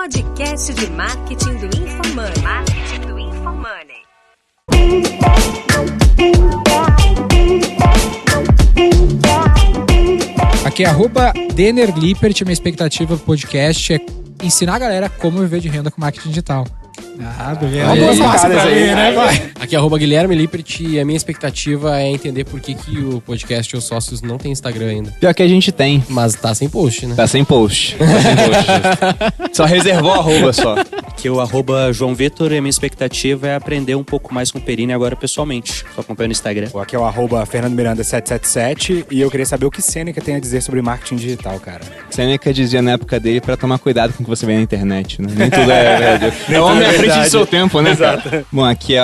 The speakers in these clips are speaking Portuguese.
podcast de marketing do InfoMoney. Marketing do InfoMoney. Aqui é @DenerLippert. Minha expectativa do podcast é ensinar a galera como viver de renda com marketing digital. Aqui é @Guilherme Lippert e a minha expectativa é entender por que o podcast Os Sócios não tem Instagram ainda. Pior que a gente tem. Mas tá sem post, né? Tá sem post. Só reservou o arroba só. Que o @João Vitor e a minha expectativa é aprender um pouco mais com o Perini agora pessoalmente. Tô acompanhando no Instagram. Aqui é o @Fernando Miranda 777 e eu queria saber o que Sêneca tem a dizer sobre marketing digital, cara. Sêneca dizia na época dele pra tomar cuidado com o que você vê na internet, né? Nem tudo é verdade. É homem à frente do seu tempo, né? Exato. Bom, aqui é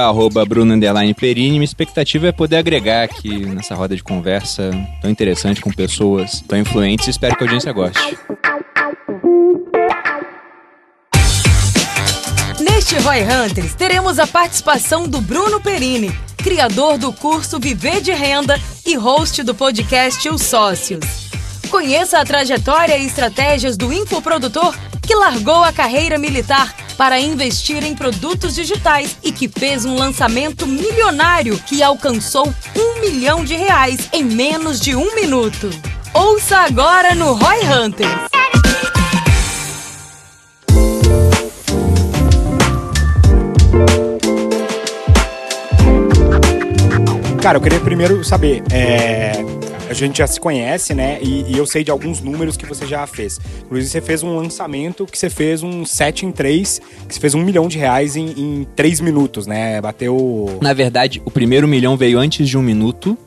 @Bruno_Perini. Minha expectativa é poder agregar aqui nessa roda de conversa tão interessante com pessoas tão influentes. Espero que a audiência goste. Neste Roy Hunters, teremos a participação do Bruno Perini, criador do curso Viver de Renda e host do podcast Os Sócios. Conheça a trajetória e estratégias do infoprodutor que largou a carreira militar para investir em produtos digitais e que fez um lançamento milionário que alcançou R$1 milhão em menos de 1 minuto. Ouça agora no Roy Hunters. Cara, eu queria primeiro saber, a gente já se conhece, né? E eu sei de alguns números que você já fez. Inclusive, você fez um lançamento que você fez um 7 em 3, que você fez R$1 milhão em 3 minutos, né? Bateu... Na verdade, o primeiro milhão veio antes de 1 minuto.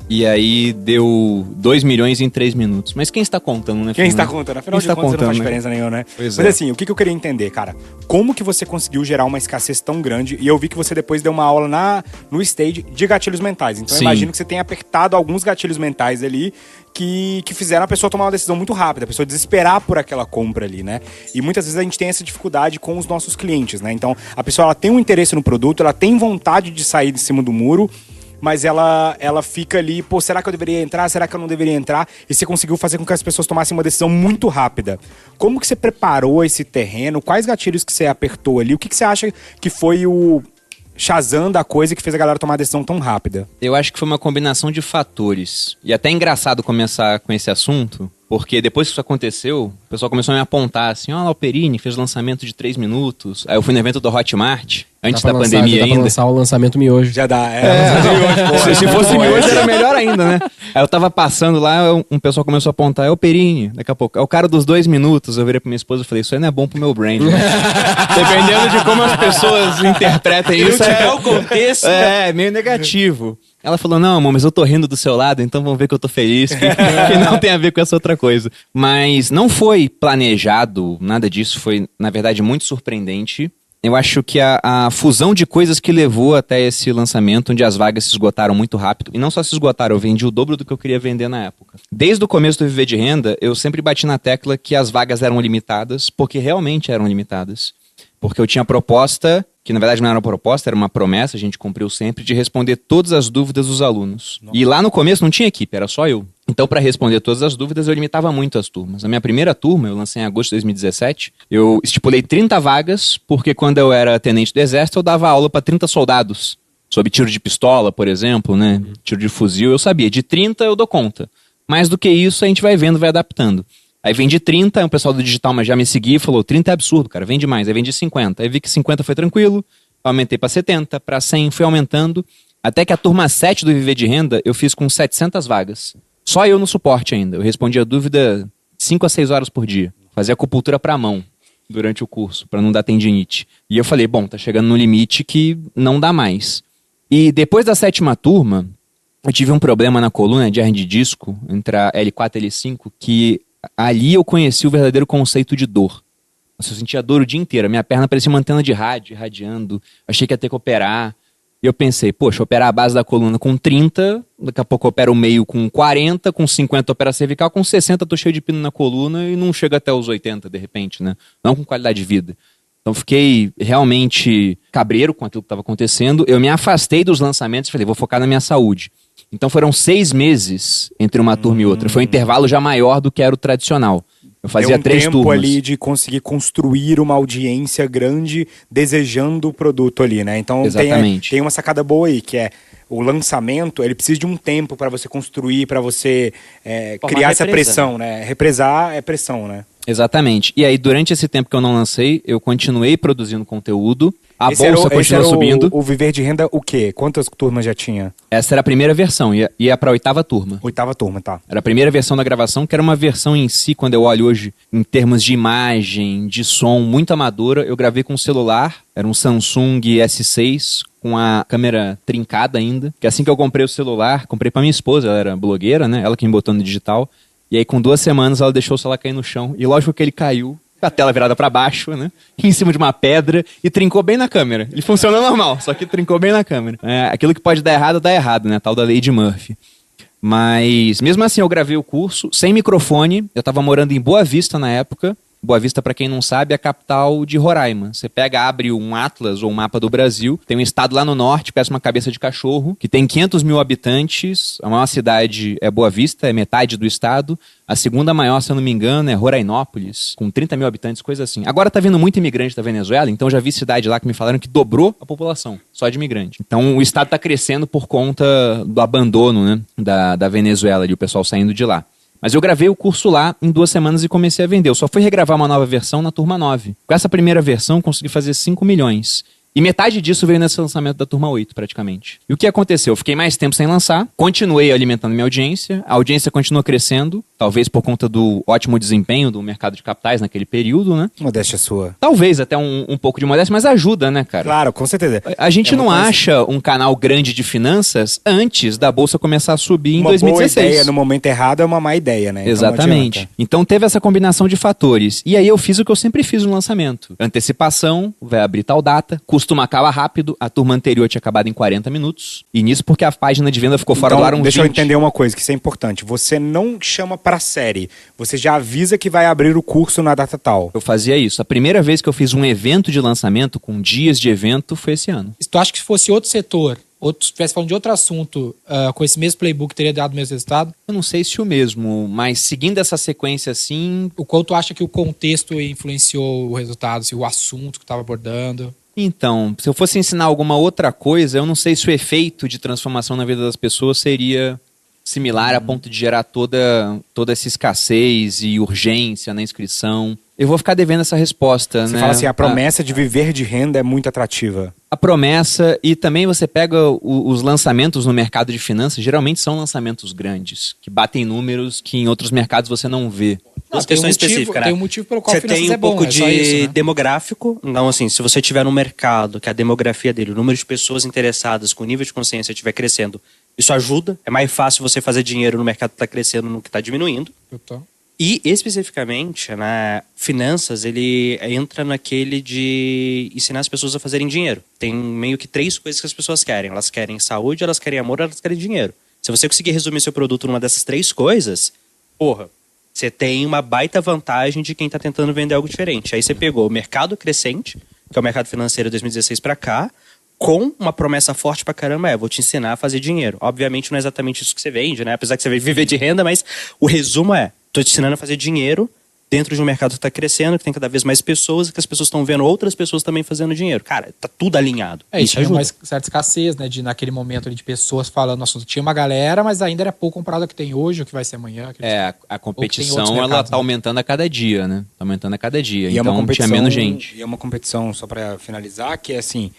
E aí deu 2 milhões em 3 minutos. Mas quem está contando, né? Quem está contando? Afinal de contas, não faz diferença nenhuma, né? Pois Mas é. assim, o que eu queria entender, cara? Como que você conseguiu gerar uma escassez tão grande? E eu vi que você depois deu uma aula no Stage de gatilhos mentais. Então eu imagino que você tenha apertado alguns gatilhos mentais ali que fizeram a pessoa tomar uma decisão muito rápida, a pessoa desesperar por aquela compra ali, né? E muitas vezes a gente tem essa dificuldade com os nossos clientes, né? Então a pessoa ela tem um interesse no produto, ela tem vontade de sair de cima do muro, mas ela fica ali, pô, será que eu deveria entrar? Será que eu não deveria entrar? E você conseguiu fazer com que as pessoas tomassem uma decisão muito rápida. Como que você preparou esse terreno? Quais gatilhos que você apertou ali? O que você acha que foi o Shazam da coisa que fez a galera tomar uma decisão tão rápida? Eu acho que foi uma combinação de fatores. E até é engraçado começar com esse assunto, porque depois que isso aconteceu, o pessoal começou a me apontar assim, ó, o Perini fez lançamento de 3 minutos. Aí eu fui no evento do Hotmart, antes da pandemia ainda. Dá pra lançar o lançamento miojo. Já dá, Se fosse miojo era melhor ainda, né? Aí eu tava passando lá, um pessoal começou a apontar, é o Perini, daqui a pouco. É o cara dos 2 minutos, eu virei pra minha esposa e falei, isso aí não é bom pro meu brand, né? Dependendo de como as pessoas interpretem isso, o contexto. é meio negativo. Ela falou, não, amor, mas eu tô rindo do seu lado, então vamos ver que eu tô feliz, que não tem a ver com essa outra coisa. Mas não foi planejado, nada disso, foi, na verdade, muito surpreendente. Eu acho que a fusão de coisas que levou até esse lançamento, onde as vagas se esgotaram muito rápido, e não só se esgotaram, eu vendi o dobro do que eu queria vender na época. Desde o começo do Viver de Renda, eu sempre bati na tecla que as vagas eram limitadas, porque realmente eram limitadas. Porque eu tinha a proposta, que na verdade não era uma proposta, era uma promessa, a gente cumpriu sempre, de responder todas as dúvidas dos alunos. Nossa. E lá no começo não tinha equipe, era só eu. Então, para responder todas as dúvidas, eu limitava muito as turmas. A minha primeira turma, eu lancei em agosto de 2017, eu estipulei 30 vagas, porque quando eu era tenente do exército, eu dava aula para 30 soldados. Sobre tiro de pistola, por exemplo, né? Tiro de fuzil, eu sabia. De 30 eu dou conta. Mais do que isso, a gente vai vendo, vai adaptando. Aí vendi 30, aí o pessoal do digital mas já me seguia e falou, 30 é absurdo, cara, vende mais. Aí vendi 50. Aí vi que 50 foi tranquilo, aumentei para 70, para 100, fui aumentando. Até que a turma 7 do Viver de Renda, eu fiz com 700 vagas. Só eu no suporte ainda. Eu respondia a dúvida 5 a 6 horas por dia. Fazia acupuntura pra mão durante o curso, para não dar tendinite. E eu falei, bom, tá chegando no limite que não dá mais. E depois da 7ª turma, eu tive um problema na coluna de hernia de disco, entre a L4 e L5, que ali eu conheci o verdadeiro conceito de dor. Eu sentia dor o dia inteiro. A minha perna parecia uma antena de rádio, irradiando. Achei que ia ter que operar. E eu pensei, poxa, operar a base da coluna com 30, daqui a pouco eu opero o meio com 40, com 50 opera a cervical, com 60 tô cheio de pino na coluna e não chego até os 80 de repente, né? Não com qualidade de vida. Então fiquei realmente cabreiro com aquilo que estava acontecendo. Eu me afastei dos lançamentos e falei, vou focar na minha saúde. Então foram 6 meses entre uma turma e outra. Foi um intervalo já maior do que era o tradicional. Eu fazia Deu um 3 tempo turmas. ali de conseguir construir uma audiência grande desejando o produto ali, né? Então Exatamente. tem uma sacada boa aí, que é o lançamento, ele precisa de um tempo para você construir, para você criar essa represa, pressão, né? Represar é pressão, né? Exatamente. E aí, durante esse tempo que eu não lancei, eu continuei produzindo conteúdo. A Esse era bolsa esse continuou era subindo. O Viver de Renda, o quê? Quantas turmas já tinha? Essa era a primeira versão, ia pra 8ª turma. 8ª turma, tá. Era a primeira versão da gravação, que era uma versão em si, quando eu olho hoje, em termos de imagem, de som, muito amadora. Eu gravei com um celular, era um Samsung S6, com a câmera trincada ainda. Que assim que eu comprei o celular, comprei pra minha esposa, ela era blogueira, né? Ela que me botou no digital. E aí, com 2 semanas, ela deixou o celular cair no chão. E lógico que ele caiu, com a tela virada pra baixo, né? Em cima de uma pedra, e trincou bem na câmera. Ele funciona normal, só que trincou bem na câmera. Aquilo que pode dar errado, dá errado, né? A tal da lei de Murphy. Mas, mesmo assim, eu gravei o curso sem microfone. Eu tava morando em Boa Vista na época. Boa Vista, pra quem não sabe, é a capital de Roraima. Você abre um atlas ou um mapa do Brasil, tem um estado lá no norte, parece uma cabeça de cachorro, que tem 500 mil habitantes. A maior cidade é Boa Vista, é metade do estado. A segunda maior, se eu não me engano, é Rorainópolis, com 30 mil habitantes, coisa assim. Agora tá vindo muito imigrante da Venezuela, então já vi cidade lá que me falaram que dobrou a população, só de imigrante. Então o estado tá crescendo por conta do abandono, né, da Venezuela, o pessoal saindo de lá. Mas eu gravei o curso lá em 2 semanas e comecei a vender. Eu só fui regravar uma nova versão na turma 9. Com essa primeira versão, consegui fazer 5 milhões. E metade disso veio nesse lançamento da turma 8, praticamente. E o que aconteceu? Eu fiquei mais tempo sem lançar, continuei alimentando minha audiência, a audiência continua crescendo, talvez por conta do ótimo desempenho do mercado de capitais naquele período, né? Modéstia sua. Talvez até um pouco de modéstia, mas ajuda, né, cara? Claro, com certeza. A gente É não uma coisa- acha um canal grande de finanças antes da bolsa começar a subir em Uma 2016. boa ideia no momento errado é uma má ideia, né? Então não Exatamente. adianta. Então teve essa combinação de fatores. E aí eu fiz o que eu sempre fiz no lançamento. Antecipação, vai abrir tal data, custo acaba rápido. A turma anterior tinha acabado em 40 minutos. E nisso porque a página de venda ficou fora Então, do ar uns deixa eu 20. entender uma coisa, que isso é importante. Você não chama pra série. Você já avisa que vai abrir o curso na data tal. Eu fazia isso. A primeira vez que eu fiz um evento de lançamento, com dias de evento, foi esse ano. Se tu acha que se fosse outro setor, se estivesse falando de outro assunto, com esse mesmo playbook, teria dado o mesmo resultado? Eu não sei se o mesmo, mas seguindo essa sequência assim... O quanto tu acha que o contexto influenciou o resultado, se o assunto que tu estava abordando? Então, se eu fosse ensinar alguma outra coisa, eu não sei se o efeito de transformação na vida das pessoas seria similar a ponto de gerar toda essa escassez e urgência na inscrição. Eu vou ficar devendo essa resposta, Você né? fala assim, a promessa de viver de renda é muito atrativa. A promessa, e também você pega os lançamentos no mercado de finanças, geralmente são lançamentos grandes, que batem números que em outros mercados você não vê. Duas tem um questões motivo- específicas, né? tem um motivo pelo qual você finanças tem um é bom, pouco é só de isso, né? demográfico. Então, assim, se você tiver no mercado, que a demografia dele, o número de pessoas interessadas com o nível de consciência estiver crescendo, isso ajuda. É mais fácil você fazer dinheiro no mercado que está crescendo no que está diminuindo. E, especificamente, na finanças, ele entra naquele de ensinar as pessoas a fazerem dinheiro. Tem meio que 3 coisas que as pessoas querem. Elas querem saúde, elas querem amor, elas querem dinheiro. Se você conseguir resumir seu produto numa dessas 3 coisas, porra, você tem uma baita vantagem de quem está tentando vender algo diferente. Aí você pegou o mercado crescente, que é o mercado financeiro de 2016 para cá, com uma promessa forte pra caramba, vou te ensinar a fazer dinheiro. Obviamente não é exatamente isso que você vende, né? Apesar que você vai viver de renda, mas o resumo é, tô te ensinando a fazer dinheiro dentro de um mercado que tá crescendo, que tem cada vez mais pessoas, e que as pessoas estão vendo outras pessoas também fazendo dinheiro. Cara, tá tudo alinhado. Isso Isso tinha ajuda. uma certa escassez, né? Naquele momento ali, de pessoas falando no assunto. Tinha uma galera, mas ainda era pouco comparado ao que tem hoje, o que vai ser amanhã. A Ou competição, que tem outros ela mercados, tá né? aumentando a cada dia, né? Tá aumentando a cada dia. E é uma Então competição, tinha menos gente. E é uma competição, só pra finalizar, que é assim,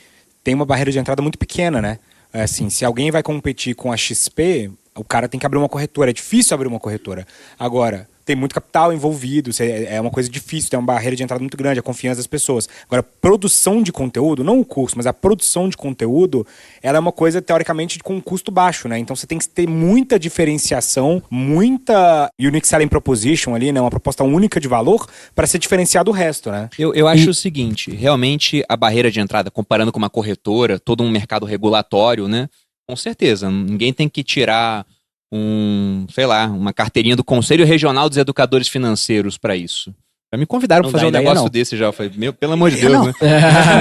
tem uma barreira de entrada muito pequena, né? É assim, se alguém vai competir com a XP, o cara tem que abrir uma corretora. É difícil abrir uma corretora. Agora, tem muito capital envolvido, é uma coisa difícil, tem uma barreira de entrada muito grande, a confiança das pessoas. Agora, produção de conteúdo, não o curso, mas a produção de conteúdo, ela é uma coisa, teoricamente, com um custo baixo, né? Então você tem que ter muita diferenciação, muita unique selling proposition ali, né? Uma proposta única de valor para se diferenciar do resto, né? Eu acho o seguinte, realmente a barreira de entrada, comparando com uma corretora, todo um mercado regulatório, né? Com certeza, ninguém tem que tirar uma carteirinha do Conselho Regional dos Educadores Financeiros para isso. Já me convidaram para Não fazer dá um ideia, negócio não. desse já. Eu falei, pelo amor de Deus, né?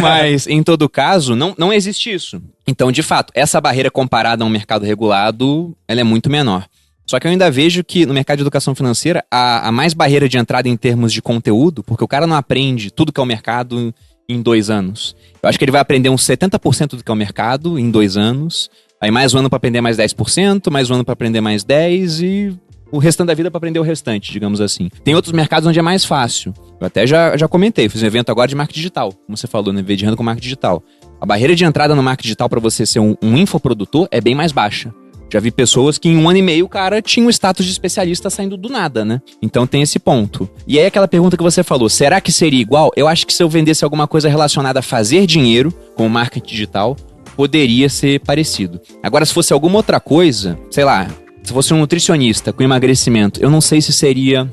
Mas, em todo caso, não existe isso. Então, de fato, essa barreira comparada a um mercado regulado, ela é muito menor. Só que eu ainda vejo que no mercado de educação financeira há mais barreira de entrada em termos de conteúdo, porque o cara não aprende tudo que é o mercado em 2 anos. Eu acho que ele vai aprender uns 70% do que é o mercado em 2 anos, aí mais um ano para aprender mais 10%, mais um ano para aprender mais 10% e o restante da vida para aprender o restante, digamos assim. Tem outros mercados onde é mais fácil. Eu até já comentei, fiz um evento agora de marketing digital, como você falou, né? Viver de renda com marketing digital. A barreira de entrada no marketing digital para você ser um infoprodutor é bem mais baixa. Já vi pessoas que em 1 ano e meio o cara tinha um status de especialista saindo do nada, né? Então tem esse ponto. E aí aquela pergunta que você falou, será que seria igual? Eu acho que se eu vendesse alguma coisa relacionada a fazer dinheiro, como marketing digital, poderia ser parecido. Agora, se fosse alguma outra coisa, sei lá, se fosse um nutricionista com emagrecimento, eu não sei se seria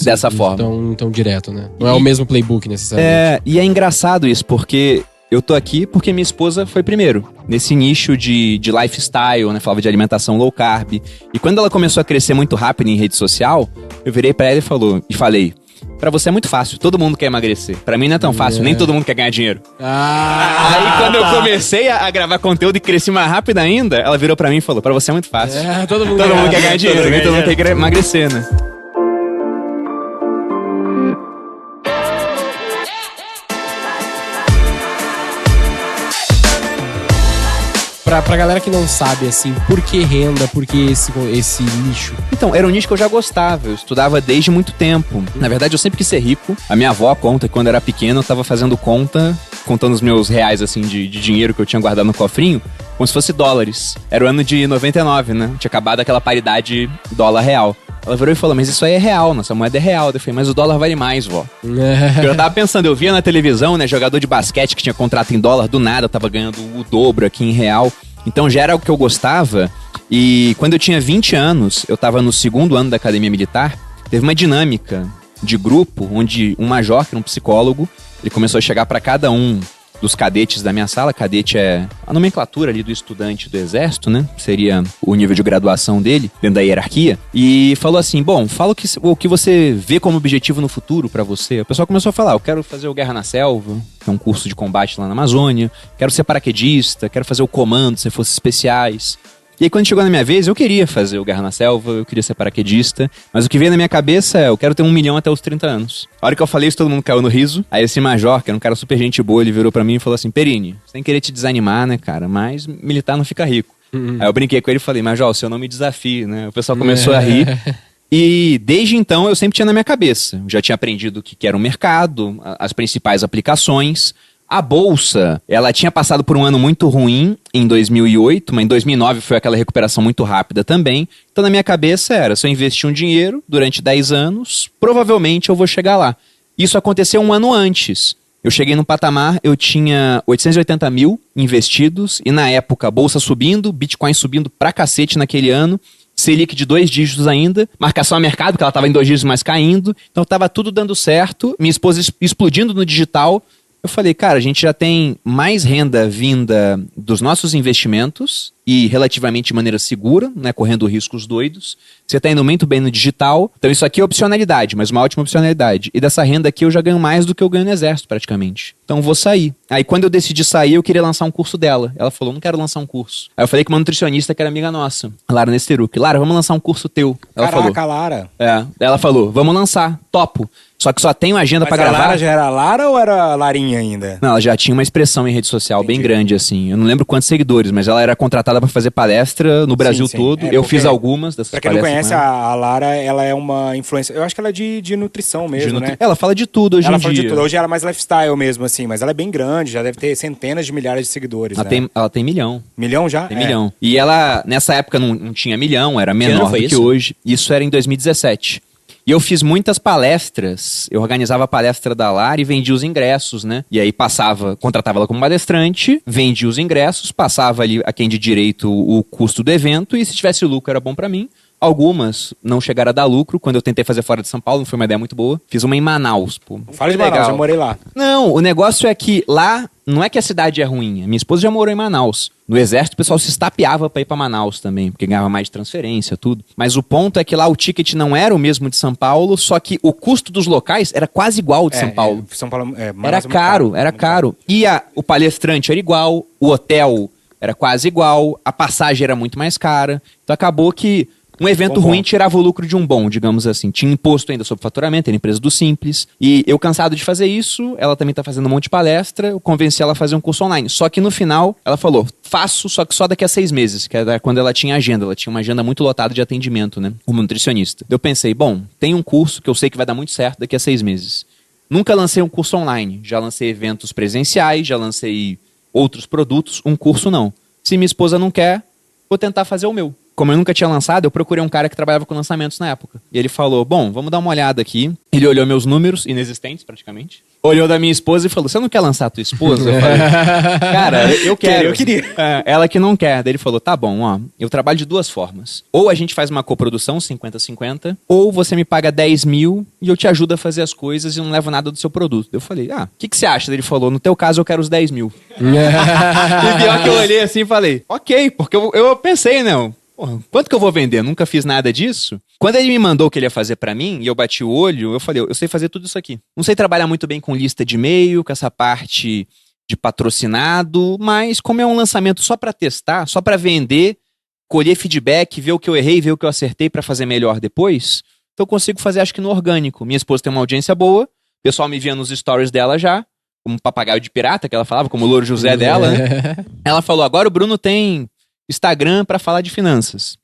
dessa forma. Tão direto, né? Não é o mesmo playbook necessariamente. E é engraçado isso, porque eu tô aqui porque minha esposa foi primeiro. Nesse nicho de lifestyle, né? Falava de alimentação low carb. E quando ela começou a crescer muito rápido em rede social, eu virei pra ela e falei, pra você é muito fácil, todo mundo quer emagrecer. Pra mim não é tão fácil, nem todo mundo quer ganhar dinheiro. Aí quando eu comecei a gravar conteúdo e cresci mais rápido ainda, ela virou pra mim e falou, pra você é muito fácil. Todo mundo quer ganhar dinheiro, nem todo mundo quer emagrecer, né? Pra galera que não sabe, assim, por que renda, por que esse nicho? Então, era um nicho que eu já gostava, eu estudava desde muito tempo. Na verdade, eu sempre quis ser rico. A minha avó conta que quando eu era pequeno, eu tava fazendo contando os meus reais, assim, de dinheiro que eu tinha guardado no cofrinho, como se fosse dólares. Era o ano de 99, né? Tinha acabado aquela paridade dólar-real. Ela virou e falou, mas isso aí é real, nossa moeda é real. Eu falei, mas o dólar vale mais, vó. Eu tava pensando, eu via na televisão, né, jogador de basquete que tinha contrato em dólar, do nada tava ganhando o dobro aqui em real. Então já era algo que eu gostava. E quando eu tinha 20 anos, eu tava no 2º ano da academia militar, teve uma dinâmica de grupo, onde um major, que era um psicólogo, ele começou a chegar pra cada um dos cadetes da minha sala. Cadete é a nomenclatura ali do estudante do exército, né? Seria o nível de graduação dele, dentro da hierarquia. E falou assim, bom, fala o que você vê como objetivo no futuro pra você. O pessoal começou a falar, eu quero fazer o Guerra na Selva, que é um curso de combate lá na Amazônia. Quero ser paraquedista, quero fazer o comando, ser forças especiais. E aí quando chegou na minha vez, eu queria fazer o Guerra na Selva, eu queria ser paraquedista, mas o que veio na minha cabeça é, eu quero ter 1 milhão até os 30 anos. A hora que eu falei isso, todo mundo caiu no riso. Aí esse major, que era um cara super gente boa, ele virou pra mim e falou assim, Perini, sem querer te desanimar, né, cara, mas militar não fica rico. Aí eu brinquei com ele e falei, major, se eu não me desafie, né? O pessoal começou a rir. E desde então eu sempre tinha na minha cabeça. Eu já tinha aprendido o que era o mercado, as principais aplicações. A bolsa, ela tinha passado por um ano muito ruim em 2008, mas em 2009 foi aquela recuperação muito rápida também. Então na minha cabeça era, se eu investir um dinheiro durante 10 anos, provavelmente eu vou chegar lá. Isso aconteceu 1 ano antes. Eu cheguei num patamar, eu tinha 880 mil investidos e na época a bolsa subindo, Bitcoin subindo pra cacete naquele ano. Selic de 2 dígitos ainda, marcação a mercado, que ela tava em 2 dígitos, mas caindo. Então tava tudo dando certo, minha esposa explodindo no digital. Eu falei, cara, a gente já tem mais renda vinda dos nossos investimentos e relativamente de maneira segura, né, correndo riscos doidos. Você está indo muito bem no digital, então isso aqui é opcionalidade, mas uma ótima opcionalidade. E dessa renda aqui eu já ganho mais do que eu ganho no exército praticamente. Então vou sair. Aí quando eu decidi sair, eu queria lançar um curso dela. Ela falou, não quero lançar um curso. Aí eu falei com uma nutricionista que era amiga nossa, Lara Nesteruk. Lara, vamos lançar um curso teu. Ela Caraca, falou, Lara. Ela falou, vamos lançar, topo. Só que só tenho agenda pra gravar. A Lara já era Lara ou era Larinha ainda? Não, ela já tinha uma expressão em rede social bem grande, assim. Eu não lembro quantos seguidores, mas ela era contratada pra fazer palestra no Brasil todo. Eu fiz algumas dessas palestras. Pra quem não conhece, a Lara, ela é uma influência. Eu acho que ela é de nutrição mesmo, né? Ela fala de tudo hoje em dia. Ela fala de tudo. Hoje ela é mais lifestyle mesmo, assim. Mas ela é bem grande, já deve ter centenas de milhares de seguidores, ela tem 1 milhão. 1 milhão já? Tem 1 milhão. E ela, nessa época, não tinha 1 milhão, era menor do que hoje. Isso era em 2017. E eu fiz muitas palestras, eu organizava a palestra da Lara e vendia os ingressos, né? E aí contratava ela como palestrante, vendia os ingressos, passava ali a quem de direito o custo do evento e se tivesse lucro era bom pra mim. Algumas não chegaram a dar lucro. Quando eu tentei fazer fora de São Paulo, não foi uma ideia muito boa. Fiz uma em Manaus, pô. Fala de Manaus, eu morei lá. Não, o negócio é que lá, não é que a cidade é ruim. Minha esposa já morou em Manaus. No exército, o pessoal se estapeava pra ir pra Manaus também, porque ganhava mais de transferência, tudo. Mas o ponto é que lá o ticket não era o mesmo de São Paulo, só que o custo dos locais era quase igual ao de São Paulo. São Paulo era caro, era caro. E o palestrante era igual, o hotel era quase igual, a passagem era muito mais cara. Então acabou que Um evento Bom ruim ponto. tirava o lucro de um bom, digamos assim. Tinha imposto ainda sobre faturamento, era empresa do Simples. E eu cansado de fazer isso, ela também tá fazendo um monte de palestra, eu convenci ela a fazer um curso online. Só que no final, ela falou, faço, só que só daqui a 6 meses, que era quando ela tinha agenda. Ela tinha uma agenda muito lotada de atendimento, né? Como nutricionista. Eu pensei, bom, tem um curso que eu sei que vai dar muito certo daqui a 6 meses. Nunca lancei um curso online. Já lancei eventos presenciais, já lancei outros produtos, um curso não. Se minha esposa não quer, vou tentar fazer o meu. Como eu nunca tinha lançado, eu procurei um cara que trabalhava com lançamentos na época. E ele falou, bom, vamos dar uma olhada aqui. Ele olhou meus números, inexistentes praticamente. Olhou da minha esposa e falou, você não quer lançar a tua esposa? Eu falei, cara, eu quero. Eu queria. Ela que não quer. Daí ele falou, tá bom, ó, eu trabalho de 2 formas. Ou a gente faz uma coprodução, 50-50, ou você me paga 10 mil e eu te ajudo a fazer as coisas e não levo nada do seu produto. Eu falei, o que você acha? Daí ele falou, no teu caso eu quero os 10 mil. E pior que eu olhei assim e falei, ok, porque eu pensei, né? Porra, quanto que eu vou vender? Nunca fiz nada disso. Quando ele me mandou o que ele ia fazer pra mim, e eu bati o olho, eu falei, eu sei fazer tudo isso aqui. Não sei trabalhar muito bem com lista de e-mail, com essa parte de patrocinado, mas como é um lançamento só pra testar, só pra vender, colher feedback, ver o que eu errei, ver o que eu acertei pra fazer melhor depois, então eu consigo fazer acho que no orgânico. Minha esposa tem uma audiência boa, o pessoal me via nos stories dela já, como papagaio de pirata, que ela falava, como o Louro José dela, né? Ela falou, agora o Bruno tem Instagram pra falar de finanças.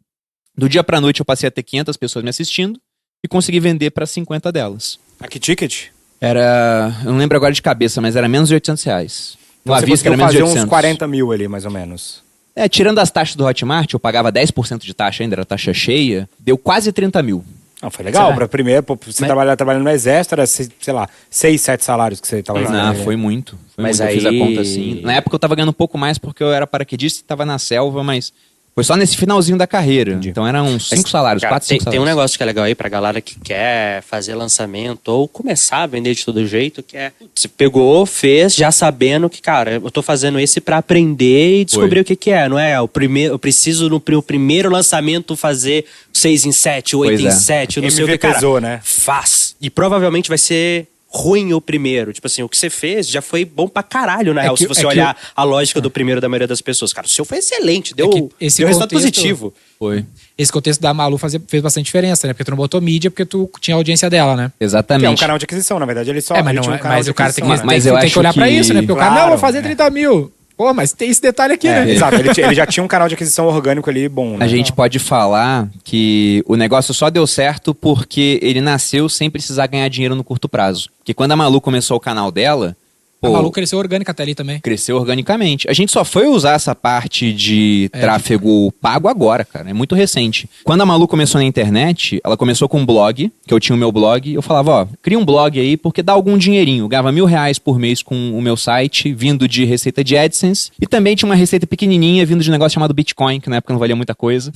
Do dia pra noite eu passei a ter 500 pessoas me assistindo e consegui vender pra 50 delas. A que ticket? Era, eu não lembro agora de cabeça, mas era menos de R$800. Então você conseguiu fazer uns 40 mil ali, mais ou menos. Tirando as taxas do Hotmart, eu pagava 10% de taxa ainda, era taxa cheia, deu quase 30 mil. Não, foi legal. Pra primeiro, você trabalhando no exército, era, sei lá, 6, 7 salários que você tava Não, foi muito. Mas eu aí- fiz a conta assim. Na época eu tava ganhando um pouco mais porque eu era paraquedista e tava na selva, mas foi só nesse finalzinho da carreira. Entendi. Então eram uns 5 salários, Cara, 4, 5 tem salários. um negócio que é legal aí pra galera que quer fazer lançamento ou começar a vender de todo jeito, que é, você pegou, fez, já sabendo que, cara, eu tô fazendo esse pra aprender e descobrir o que que é, não é? Eu preciso no primeiro lançamento fazer 6 em 7, 8 Pois em é. 7, eu não sei o que, MVP cara. pesou, né? Faz. E provavelmente vai ser ruim o primeiro. Tipo assim, o que você fez já foi bom pra caralho, na real, que- se você é que olhar a lógica do primeiro da maioria das pessoas. Cara, o seu foi excelente, deu, que esse deu resultado contexto- positivo. Foi. Esse contexto da Malu fez bastante diferença, né? Porque tu não botou mídia, porque tu tinha a audiência dela, né? Exatamente. Que é um canal de aquisição, na verdade. Ele só mas ele não tinha um é, canal mas de o cara tem que, aquisição, né? Mas eu tem que acho olhar pra que- isso, né? Porque o cara, Claro, não, vou fazer 30 mil. Pô, mas tem esse detalhe aqui, né? Exato, ele já tinha um canal de aquisição orgânico ali bom, né? A gente pode falar que o negócio só deu certo porque ele nasceu sem precisar ganhar dinheiro no curto prazo. Porque quando a Malu começou o canal dela, A Malu cresceu orgânica até ali também. cresceu organicamente. A gente só foi usar essa parte de tráfego pago agora, cara. É muito recente. Quando a Malu começou na internet, ela começou com um blog, que eu tinha o meu blog. Eu falava, ó, cria um blog aí porque dá algum dinheirinho. Eu ganhava R$1.000 por mês com o meu site, vindo de receita de AdSense. E também tinha uma receita pequenininha vindo de um negócio chamado Bitcoin, que na época não valia muita coisa.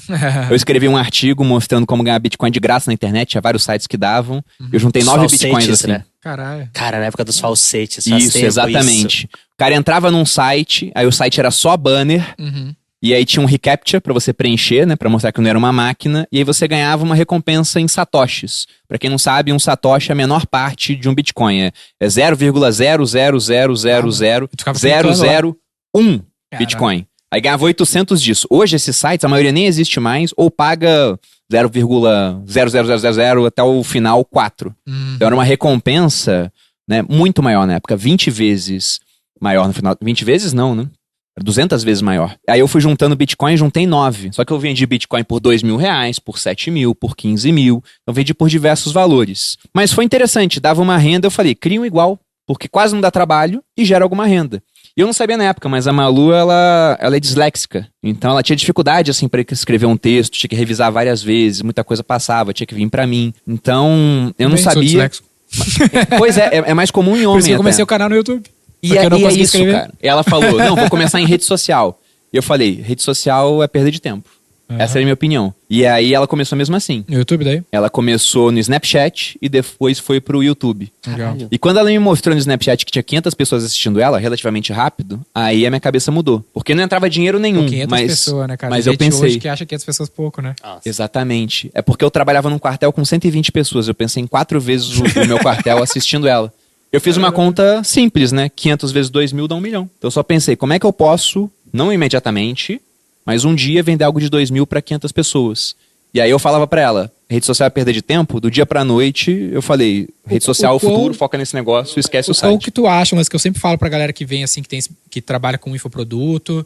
Eu escrevi um artigo mostrando como ganhar Bitcoin de graça na internet. Tinha vários sites que davam. Eu juntei 9 Falsetes, Bitcoins assim. né? Caralho. Cara, na época dos falsetes. faz Isso, tempo exatamente. O cara entrava num site, aí o site era só banner, e aí tinha um reCAPTCHA pra você preencher, né, pra mostrar que não era uma máquina, e aí você ganhava uma recompensa em satoshis. Pra quem não sabe, um satoshi é a menor parte de um Bitcoin, é 0,000000001 Bitcoin. Aí ganhava 800 disso. Hoje esses sites, a maioria nem existe mais, ou paga 0,00000 até o final 4. Então era uma recompensa, né, muito maior na época, 20 vezes maior no final. 20 vezes não, né? 200 vezes maior. Aí eu fui juntando Bitcoin, juntei 9. Só que eu vendi Bitcoin por R$2.000, por 7 mil, por 15 mil. Eu vendi por diversos valores. Mas foi interessante, dava uma renda, eu falei, cria um igual, porque quase não dá trabalho e gera alguma renda. E eu não sabia na época, mas a Malu, ela é disléxica. Então ela tinha dificuldade, assim, para escrever um texto, tinha que revisar várias vezes, muita coisa passava, tinha que vir pra mim. Então, eu não Bem, sou sabia. disléxico. Pois é mais comum em homem. Por isso que eu até. comecei o canal no YouTube. E Porque eu não é consegui isso, escrever. cara. E ela falou, não, vou começar em rede social. E eu falei, rede social é perda de tempo. Essa é a minha opinião. E aí ela começou mesmo assim. No YouTube daí? Ela começou no Snapchat e depois foi pro YouTube. Legal. E quando ela me mostrou no Snapchat que tinha 500 pessoas assistindo ela, relativamente rápido, aí a minha cabeça mudou. Porque não entrava dinheiro nenhum. 500 mas pessoas, né, cara? mas Tem eu gente pensei... hoje que acha 500 pessoas pouco, né? Exatamente. É porque eu trabalhava num quartel com 120 pessoas. Eu pensei em 4 vezes o meu quartel assistindo ela. Eu fiz uma conta simples, né? 500 vezes 2.000 dá 1 milhão. Então eu só pensei, como é que eu posso, não imediatamente, mas um dia vender algo de 2.000 para 500 pessoas? E aí eu falava pra ela, rede social é perda de tempo, do dia pra noite eu falei, rede social é o futuro, foca nesse negócio, esquece o site. O que tu acha, mas que eu sempre falo pra galera que vem assim, que trabalha com infoproduto,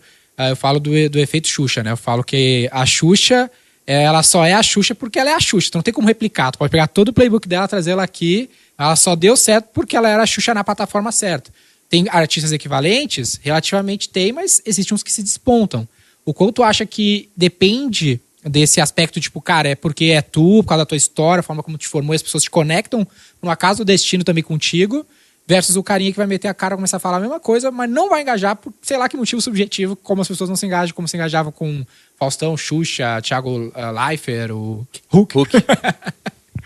eu falo do efeito Xuxa, né? Eu falo que a Xuxa, ela só é a Xuxa porque ela é a Xuxa, tu não tem como replicar, tu pode pegar todo o playbook dela, trazer ela aqui, ela só deu certo porque ela era a Xuxa na plataforma certa. Tem artistas equivalentes? Relativamente tem, mas existem uns que se despontam. O quanto tu acha que depende desse aspecto, tipo, cara, é porque é tu, por causa da tua história, a forma como te formou, as pessoas te conectam por um acaso do destino também contigo, versus o carinha que vai meter a cara e começar a falar a mesma coisa, mas não vai engajar por sei lá que motivo subjetivo, como as pessoas não se engajam, como se engajavam com Faustão, Xuxa, Thiago Leifert, o Hulk.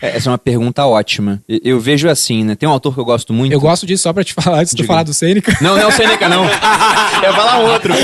Essa é uma pergunta ótima. Eu vejo assim, né? Tem um autor que eu gosto muito. Eu gosto disso só pra te falar, antes de tu falar do Sêneca. Não é o Sêneca, não. Eu ia falar outro, pô.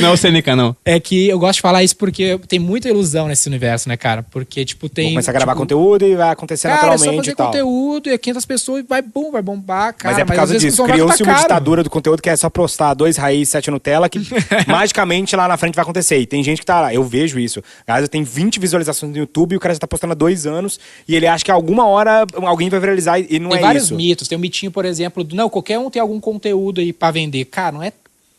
Não é o Sêneca, não. É que eu gosto de falar isso porque tem muita ilusão nesse universo, né, cara? Porque, tipo, tem... Vou começar a gravar conteúdo e vai acontecer naturalmente é só fazer e tal. conteúdo e 500 pessoas e vai bombar, cara. Mas é por causa disso. Criou-se uma ditadura do conteúdo que é só postar 2 raiz, 7 Nutella, que magicamente lá na frente vai acontecer. E tem gente que tá lá, eu vejo isso. Galera, tem 20 visualizações no YouTube e o cara já tá postando há 2 anos e ele acha que alguma hora alguém vai viralizar e não é isso. Tem vários mitos. Tem um mitinho, por exemplo, não, qualquer um tem algum conteúdo aí pra vender. Cara, não é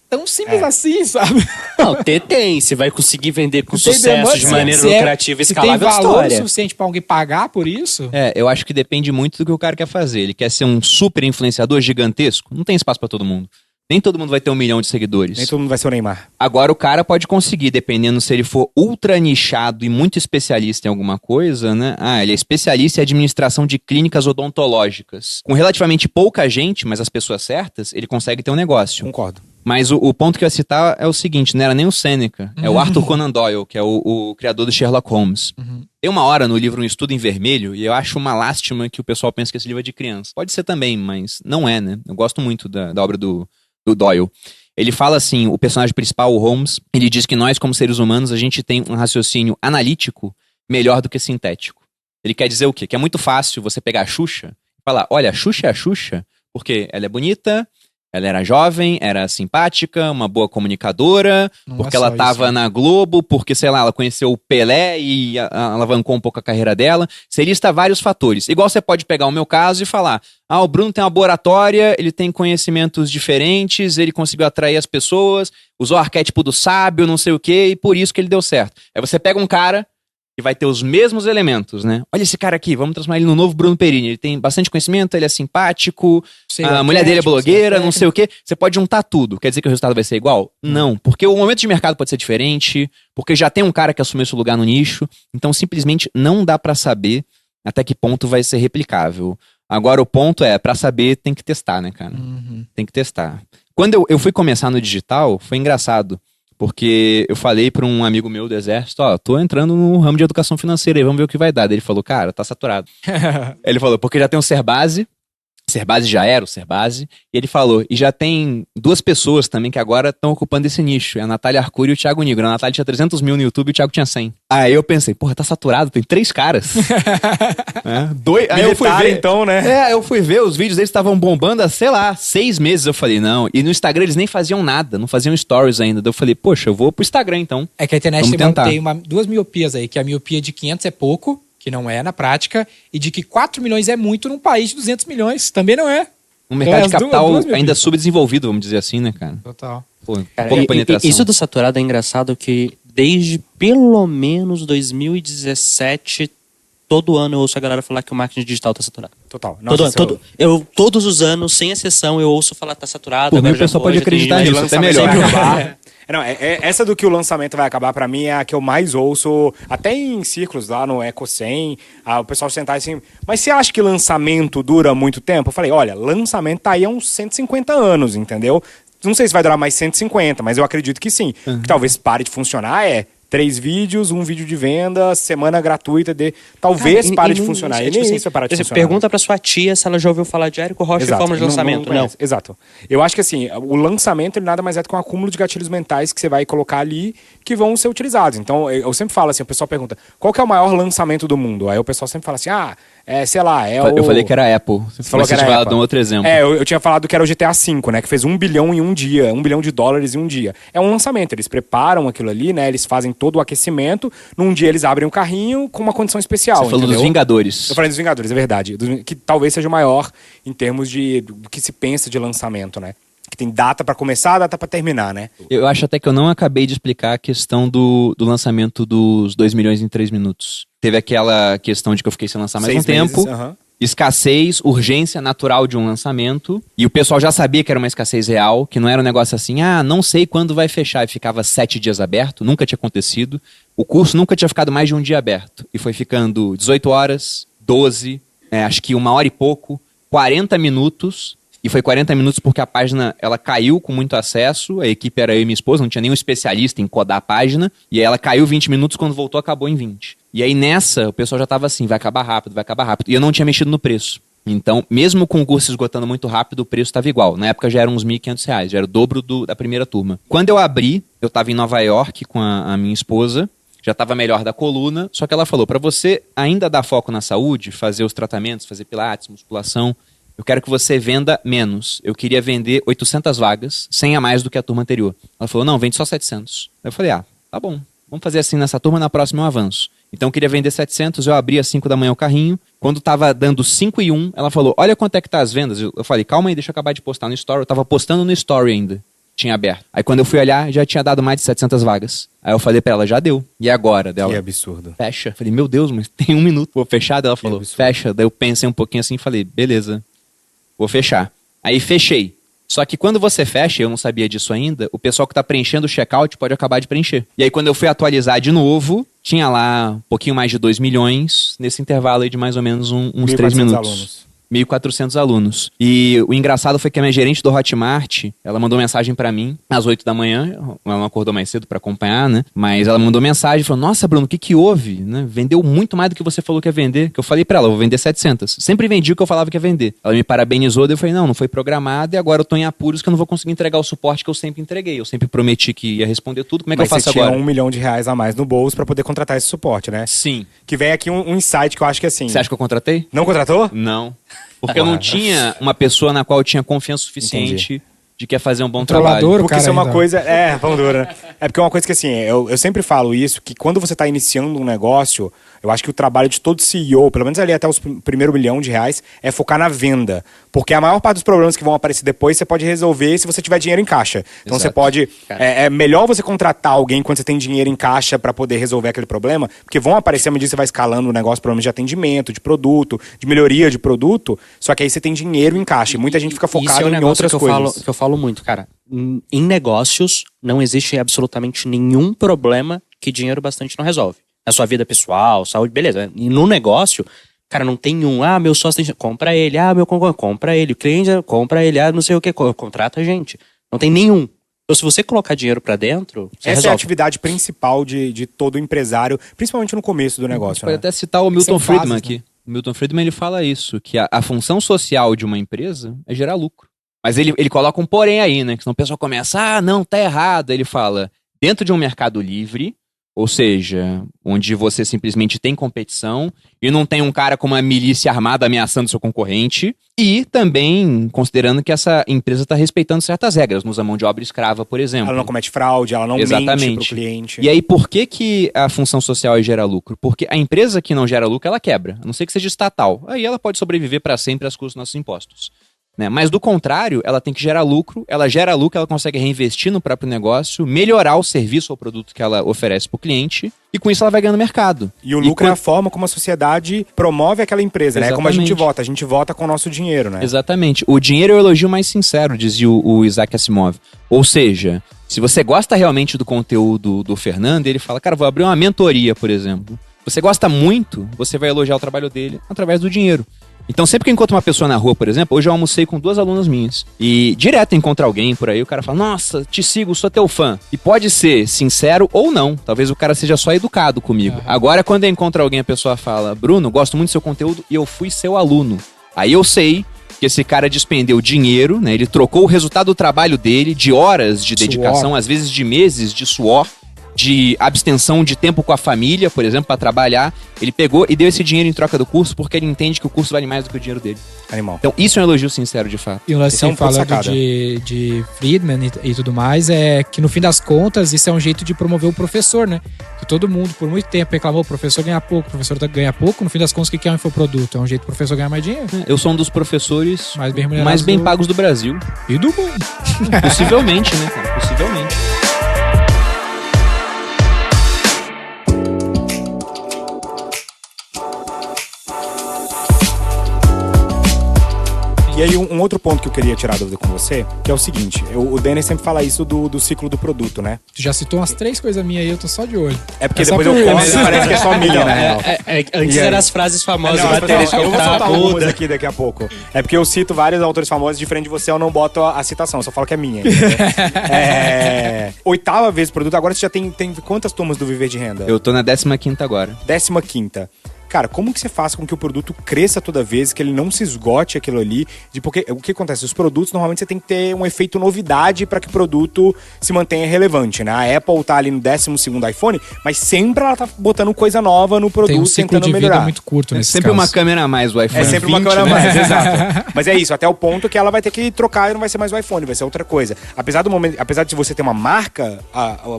tão simples assim, sabe? Não, tem. Você vai conseguir vender com sucesso de maneira lucrativa e escalável. Se tem valor suficiente pra alguém pagar por isso? Eu acho que depende muito do que o cara quer fazer. Ele quer ser um super influenciador gigantesco? Não tem espaço pra todo mundo. Nem todo mundo vai ter 1 milhão de seguidores. Nem todo mundo vai ser o Neymar. Agora o cara pode conseguir, dependendo se ele for ultra nichado e muito especialista em alguma coisa, né? Ele é especialista em administração de clínicas odontológicas. Com relativamente pouca gente, mas as pessoas certas, ele consegue ter um negócio. Concordo. Mas o ponto que eu ia citar é o seguinte, não era nem o Sêneca, é o Arthur Conan Doyle, que é o criador do Sherlock Holmes. Tem uma hora no livro Um Estudo em Vermelho, e eu acho uma lástima que o pessoal pense que esse livro é de criança. Pode ser também, mas não é, né? Eu gosto muito da obra do Doyle. Ele fala assim, o personagem principal, o Holmes, ele diz que nós, como seres humanos, a gente tem um raciocínio analítico melhor do que sintético. Ele quer dizer o quê? Que é muito fácil você pegar a Xuxa e falar, olha, a Xuxa é a Xuxa porque ela é bonita, ela era jovem, era simpática, uma boa comunicadora, não porque ela tava na Globo, porque, sei lá, ela conheceu o Pelé e alavancou um pouco a carreira dela. Você lista vários fatores. Igual você pode pegar o meu caso e falar, o Bruno tem uma boa oratória, ele tem conhecimentos diferentes, ele conseguiu atrair as pessoas, usou o arquétipo do sábio, não sei o quê, e por isso que ele deu certo. Aí você pega um cara que vai ter os mesmos elementos, né? Olha esse cara aqui, vamos transformar ele no novo Bruno Perini. Ele tem bastante conhecimento, ele é simpático, a mulher dele é blogueira, não sei o quê. Você pode juntar tudo. Quer dizer que o resultado vai ser igual? Não, porque o momento de mercado pode ser diferente, porque já tem um cara que assumiu seu lugar no nicho, então simplesmente não dá pra saber até que ponto vai ser replicável. Agora o ponto é, pra saber tem que testar, né, cara? Tem que testar. Quando eu fui começar no digital, foi engraçado. Porque eu falei pra um amigo meu do exército, tô entrando no ramo de educação financeira aí, vamos ver o que vai dar. Daí ele falou, cara, tá saturado. Ele falou, porque já tem o Serbase já era o Serbase, e ele falou, e já tem 2 pessoas também que agora estão ocupando esse nicho, é a Natália Arcuri e o Thiago Nigro. A Natália tinha 300 mil no YouTube e o Thiago tinha 100. Aí eu pensei, porra, tá saturado, tem 3 caras. Aí eu fui ver, então, né? Eu fui ver, os vídeos deles estavam bombando há, sei lá, 6 meses. Eu falei, não. E no Instagram eles nem faziam nada, não faziam stories ainda. Daí eu falei, poxa, eu vou pro Instagram então. É que a internet tem 2 miopias aí, que a miopia de 500 é pouco, que não é na prática, e de que 4 milhões é muito num país de 200 milhões, também não é. Um mercado de capital ainda subdesenvolvido, vamos dizer assim, né, cara? Total. Pô, pouca penetração. Isso do saturado é engraçado que desde pelo menos 2017, todo ano eu ouço a galera falar que o marketing digital tá saturado. Total. Todos os anos, sem exceção, eu ouço falar que tá saturado. Por mim, o pessoal pode acreditar nisso, até melhor. Essa do que o lançamento vai acabar, pra mim, é a que eu mais ouço, até em círculos lá no Eco 100, o pessoal sentar assim, mas você acha que lançamento dura muito tempo? Eu falei, olha, lançamento tá aí há uns 150 anos, entendeu? Não sei se vai durar mais 150, mas eu acredito que sim. Que talvez pare de funcionar 3 vídeos, 1 vídeo de venda, semana gratuita talvez pare de funcionar. Tipo assim, isso vai parar de funcionar. Pergunta pra sua tia se ela já ouviu falar de Érico Rocha e forma de lançamento. Não. Exato. Eu acho que assim, o lançamento ele nada mais é do que um acúmulo de gatilhos mentais que você vai colocar ali que vão ser utilizados. Então, eu sempre falo assim, o pessoal pergunta, qual que é o maior lançamento do mundo? Aí o pessoal sempre fala assim, sei lá, Eu falei que era Apple. Você falou que era falado Apple. um outro exemplo. Eu tinha falado que era o GTA V, né? Que fez 1 bilhão em um dia, $1 bilhão em um dia. É um lançamento, eles preparam aquilo ali, né? Eles fazem todo o aquecimento. Num dia eles abrem o carrinho com uma condição especial. Você falou entendeu? dos Vingadores. Eu falei dos Vingadores, é verdade. Que talvez seja o maior em termos do que se pensa de lançamento, né? Que tem data pra começar, data pra terminar, né? Eu acho até que eu não acabei de explicar a questão do lançamento dos 2 milhões em 3 minutos. Teve aquela questão de que eu fiquei sem lançar mais 6 um tempo. meses, Escassez, urgência natural de um lançamento. E o pessoal já sabia que era uma escassez real, que não era um negócio assim, não sei quando vai fechar. E ficava 7 dias aberto, nunca tinha acontecido. O curso nunca tinha ficado mais de um dia aberto. E foi ficando 18 horas, 12, acho que 1 hora e pouco, 40 minutos. E foi 40 minutos porque a página, ela caiu com muito acesso. A equipe era eu e minha esposa, não tinha nenhum especialista em codar a página. E aí ela caiu 20 minutos, quando voltou acabou em 20. E aí nessa, o pessoal já tava assim, vai acabar rápido. E eu não tinha mexido no preço. Então, mesmo com o curso esgotando muito rápido, o preço estava igual. Na época já eram uns R$1.500, já era o dobro da primeira turma. Quando eu abri, eu estava em Nova York com a minha esposa, já estava melhor da coluna, só que ela falou, para você ainda dar foco na saúde, fazer os tratamentos, fazer pilates, musculação, eu quero que você venda menos. Eu queria vender 800 vagas, 100 a mais do que a turma anterior. Ela falou, não, vende só 700. Eu falei, tá bom, vamos fazer assim nessa turma, na próxima eu avanço. Então eu queria vender 700, eu abri às 5 da manhã o carrinho. Quando tava dando 5 e 1, ela falou, olha quanto é que tá as vendas. Eu falei, calma aí, deixa eu acabar de postar no Story. Eu tava postando no Story ainda, tinha aberto. Aí quando eu fui olhar, já tinha dado mais de 700 vagas. Aí eu falei pra ela, já deu. E agora? Dela, que absurdo. Fecha. Eu falei, meu Deus, mas tem 1 minuto. Vou fechar? Daí ela falou, fecha. Daí eu pensei um pouquinho assim e falei, beleza, vou fechar. Aí fechei. Só que quando você fecha, eu não sabia disso ainda, o pessoal que tá preenchendo o checkout pode acabar de preencher. E aí quando eu fui atualizar de novo, tinha lá um pouquinho mais de 2 milhões, nesse intervalo aí de mais ou menos uns 3 minutos. Alunos. 1.400 alunos. E o engraçado foi que a minha gerente do Hotmart, ela mandou mensagem pra mim às 8 da manhã, ela não acordou mais cedo pra acompanhar, né? Mas ela mandou mensagem e falou, nossa, Bruno, o que houve? Né? Vendeu muito mais do que você falou que ia vender. Que eu falei pra ela, eu vou vender 700. Sempre vendi o que eu falava que ia vender. Ela me parabenizou, daí eu falei, não foi programado e agora eu tô em apuros que eu não vou conseguir entregar o suporte que eu sempre entreguei. Eu sempre prometi que ia responder tudo. Como é que eu faço agora? Mas você tinha R$1 milhão a mais no bolso pra poder contratar esse suporte, né? Sim. Que vem aqui um insight que eu acho que assim... Você acha que eu contratei? Não contratou? Não. Porque eu não tinha uma pessoa na qual eu tinha confiança suficiente de que ia fazer um bom Controlador, trabalho. Porque isso é uma coisa... pão duro, né? É porque é uma coisa que assim, eu sempre falo isso, que quando você tá iniciando um negócio, eu acho que o trabalho de todo CEO, pelo menos ali até os primeiro R$1 milhão, é focar na venda. Porque a maior parte dos problemas que vão aparecer depois, você pode resolver se você tiver dinheiro em caixa. Então você pode... É melhor você contratar alguém quando você tem dinheiro em caixa para poder resolver aquele problema, porque vão aparecer à medida que você vai escalando o negócio, problemas de atendimento, de produto, de melhoria de produto, só que aí você tem dinheiro em caixa. E muita gente fica focada em outras coisas. Que eu falo muito, cara. Em negócios, não existe absolutamente nenhum problema que dinheiro bastante não resolve. Na sua vida pessoal, saúde, beleza. E no negócio, cara, não tem meu sócio tem... Compra ele, meu concorrente, compra ele. O cliente, compra ele, não sei o que, contrata a gente. Não tem nenhum. Então, se você colocar dinheiro pra dentro, você Essa resolve. é a atividade principal de todo empresário, principalmente no começo do negócio. Pode né? até citar o Milton São fases, Friedman né? aqui. O Milton Friedman, ele fala isso, que a função social de uma empresa é gerar lucro. Mas ele coloca um porém aí, né? Que senão o pessoal começa, não, tá errado. Ele fala, dentro de um mercado livre, ou seja, onde você simplesmente tem competição e não tem um cara com uma milícia armada ameaçando seu concorrente, e também considerando que essa empresa está respeitando certas regras, não usa mão de obra escrava, por exemplo. Ela não comete fraude, ela não mente pro cliente. E aí, por que a função social é gerar lucro? Porque a empresa que não gera lucro, ela quebra, a não ser que seja estatal. Aí ela pode sobreviver para sempre às custas dos nossos impostos. Né? Mas do contrário, ela tem que gerar lucro, ela consegue reinvestir no próprio negócio, melhorar o serviço ou produto que ela oferece para o cliente, e com isso ela vai ganhando mercado. E o lucro é a forma como a sociedade promove aquela empresa, né? É como a gente vota com o nosso dinheiro, né? Exatamente. O dinheiro é o elogio mais sincero, dizia o Isaac Asimov. Ou seja, se você gosta realmente do conteúdo do Fernando, ele fala, cara, vou abrir uma mentoria, por exemplo. Você gosta muito, você vai elogiar o trabalho dele através do dinheiro. Então, sempre que eu encontro uma pessoa na rua, por exemplo, hoje eu almocei com 2 alunas minhas. E direto encontra alguém por aí, o cara fala, nossa, te sigo, sou teu fã. E pode ser sincero ou não. Talvez o cara seja só educado comigo. Agora, quando eu encontro alguém, a pessoa fala, Bruno, gosto muito do seu conteúdo e eu fui seu aluno. Aí eu sei que esse cara despendeu dinheiro, né? Ele trocou o resultado do trabalho dele, de horas de dedicação, às vezes de meses de suor, de abstenção de tempo com a família, por exemplo, para trabalhar. Ele pegou e deu esse dinheiro em troca do curso porque ele entende que o curso vale mais do que o dinheiro dele. Animal. Então, isso é um elogio sincero, de fato. E o lance Esse é um ponto falando sacada. de Friedman e tudo mais, é que no fim das contas, isso é um jeito de promover o professor, né? Que todo mundo, por muito tempo, reclamou, o professor ganha pouco, o professor ganha pouco. No fim das contas, o que é um infoproduto? É um jeito do professor ganhar mais dinheiro. Eu sou um dos professores Mais bem remunerados mais bem do- pagos do Brasil. E do mundo. Possivelmente, né, cara? Possivelmente. E aí, um outro ponto que eu queria tirar dúvida com você, que é o seguinte, o Dennis sempre fala isso do ciclo do produto, né? Tu já citou umas 3 coisas minhas aí, eu tô só de olho. É porque É só depois por eu isso. conto e parece que é só minha, na real. Antes E aí? eram as frases famosas. Não, vai ter que eu vou contar soltar algumas toda. aqui daqui a pouco. É porque eu cito vários autores famosos, diferente de você, eu não boto a citação, eu só falo que é minha. entendeu? 8ª vez o produto, agora você já tem quantas turmas do Viver de Renda? Eu tô na 15ª agora. 15ª. Cara, como que você faz com que o produto cresça toda vez, que ele não se esgote aquilo ali? Porque o que acontece? Os produtos, normalmente, você tem que ter um efeito novidade para que o produto se mantenha relevante, né? A Apple tá ali no 12º iPhone, mas sempre ela tá botando coisa nova no produto, Tem um ciclo tentando de vida melhorar. muito curto É nesse sempre uma câmera a mais o iPhone. É sempre uma 20, câmera a né? mais, exato. Mas é isso, até o ponto que ela vai ter que trocar e não vai ser mais o iPhone, vai ser outra coisa. Apesar de você ter uma marca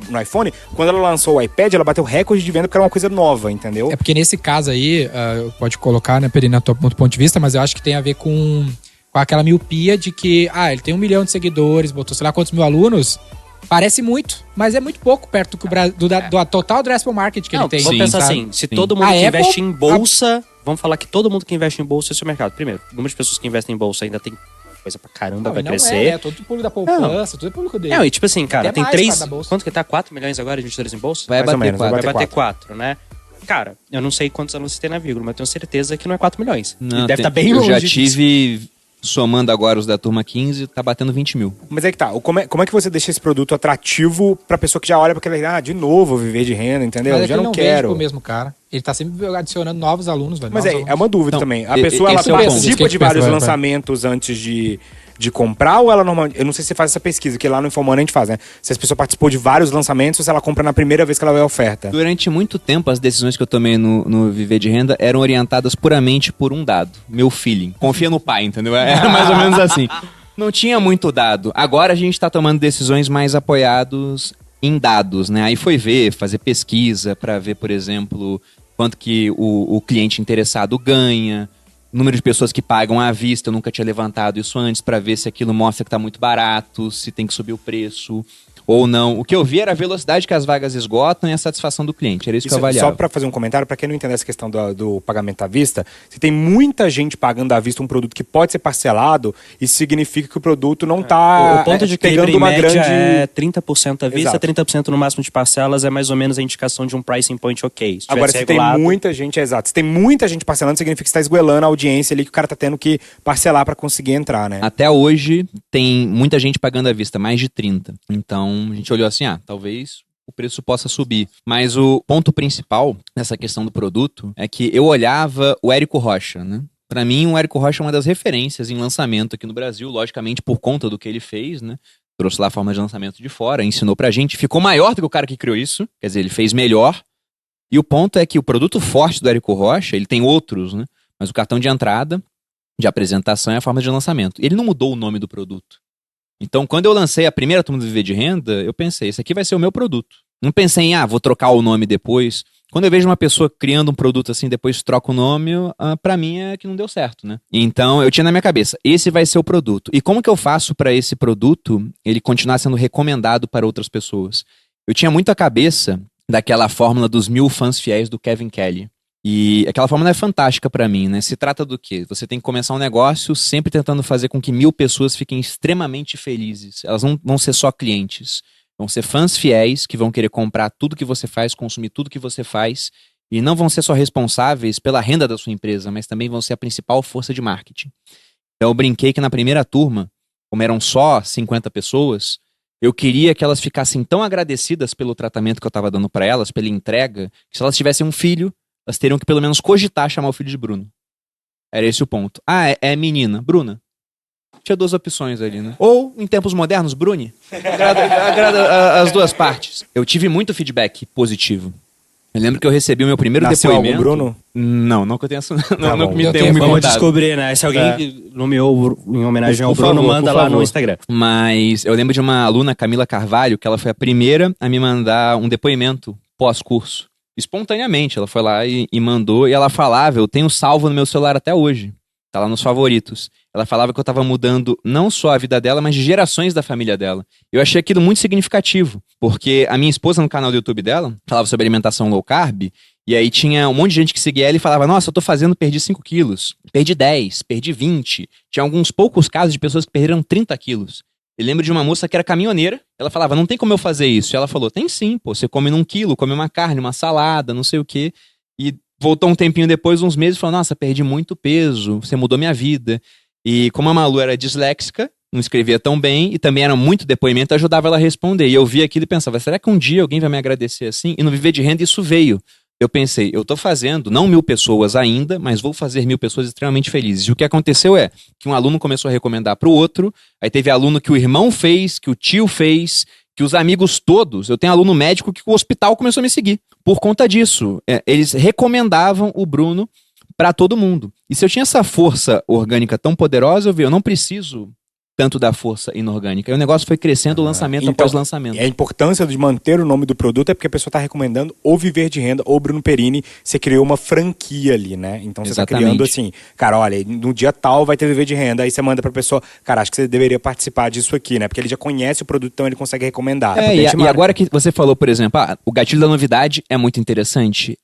no iPhone, quando ela lançou o iPad, ela bateu recorde de venda porque era uma coisa nova, entendeu? É porque nesse caso aí, pode colocar, né, Perina, do ponto de vista, mas eu acho que tem a ver com aquela miopia de que, ele tem 1 milhão de seguidores, botou sei lá quantos mil alunos. Parece muito, mas é muito pouco perto do total addressable market que Não, ele tem. vamos Sim, pensar sabe? assim, se todo mundo A que Apple- investe em bolsa, vamos falar que todo mundo que investe em bolsa é seu mercado. Primeiro, o número de pessoas que investem em bolsa ainda tem coisa pra caramba, Não, vai e não crescer. É, né? Todo público da poupança, tudo é público dele. Não, e tipo assim, cara, Até tem mais 3. fora da bolsa. Quanto que tá? 4 milhões agora de investidores em bolsa? Vai Mais ou bater menos, 4. Vai bater 4, né? Cara, eu não sei quantos alunos você tem na vírgula, mas eu tenho certeza que não é 4 milhões. Não, E deve tem- estar bem eu longe já disso. tive, somando agora os da turma 15, tá batendo 20 mil. Mas é que tá, como é que você deixa esse produto atrativo pra pessoa que já olha pra aquele, de novo, Viver de Renda, entendeu? Mas é Eu que já ele não vende quero. pro mesmo cara. Ele tá sempre adicionando novos alunos, velho. Mas novos é alunos. uma dúvida Então, também. A e- pessoa, ela esse é o ponto. Isso que participa a de gente pensa, vários vai. lançamentos antes de comprar ou ela normalmente... Eu não sei se você faz essa pesquisa, que lá no Infomani a gente faz, né? Se as pessoas participou de vários lançamentos ou se ela compra na primeira vez que ela vê a oferta. Durante muito tempo, as decisões que eu tomei no Viver de Renda eram orientadas puramente por um dado, meu feeling. Confia no pai, entendeu? Era mais ou menos assim. Não tinha muito dado. Agora a gente tá tomando decisões mais apoiados em dados, né? Aí foi fazer pesquisa pra ver, por exemplo, quanto que o cliente interessado ganha, número de pessoas que pagam à vista. Eu nunca tinha levantado isso antes pra ver se aquilo mostra que tá muito barato, se tem que subir o preço ou não. O que eu vi era a velocidade que as vagas esgotam e a satisfação do cliente. Era isso que eu avaliava. Só pra fazer um comentário, pra quem não entender essa questão do pagamento à vista, se tem muita gente pagando à vista um produto que pode ser parcelado, isso significa que o produto não tá O ponto de equilíbrio pegando em uma média grande... é 30% à vista, Exato. 30% no máximo de parcelas, é mais ou menos a indicação de um pricing point ok. Se Agora, tivesse se tem regulado- muita gente, exato. Se tem muita gente parcelando, significa que você tá esgoelando a audiência ali que o cara tá tendo que parcelar pra conseguir entrar, né? Até hoje, tem muita gente pagando à vista, mais de 30. Então, a gente olhou assim, talvez o preço possa subir. Mas o ponto principal nessa questão do produto é que eu olhava o Érico Rocha, né? Pra mim, o Érico Rocha é uma das referências em lançamento aqui no Brasil, logicamente por conta do que ele fez, né? Trouxe lá a forma de lançamento de fora, ensinou pra gente, ficou maior do que o cara que criou isso, quer dizer, ele fez melhor. E o ponto é que o produto forte do Érico Rocha, ele tem outros, né? Mas o cartão de entrada, de apresentação é a forma de lançamento. Ele não mudou o nome do produto. Então, quando eu lancei a primeira turma do Viver de Renda, eu pensei, esse aqui vai ser o meu produto. Não pensei em, vou trocar o nome depois. Quando eu vejo uma pessoa criando um produto assim, depois troca o nome, pra mim é que não deu certo, né? Então, eu tinha na minha cabeça, esse vai ser o produto. E como que eu faço para esse produto, ele continuar sendo recomendado para outras pessoas? Eu tinha muito a cabeça daquela fórmula dos 1000 fãs fiéis do Kevin Kelly. E aquela fórmula é fantástica pra mim, né? Se trata do quê? Você tem que começar um negócio sempre tentando fazer com que 1000 pessoas fiquem extremamente felizes. Elas não vão ser só clientes. Vão ser fãs fiéis que vão querer comprar tudo que você faz, consumir tudo que você faz. E não vão ser só responsáveis pela renda da sua empresa, mas também vão ser a principal força de marketing. Então eu brinquei que na primeira turma, como eram só 50 pessoas, eu queria que elas ficassem tão agradecidas pelo tratamento que eu estava dando pra elas, pela entrega, que se elas tivessem um filho, elas teriam que pelo menos cogitar chamar o filho de Bruno. Era esse o ponto. É menina. Bruna. Tinha 2 opções ali, né? Ou, em tempos modernos, Bruni. Agrada as duas partes. Eu tive muito feedback positivo. Eu lembro que eu recebi o meu primeiro Nasceu depoimento. algum Bruno? Não, nunca tenho Tá não bom. me tenho me Vamos contado. descobrir, né? Se alguém nomeou em homenagem ao Por Bruno, favor, manda por lá favor. no Instagram. Mas eu lembro de uma aluna, Camila Carvalho, que ela foi a primeira a me mandar um depoimento pós-curso. Espontaneamente, ela foi lá e mandou. E ela falava, eu tenho salvo no meu celular até hoje. Tá lá nos favoritos. Ela falava que eu tava mudando não só a vida dela, mas de gerações da família dela. Eu achei aquilo muito significativo, porque a minha esposa no canal do YouTube dela falava sobre alimentação low carb, e aí tinha um monte de gente que seguia ela e falava, nossa, eu tô perdi 5 quilos, perdi 10, perdi 20. Tinha alguns poucos casos de pessoas que perderam 30 quilos. Eu lembro de uma moça que era caminhoneira, ela falava, não tem como eu fazer isso. E ela falou, tem sim, pô, você come 1 quilo, come uma carne, uma salada, não sei o quê. E voltou um tempinho depois, uns meses, e falou, nossa, perdi muito peso, você mudou minha vida. E como a Malu era disléxica, não escrevia tão bem, e também era muito depoimento, ajudava ela a responder. E eu via aquilo e pensava, será que um dia alguém vai me agradecer assim? E no Viver de Renda isso veio. Eu pensei, eu tô fazendo, não 1000 pessoas ainda, mas vou fazer 1000 pessoas extremamente felizes. E o que aconteceu é que um aluno começou a recomendar pro outro, aí teve aluno que o irmão fez, que o tio fez, que os amigos todos. Eu tenho aluno médico que o hospital começou a me seguir. Por conta disso, eles recomendavam o Bruno para todo mundo. E se eu tinha essa força orgânica tão poderosa, eu não preciso tanto da força inorgânica. E o negócio foi crescendo lançamento após lançamento. E a importância de manter o nome do produto é porque a pessoa está recomendando ou Viver de Renda ou Bruno Perini. Você criou uma franquia ali, né? Então você está criando assim, cara, olha, no dia tal vai ter Viver de Renda. Aí você manda pra pessoa, cara, acho que você deveria participar disso aqui, né? Porque ele já conhece o produto, então ele consegue recomendar. E agora que você falou, por exemplo, o gatilho da novidade é muito interessante.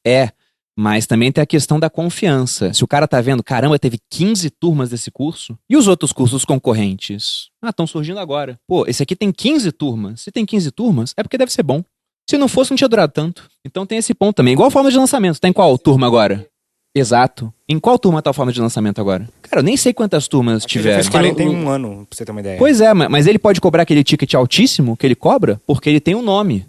Mas também tem a questão da confiança. Se o cara tá vendo, caramba, teve 15 turmas desse curso, e os outros cursos concorrentes? Estão surgindo agora. Pô, esse aqui tem 15 turmas. Se tem 15 turmas, é porque deve ser bom. Se não fosse, não tinha durado tanto. Então tem esse ponto também. Igual a forma de lançamento. Tá em qual turma agora? Exato. Em qual turma tá a forma de lançamento agora? Cara, eu nem sei quantas turmas tiveram. Ele fez 41 anos, pra você ter uma ideia. Pois é, mas ele pode cobrar aquele ticket altíssimo que ele cobra porque ele tem um nome.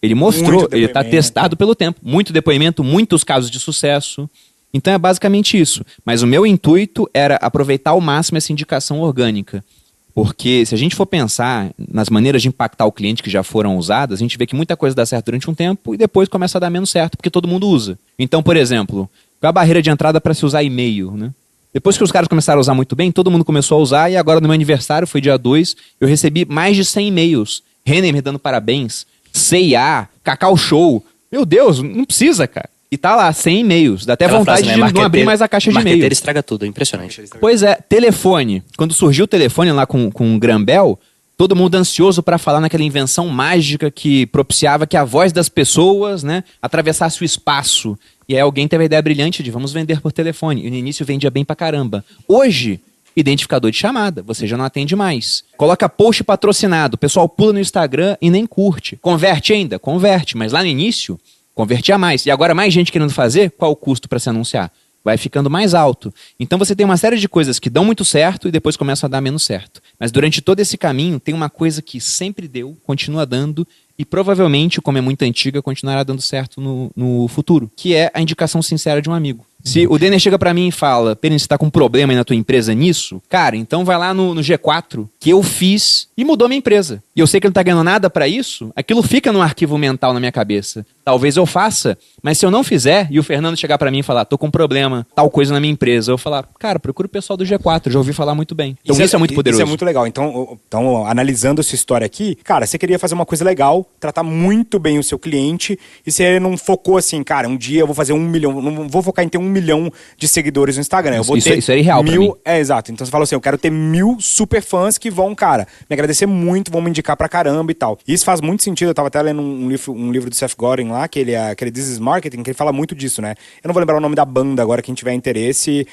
Ele mostrou, ele está testado pelo tempo. Muito depoimento, muitos casos de sucesso. Então é basicamente isso. Mas o meu intuito era aproveitar ao máximo essa indicação orgânica. Porque se a gente for pensar nas maneiras de impactar o cliente que já foram usadas, a gente vê que muita coisa dá certo durante um tempo e depois começa a dar menos certo, porque todo mundo usa. Então, por exemplo, qual é a barreira de entrada para se usar e-mail, né? Depois que os caras começaram a usar muito bem, todo mundo começou a usar, e agora no meu aniversário, foi dia 2, eu recebi mais de 100 e-mails. Renner me dando parabéns, C&A, Cacau Show. Meu Deus, não precisa, cara. E tá lá, 100 e-mails. Dá até vontade de não abrir mais a caixa de e-mail. Marqueteiro estraga tudo, é impressionante. Pois é, telefone. Quando surgiu o telefone lá com o Graham Bell, todo mundo ansioso pra falar naquela invenção mágica que propiciava que a voz das pessoas, né, atravessasse o espaço. E aí alguém teve a ideia brilhante de vamos vender por telefone. E no início vendia bem pra caramba. Hoje, identificador de chamada, você já não atende mais. Coloca post patrocinado, o pessoal pula no Instagram e nem curte. Converte ainda? Converte, mas lá no início, convertia mais. E agora mais gente querendo fazer, qual o custo para se anunciar? Vai ficando mais alto. Então você tem uma série de coisas que dão muito certo e depois começam a dar menos certo. Mas durante todo esse caminho, tem uma coisa que sempre deu, continua dando, e provavelmente, como é muito antiga, continuará dando certo no futuro, que é a indicação sincera de um amigo. Se o Denner chega pra mim e fala, Perini, você tá com um problema aí na tua empresa nisso? Cara, então vai lá no G4, que eu fiz e mudou minha empresa. E eu sei que ele não tá ganhando nada pra isso, aquilo fica num arquivo mental na minha cabeça. Talvez eu faça, mas se eu não fizer, e o Fernando chegar pra mim e falar, tô com um problema, tal coisa na minha empresa, eu falar, cara, procura o pessoal do G4, já ouvi falar muito bem. Então isso é muito poderoso. Isso é muito legal. Então, analisando essa história aqui, cara, você queria fazer uma coisa legal, tratar muito bem o seu cliente, e você não focou assim, cara, um dia eu vou fazer 1 milhão, não vou focar em ter 1 milhão de seguidores no Instagram. Eu vou ter isso é irreal 1000, pra mim. É, exato. Então você falou assim, eu quero ter 1000 super fãs que vão, cara, me agradecer muito, vão me indicar pra caramba e tal. E isso faz muito sentido. Eu tava até lendo um livro do Seth Godin lá, que ele é aquele This is Marketing, que ele fala muito disso, né? Eu não vou lembrar o nome da banda agora, quem tiver interesse,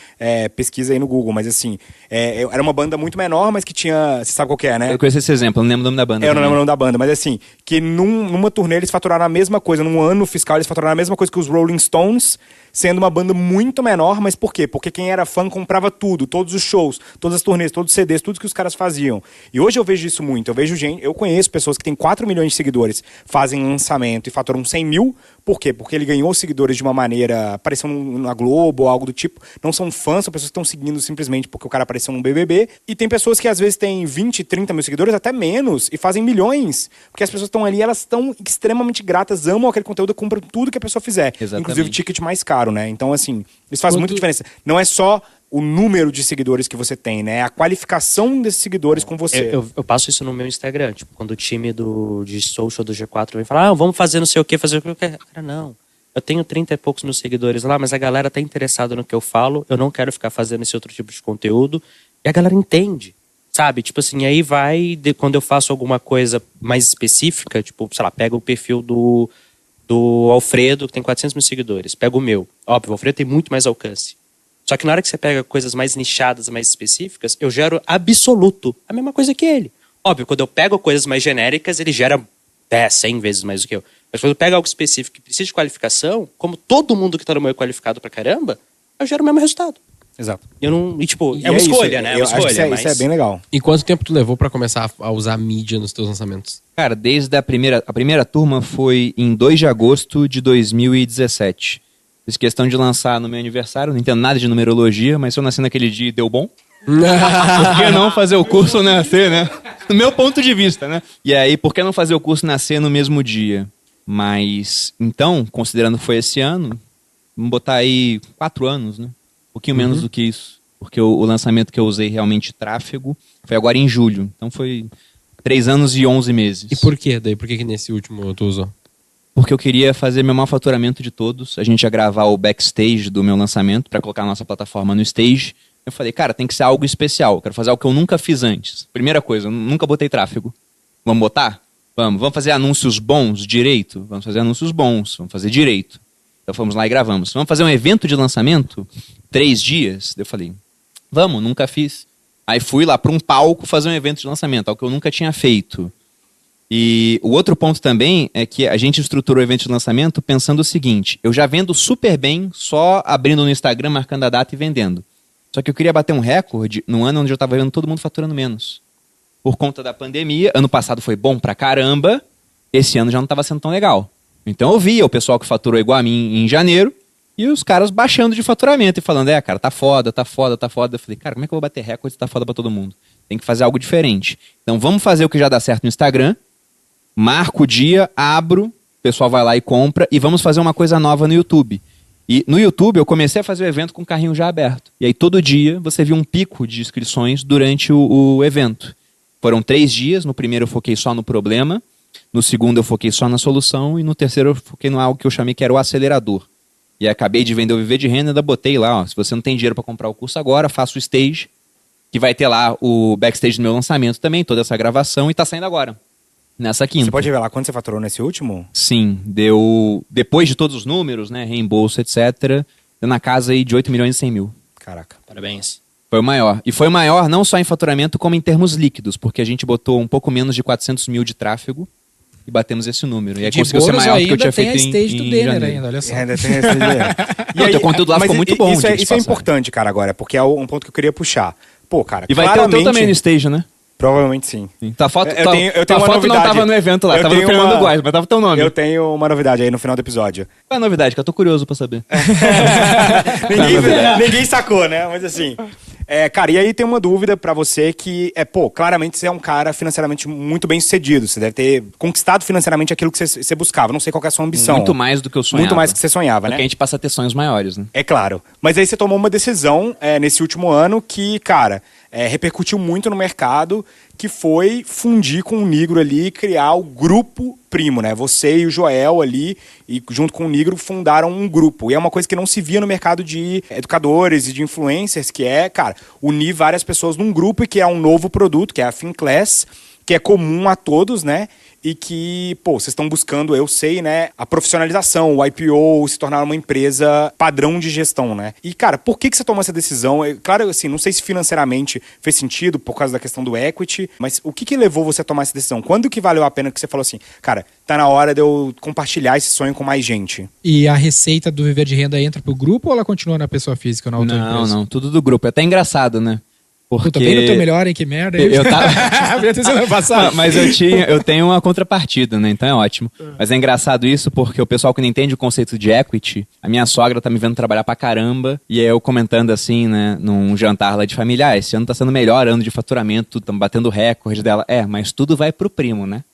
pesquisa aí no Google, mas assim, era uma banda muito menor, mas que tinha, você sabe qual que é, né? Eu conheço esse exemplo, eu não lembro o nome da banda. Eu não lembro o nome da banda, mas assim, que numa turnê eles faturaram a mesma coisa, num ano fiscal eles faturaram a mesma coisa que os Rolling Stones, sendo uma banda muito menor, mas por quê? Porque quem era fã comprava tudo, todos os shows, todas as turnês, todos os CDs, tudo que os caras faziam. E hoje eu vejo isso muito, eu conheço pessoas que têm 4 milhões de seguidores, fazem lançamento e faturam 100 mil, Por quê? Porque ele ganhou seguidores de uma maneira, apareceu na Globo ou algo do tipo. Não são fãs, são pessoas que estão seguindo simplesmente porque o cara apareceu num BBB. E tem pessoas que às vezes têm 20, 30 mil seguidores, até menos, e fazem milhões. Porque as pessoas estão ali, elas estão extremamente gratas, amam aquele conteúdo, compram tudo que a pessoa fizer. Exatamente. Inclusive o ticket mais caro, né? Então, assim, isso faz muita diferença. Não é só o número de seguidores que você tem, né? A qualificação desses seguidores com você. Eu passo isso no meu Instagram. Tipo, quando o time de social do G4 vem falar, vamos fazer não sei o quê, fazer o quê. Cara, não. Eu tenho 30 e poucos mil seguidores lá, mas a galera tá interessada no que eu falo. Eu não quero ficar fazendo esse outro tipo de conteúdo. E a galera entende, sabe? Tipo assim, aí quando eu faço alguma coisa mais específica, tipo, sei lá, pega o perfil do Alfredo, que tem 400 mil seguidores. Pega o meu. Óbvio, o Alfredo tem muito mais alcance. Só que na hora que você pega coisas mais nichadas, mais específicas, eu gero absoluto a mesma coisa que ele. Óbvio, quando eu pego coisas mais genéricas, ele gera 10, 100 vezes mais do que eu. Mas quando eu pego algo específico que precisa de qualificação, como todo mundo que tá no meu é qualificado pra caramba, eu gero o mesmo resultado. Exato. Eu não, tipo, E é uma isso, escolha, né? É uma acho que escolha, isso é bem legal. E quanto tempo tu levou pra começar a usar mídia nos teus lançamentos? Cara, desde a primeira turma foi em 2 de agosto de 2017. Fiz questão de lançar no meu aniversário, não entendo nada de numerologia, mas se eu nasci naquele dia e deu bom, por que não fazer o curso nascer, né? Do meu ponto de vista, né? E aí, por que não fazer o curso nascer no mesmo dia? Mas, então, considerando que foi esse ano, vamos botar aí 4 anos, né? Um pouquinho menos do que isso. Porque o lançamento que eu usei realmente tráfego foi agora em julho. Então foi 3 anos e 11 meses. E por quê? Daí, por que nesse último tu usou? Porque eu queria fazer meu maior faturamento de todos. A gente ia gravar o backstage do meu lançamento para colocar a nossa plataforma no stage. Eu falei, cara, tem que ser algo especial. Eu quero fazer algo que eu nunca fiz antes. Primeira coisa, eu nunca botei tráfego. Vamos botar? Vamos fazer anúncios bons, direito? Vamos fazer anúncios bons, vamos fazer direito. Então fomos lá e gravamos. Vamos fazer um evento de lançamento? 3 dias? Eu falei, vamos, nunca fiz. Aí fui lá para um palco fazer um evento de lançamento, algo que eu nunca tinha feito. E o outro ponto também é que a gente estruturou o evento de lançamento pensando o seguinte, eu já vendo super bem só abrindo no Instagram, marcando a data e vendendo. Só que eu queria bater um recorde no ano onde eu estava vendo todo mundo faturando menos. Por conta da pandemia, ano passado foi bom pra caramba, esse ano já não estava sendo tão legal. Então eu via o pessoal que faturou igual a mim em janeiro e os caras baixando de faturamento e falando, cara, tá foda, tá foda, tá foda. Eu falei, cara, como é que eu vou bater recorde se tá foda pra todo mundo? Tem que fazer algo diferente. Então vamos fazer o que já dá certo no Instagram, marco o dia, abro, o pessoal vai lá e compra e vamos fazer uma coisa nova no YouTube. E no YouTube eu comecei a fazer o evento com o carrinho já aberto. E aí todo dia você viu um pico de inscrições durante o evento. Foram 3 dias, no primeiro eu foquei só no problema, no segundo eu foquei só na solução e no terceiro eu foquei no algo que eu chamei que era o acelerador. E acabei de vender o Viver de Renda, ainda botei lá, se você não tem dinheiro para comprar o curso agora, faça o stage, que vai ter lá o backstage do meu lançamento também, toda essa gravação, e tá saindo agora. Nessa quinta. Você pode revelar quanto você faturou nesse último? Sim, deu, depois de todos os números, né, reembolso, etc., deu na casa aí de 8 milhões e 100 mil. Caraca. Parabéns. Foi o maior. E foi o maior não só em faturamento, como em termos líquidos, porque a gente botou um pouco menos de 400 mil de tráfego e batemos esse número. E aí De conseguiu ser bônus maior do que eu ainda tinha tem a feito stage do em Denner janeiro. ainda, olha só. Ainda tem esse Não, teu conteúdo lá ficou muito bom, Isso, diga de isso é passagem. importante, cara, agora, porque é um ponto que eu queria puxar. Pô, cara, E vai ter o claramente, teu também no stage, né? Provavelmente sim. Tua foto, Eu tenho tua uma foto não novidade. tava no evento lá, Eu tava no tenho Fernando uma- Góes, mas tava teu nome. Eu tenho uma novidade aí no final do episódio. Qual é a novidade? Que eu tô curioso pra saber. ninguém sacou, né? Mas assim... cara, e aí tem uma dúvida pra você que claramente você é um cara financeiramente muito bem sucedido. Você deve ter conquistado financeiramente aquilo que você buscava. Não sei qual que é a sua ambição. Muito mais do que eu sonhava. Muito mais do que você sonhava, Porque né? a gente passa a ter sonhos maiores, né? É claro. Mas aí você tomou uma decisão nesse último ano que, cara, repercutiu muito no mercado, que foi fundir com o Nigro ali e criar o Grupo Primo, né? Você e o Joel ali, e junto com o Nigro, fundaram um grupo. E é uma coisa que não se via no mercado de educadores e de influencers, que é, cara, unir várias pessoas num grupo e que é um novo produto, que é a FinClass, que é comum a todos, né? E que, vocês estão buscando, eu sei, né, a profissionalização, o IPO, se tornar uma empresa padrão de gestão, né? E, cara, por que você tomou essa decisão? Claro, assim, não sei se financeiramente fez sentido por causa da questão do equity, mas o que levou você a tomar essa decisão? Quando que valeu a pena que você falou assim, cara, tá na hora de eu compartilhar esse sonho com mais gente? E a receita do Viver de Renda entra pro grupo ou ela continua na pessoa física ou na outra empresa? Não, tudo do grupo. É até engraçado, né? Porque... Puta, bem no teu melhor, hein? Que merda. Eu tava... Podia ter sido ano passado. Mas eu tenho uma contrapartida, né? Então é ótimo. Mas é engraçado isso porque o pessoal que não entende o conceito de equity, a minha sogra tá me vendo trabalhar pra caramba, e aí eu comentando assim, né, num jantar lá de família, esse ano tá sendo o melhor ano de faturamento, estamos batendo recorde dela. Mas tudo vai pro primo, né?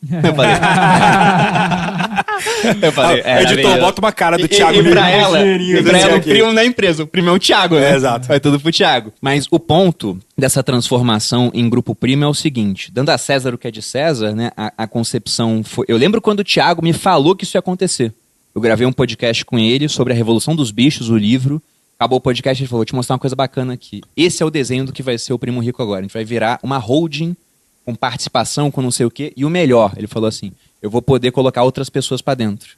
Eu falei, editor, bota uma cara do Thiago. E pra ela, o primo não é empresa, o primo é o Thiago, né? Exato. Vai tudo pro Thiago. Mas o ponto dessa transformação em grupo primo é o seguinte, dando a César o que é de César, né, a concepção foi... Eu lembro quando o Thiago me falou que isso ia acontecer. Eu gravei um podcast com ele sobre a Revolução dos Bichos, o livro. Acabou o podcast e ele falou, vou te mostrar uma coisa bacana aqui. Esse é o desenho do que vai ser o Primo Rico agora. A gente vai virar uma holding com participação, com não sei o quê. E o melhor, ele falou assim, eu vou poder colocar outras pessoas pra dentro.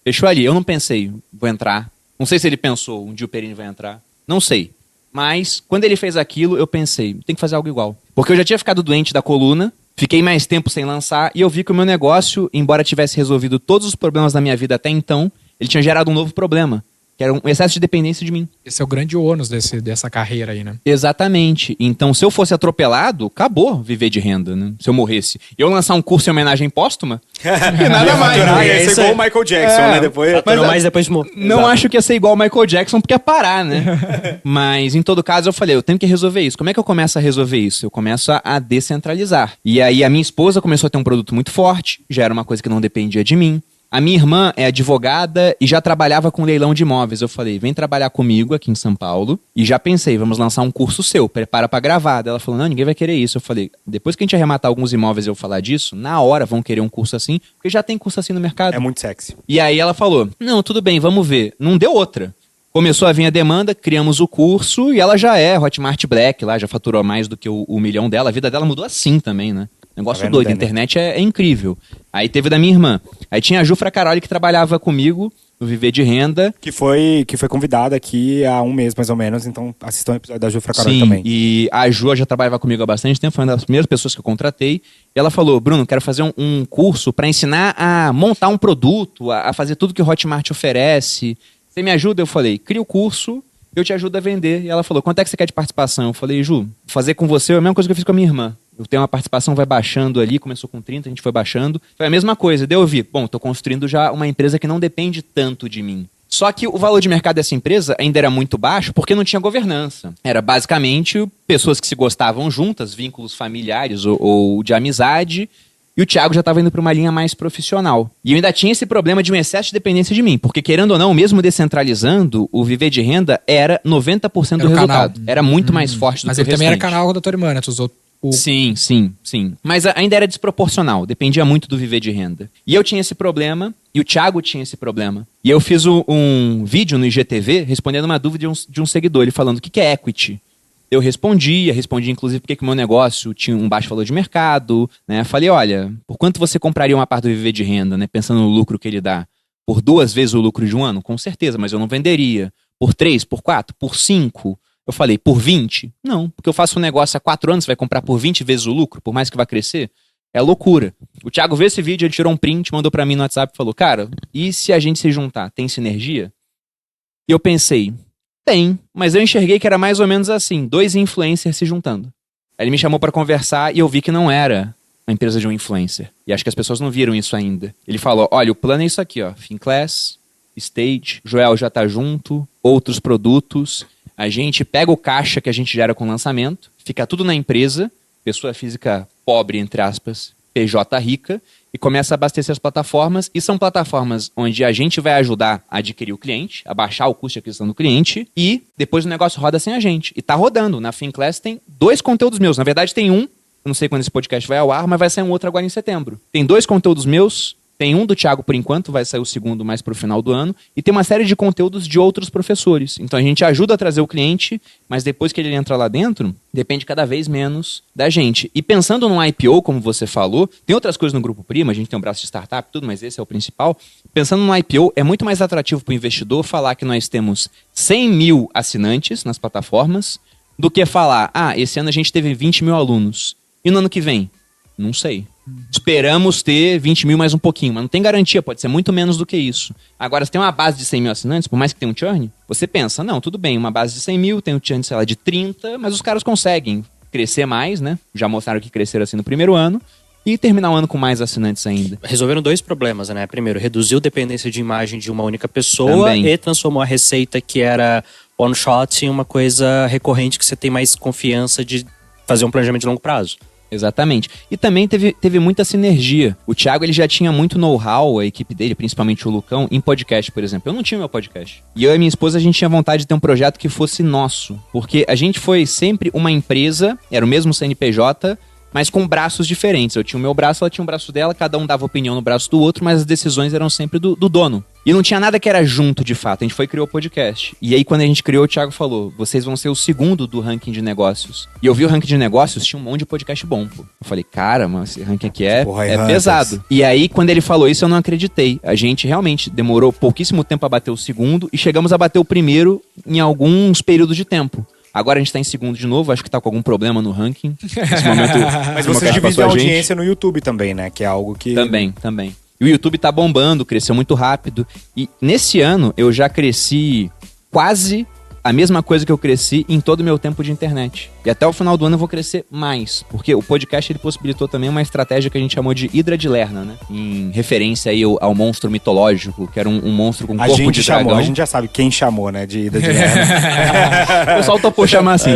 Fechou ali. Eu não pensei, vou entrar. Não sei se ele pensou, um dia o Perini vai entrar. Não sei. Mas, quando ele fez aquilo, eu pensei, tem que fazer algo igual. Porque eu já tinha ficado doente da coluna, fiquei mais tempo sem lançar, e eu vi que o meu negócio, embora tivesse resolvido todos os problemas da minha vida até então, ele tinha gerado um novo problema, que era um excesso de dependência de mim. Esse é o grande ônus dessa carreira aí, né? Exatamente. Então, se eu fosse atropelado, acabou viver de renda, né? Se eu morresse. E eu lançar um curso em homenagem póstuma, e nada mais. Ia ser igual o Michael Jackson, né? Depois de morrer. Não acho que ia ser igual o Michael Jackson, porque ia parar, né? Mas, em todo caso, eu falei, eu tenho que resolver isso. Como é que eu começo a resolver isso? Eu começo a descentralizar. E aí, a minha esposa começou a ter um produto muito forte, já era uma coisa que não dependia de mim. A minha irmã é advogada e já trabalhava com leilão de imóveis. Eu falei, vem trabalhar comigo aqui em São Paulo. E já pensei, vamos lançar um curso seu, prepara pra gravar. Ela falou, não, ninguém vai querer isso. Eu falei, depois que a gente arrematar alguns imóveis e eu falar disso, na hora vão querer um curso assim, porque já tem curso assim no mercado. É muito sexy. E aí ela falou, não, tudo bem, vamos ver. Não deu outra. Começou a vir a demanda, criamos o curso e ela já é Hotmart Black lá, já faturou mais do que o milhão dela. A vida dela mudou assim também, né? Negócio doido, a internet é incrível. Aí teve da minha irmã. Aí tinha a Ju Fracaroli que trabalhava comigo no Viver de Renda. Que foi convidada aqui há um mês, mais ou menos. Então assistam o episódio da Ju Fracaroli Sim, também. E a Ju já trabalhava comigo há bastante tempo, foi uma das primeiras pessoas que eu contratei. E ela falou, Bruno, quero fazer um curso para ensinar a montar um produto, a fazer tudo que o Hotmart oferece. Você me ajuda? Eu falei, cria o curso, eu te ajudo a vender. E ela falou, quanto é que você quer de participação? Eu falei, Ju, fazer com você é a mesma coisa que eu fiz com a minha irmã. Eu tenho uma participação, vai baixando ali, começou com 30, a gente foi baixando. Foi a mesma coisa, daí eu vi, bom, tô construindo já uma empresa que não depende tanto de mim. Só que o valor de mercado dessa empresa ainda era muito baixo porque não tinha governança. Era basicamente pessoas que se gostavam juntas, vínculos familiares ou de amizade. E o Thiago já estava indo para uma linha mais profissional. E eu ainda tinha esse problema de um excesso de dependência de mim. Porque, querendo ou não, mesmo descentralizando, o Viver de Renda era 90% do resultado. Canal. Era muito mais forte do que o Mas ele também restante. era canal da tua irmã, né? Tu usou Sim. Mas ainda era desproporcional, dependia muito do Viver de Renda. E eu tinha esse problema, e o Thiago tinha esse problema. E eu fiz um vídeo no IGTV respondendo uma dúvida de um seguidor, ele falando, o que é equity? Eu respondi inclusive porque o meu negócio tinha um baixo valor de mercado, né? Falei, olha, por quanto você compraria uma parte do Viver de Renda, né? Pensando no lucro que ele dá? Por 2 vezes o lucro de um ano? Com certeza, mas eu não venderia. Por 3, por 4, por 5... Eu falei, por 20? Não, porque eu faço um negócio há 4 anos, você vai comprar por 20 vezes o lucro, por mais que vá crescer? É loucura. O Thiago viu esse vídeo, ele tirou um print, mandou pra mim no WhatsApp e falou, cara, e se a gente se juntar, tem sinergia? E eu pensei, tem, mas eu enxerguei que era mais ou menos assim, 2 influencers se juntando. Aí ele me chamou pra conversar e eu vi que não era a empresa de um influencer. E acho que as pessoas não viram isso ainda. Ele falou, olha, o plano é isso aqui, ó, Finclass, Stage, Joel já tá junto, outros produtos... A gente pega o caixa que a gente gera com o lançamento, fica tudo na empresa, pessoa física pobre, entre aspas, PJ rica, e começa a abastecer as plataformas. E são plataformas onde a gente vai ajudar a adquirir o cliente, a baixar o custo de aquisição do cliente, e depois o negócio roda sem a gente. E tá rodando. Na Finclass tem 2 conteúdos meus. Na verdade tem um, eu não sei quando esse podcast vai ao ar, mas vai sair um outro agora em setembro. Tem 2 conteúdos meus. Tem um do Thiago por enquanto, vai sair o segundo mais pro final do ano. E tem uma série de conteúdos de outros professores. Então a gente ajuda a trazer o cliente, mas depois que ele entra lá dentro, depende cada vez menos da gente. E pensando num IPO, como você falou, tem outras coisas no Grupo Prima, a gente tem um braço de startup e tudo, mas esse é o principal. Pensando no IPO, é muito mais atrativo para o investidor falar que nós temos 100 mil assinantes nas plataformas, do que falar, esse ano a gente teve 20 mil alunos. E no ano que vem? Não sei. Esperamos ter 20 mil mais um pouquinho, mas não tem garantia, pode ser muito menos do que isso. Agora, se tem uma base de 100 mil assinantes, por mais que tenha um churn, você pensa, não, tudo bem, uma base de 100 mil, tem um churn, sei lá, de 30, mas os caras conseguem crescer mais, né? Já mostraram que cresceram assim no primeiro ano. E terminar o ano com mais assinantes ainda. Resolveram 2 problemas, né? Primeiro, reduziu a dependência de imagem de uma única pessoa Também. e transformou a receita que era one shot em uma coisa recorrente que você tem mais confiança de fazer um planejamento de longo prazo. Exatamente. E também teve muita sinergia. O Thiago, ele já tinha muito know-how, a equipe dele, principalmente o Lucão, em podcast, por exemplo. Eu não tinha meu podcast. E eu e minha esposa, a gente tinha vontade de ter um projeto que fosse nosso. Porque a gente foi sempre uma empresa, era o mesmo CNPJ, mas com braços diferentes. Eu tinha o meu braço, ela tinha o braço dela, cada um dava opinião no braço do outro, mas as decisões eram sempre do dono. E não tinha nada que era junto, de fato. A gente foi e criou o podcast. E aí, quando a gente criou, o Thiago falou, vocês vão ser o segundo do ranking de negócios. E eu vi o ranking de negócios, tinha um monte de podcast bom, pô. Eu falei, cara, mano, esse ranking aqui é pesado. E aí, quando ele falou isso, eu não acreditei. A gente realmente demorou pouquíssimo tempo a bater o segundo e chegamos a bater o primeiro em alguns períodos de tempo. Agora a gente tá em segundo de novo, acho que tá com algum problema no ranking. Nesse momento, Mas vocês dividem a audiência no YouTube também, né? Que é algo que... Também. E o YouTube tá bombando, cresceu muito rápido. E nesse ano eu já cresci quase a mesma coisa que eu cresci em todo o meu tempo de internet. E até o final do ano eu vou crescer mais. Porque o podcast ele possibilitou também uma estratégia que a gente chamou de Hidra de Lerna, né? Em referência aí ao monstro mitológico, que era um monstro com corpo de dragão. A gente já sabe quem chamou, né? De Hidra de Lerna. O pessoal topou chamar assim.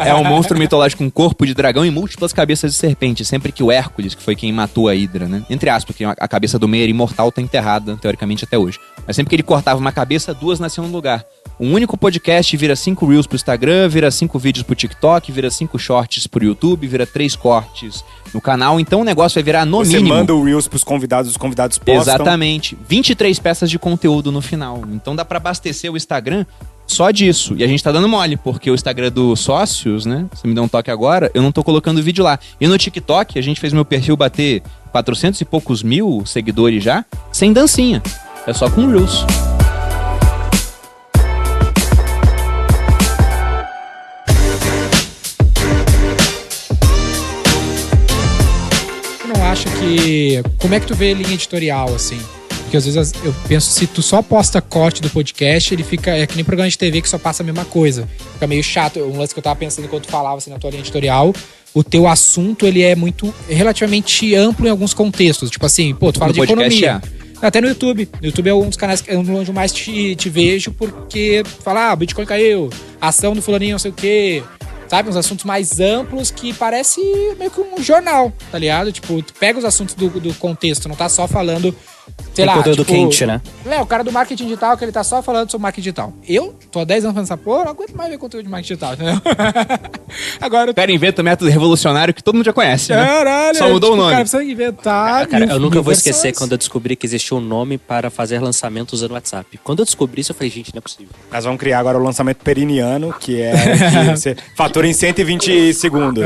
É um monstro mitológico com corpo de dragão e múltiplas cabeças de serpente. Sempre que o Hércules, que foi quem matou a Hidra, né? Entre aspas, porque a cabeça do meio era imortal, tá enterrada, teoricamente, até hoje. Mas sempre que ele cortava uma cabeça, 2 nasciam no lugar. Um único podcast vira 5 Reels pro Instagram, vira 5 vídeos pro TikTok, vira 5 shorts pro YouTube, vira 3 cortes no canal. Então o negócio vai virar no mínimo. Você manda o Reels pros convidados, os convidados postam. Exatamente. 23 peças de conteúdo no final. Então dá pra abastecer o Instagram só disso. E a gente tá dando mole, porque o Instagram dos sócios, né? Você me dá um toque agora, eu não tô colocando vídeo lá. E no TikTok, a gente fez meu perfil bater 400 e poucos mil seguidores já, sem dancinha. É só com Reels. Acho que... Como é que tu vê linha editorial, assim? Porque às vezes eu penso, se tu só posta corte do podcast, ele fica... É que nem programa de TV que só passa a mesma coisa. Fica meio chato. Um lance que eu tava pensando enquanto tu falava, assim, na tua linha editorial, o teu assunto, ele é muito... relativamente amplo em alguns contextos. Tipo assim, pô, tu fala de economia. Até no YouTube. No YouTube é um dos canais onde eu mais te vejo, porque tu fala, o Bitcoin caiu, ação do fulaninho, não sei o quê... Sabe, uns assuntos mais amplos que parece meio que um jornal, tá ligado? Tipo, tu pega os assuntos do contexto, não tá só falando, sei lá, conteúdo tipo, quente, né? O cara do marketing digital, que ele tá só falando sobre marketing digital. Eu tô há 10 anos falando essa porra, não aguento mais ver conteúdo de marketing digital, entendeu? Agora... O cara inventa o método revolucionário que todo mundo já conhece, né? Caralho, só mudou o nome. O cara precisa inventar. Cara, eu nunca vou esquecer quando eu descobri que existia um nome para fazer lançamento usando o WhatsApp. Quando eu descobri isso, eu falei, gente, não é possível. Nós vamos criar agora o lançamento periniano, que é que você fatura em 120 segundos.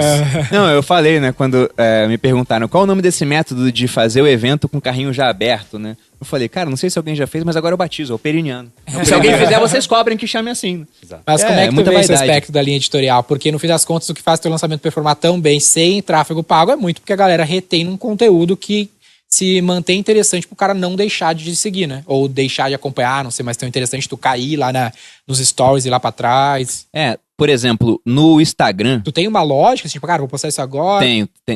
Não, eu falei, né, quando me perguntaram qual é o nome desse método de fazer o evento com o carrinho já aberto, né? Eu falei, cara, não sei se alguém já fez, mas agora eu batizo, é o periniano. Se alguém fizer, vocês cobrem que chame assim. Exato. Mas como é que tu vê esse vaidade. aspecto da linha editorial? Porque no fim das contas, o que faz teu lançamento performar tão bem sem tráfego pago é muito porque a galera retém um conteúdo que se mantém interessante pro cara não deixar de seguir, né? Ou deixar de acompanhar, não ser mais tão interessante tu cair lá nos stories e lá pra trás. Por exemplo, no Instagram... Tu tem uma lógica, assim, tipo, cara, vou postar isso agora?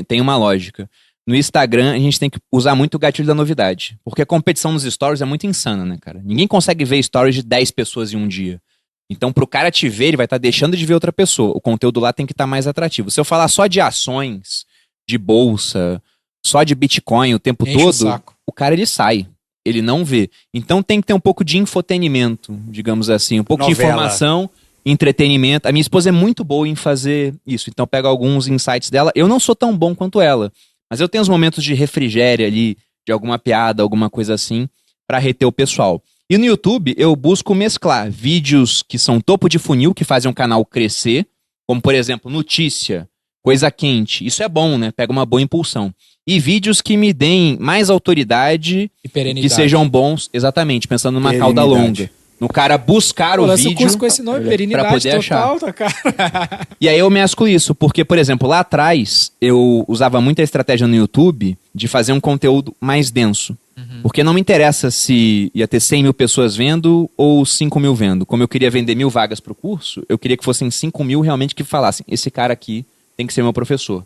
Tem uma lógica. No Instagram, a gente tem que usar muito o gatilho da novidade. Porque a competição nos stories é muito insana, né, cara? Ninguém consegue ver stories de 10 pessoas em um dia. Então, pro cara te ver, ele vai estar deixando de ver outra pessoa. O conteúdo lá tem que estar mais atrativo. Se eu falar só de ações, de bolsa, só de Bitcoin o tempo todo, o cara, ele sai. Ele não vê. Então, tem que ter um pouco de infotenimento, digamos assim. Um pouco de informação, entretenimento. A minha esposa é muito boa em fazer isso. Então, eu pego alguns insights dela. Eu não sou tão bom quanto ela. Mas eu tenho os momentos de refrigério ali, de alguma piada, alguma coisa assim, pra reter o pessoal. E no YouTube, eu busco mesclar vídeos que são topo de funil, que fazem um canal crescer, como, por exemplo, notícia, coisa quente. Isso é bom, né? Pega uma boa impulsão. E vídeos que me deem mais autoridade, e perenidade. que sejam bons, exatamente, pensando numa cauda longa. No cara buscar o vídeo curso com esse nome, pra poder total, achar. tá, cara. E aí eu mesclo isso, porque, por exemplo, lá atrás eu usava muita estratégia no YouTube de fazer um conteúdo mais denso. Porque não me interessa se ia ter 100 mil pessoas vendo ou 5 mil vendo. Como eu queria vender 1.000 vagas pro curso, eu queria que fossem 5 mil realmente que falassem, esse cara aqui tem que ser meu professor.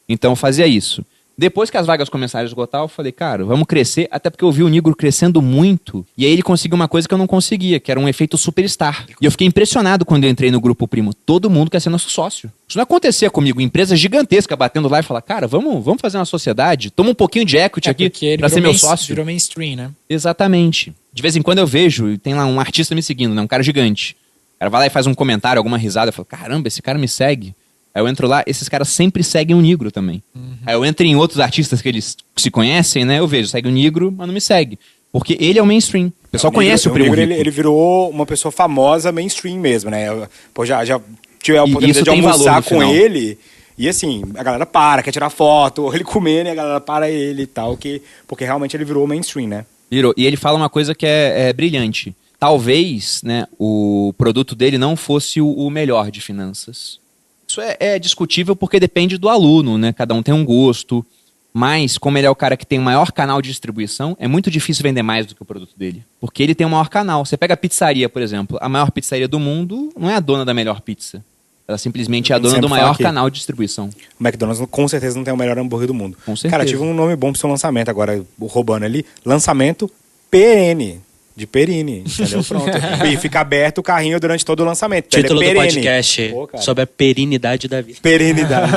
Então eu fazia isso. Depois que as vagas começaram a esgotar, eu falei, cara, vamos crescer, até porque eu vi o Nigro crescendo muito, e aí ele conseguiu uma coisa que eu não conseguia, que era um efeito superstar. E eu fiquei impressionado quando eu entrei no Grupo Primo. Todo mundo quer ser nosso sócio. Isso não acontecia comigo, empresa gigantesca batendo lá e falar, cara, vamos fazer uma sociedade, toma um pouquinho de equity aqui pra ser meu sócio. Virou mainstream, né? Exatamente. De vez em quando eu vejo, e tem lá um artista me seguindo, né, um cara gigante. O cara vai lá e faz um comentário, alguma risada, eu falo, caramba, esse cara me segue. Aí eu entro lá, esses caras sempre seguem o Nigro também. Aí eu entro em outros artistas que eles se conhecem, né? Eu vejo, segue o Nigro, mas não me segue. Porque ele é o mainstream. O pessoal conhece o Primo Rico. Ele virou uma pessoa famosa mainstream mesmo, né? Pô, já tive a oportunidade de valor almoçar no com final. ele. E assim, a galera quer tirar foto, ele comendo e a galera para ele e tal. Porque realmente ele virou mainstream, né? Virou. E ele fala uma coisa que é brilhante. Talvez, né, o produto dele não fosse o melhor de finanças. Isso é discutível porque depende do aluno, né? Cada um tem um gosto. Mas, como ele é o cara que tem o maior canal de distribuição, é muito difícil vender mais do que o produto dele. Porque ele tem o maior canal. Você pega a pizzaria, por exemplo. A maior pizzaria do mundo não é a dona da melhor pizza. Ela simplesmente é a dona do maior canal de distribuição. O McDonald's com certeza não tem o melhor hambúrguer do mundo. Com certeza. Cara, tive um nome bom pro seu lançamento agora, roubando ali. Lançamento PN. De Perini, entendeu? Pronto. E fica aberto o carrinho durante todo o lançamento. Título Ele é do perene. podcast sobre a perinidade da vida. Perenidade.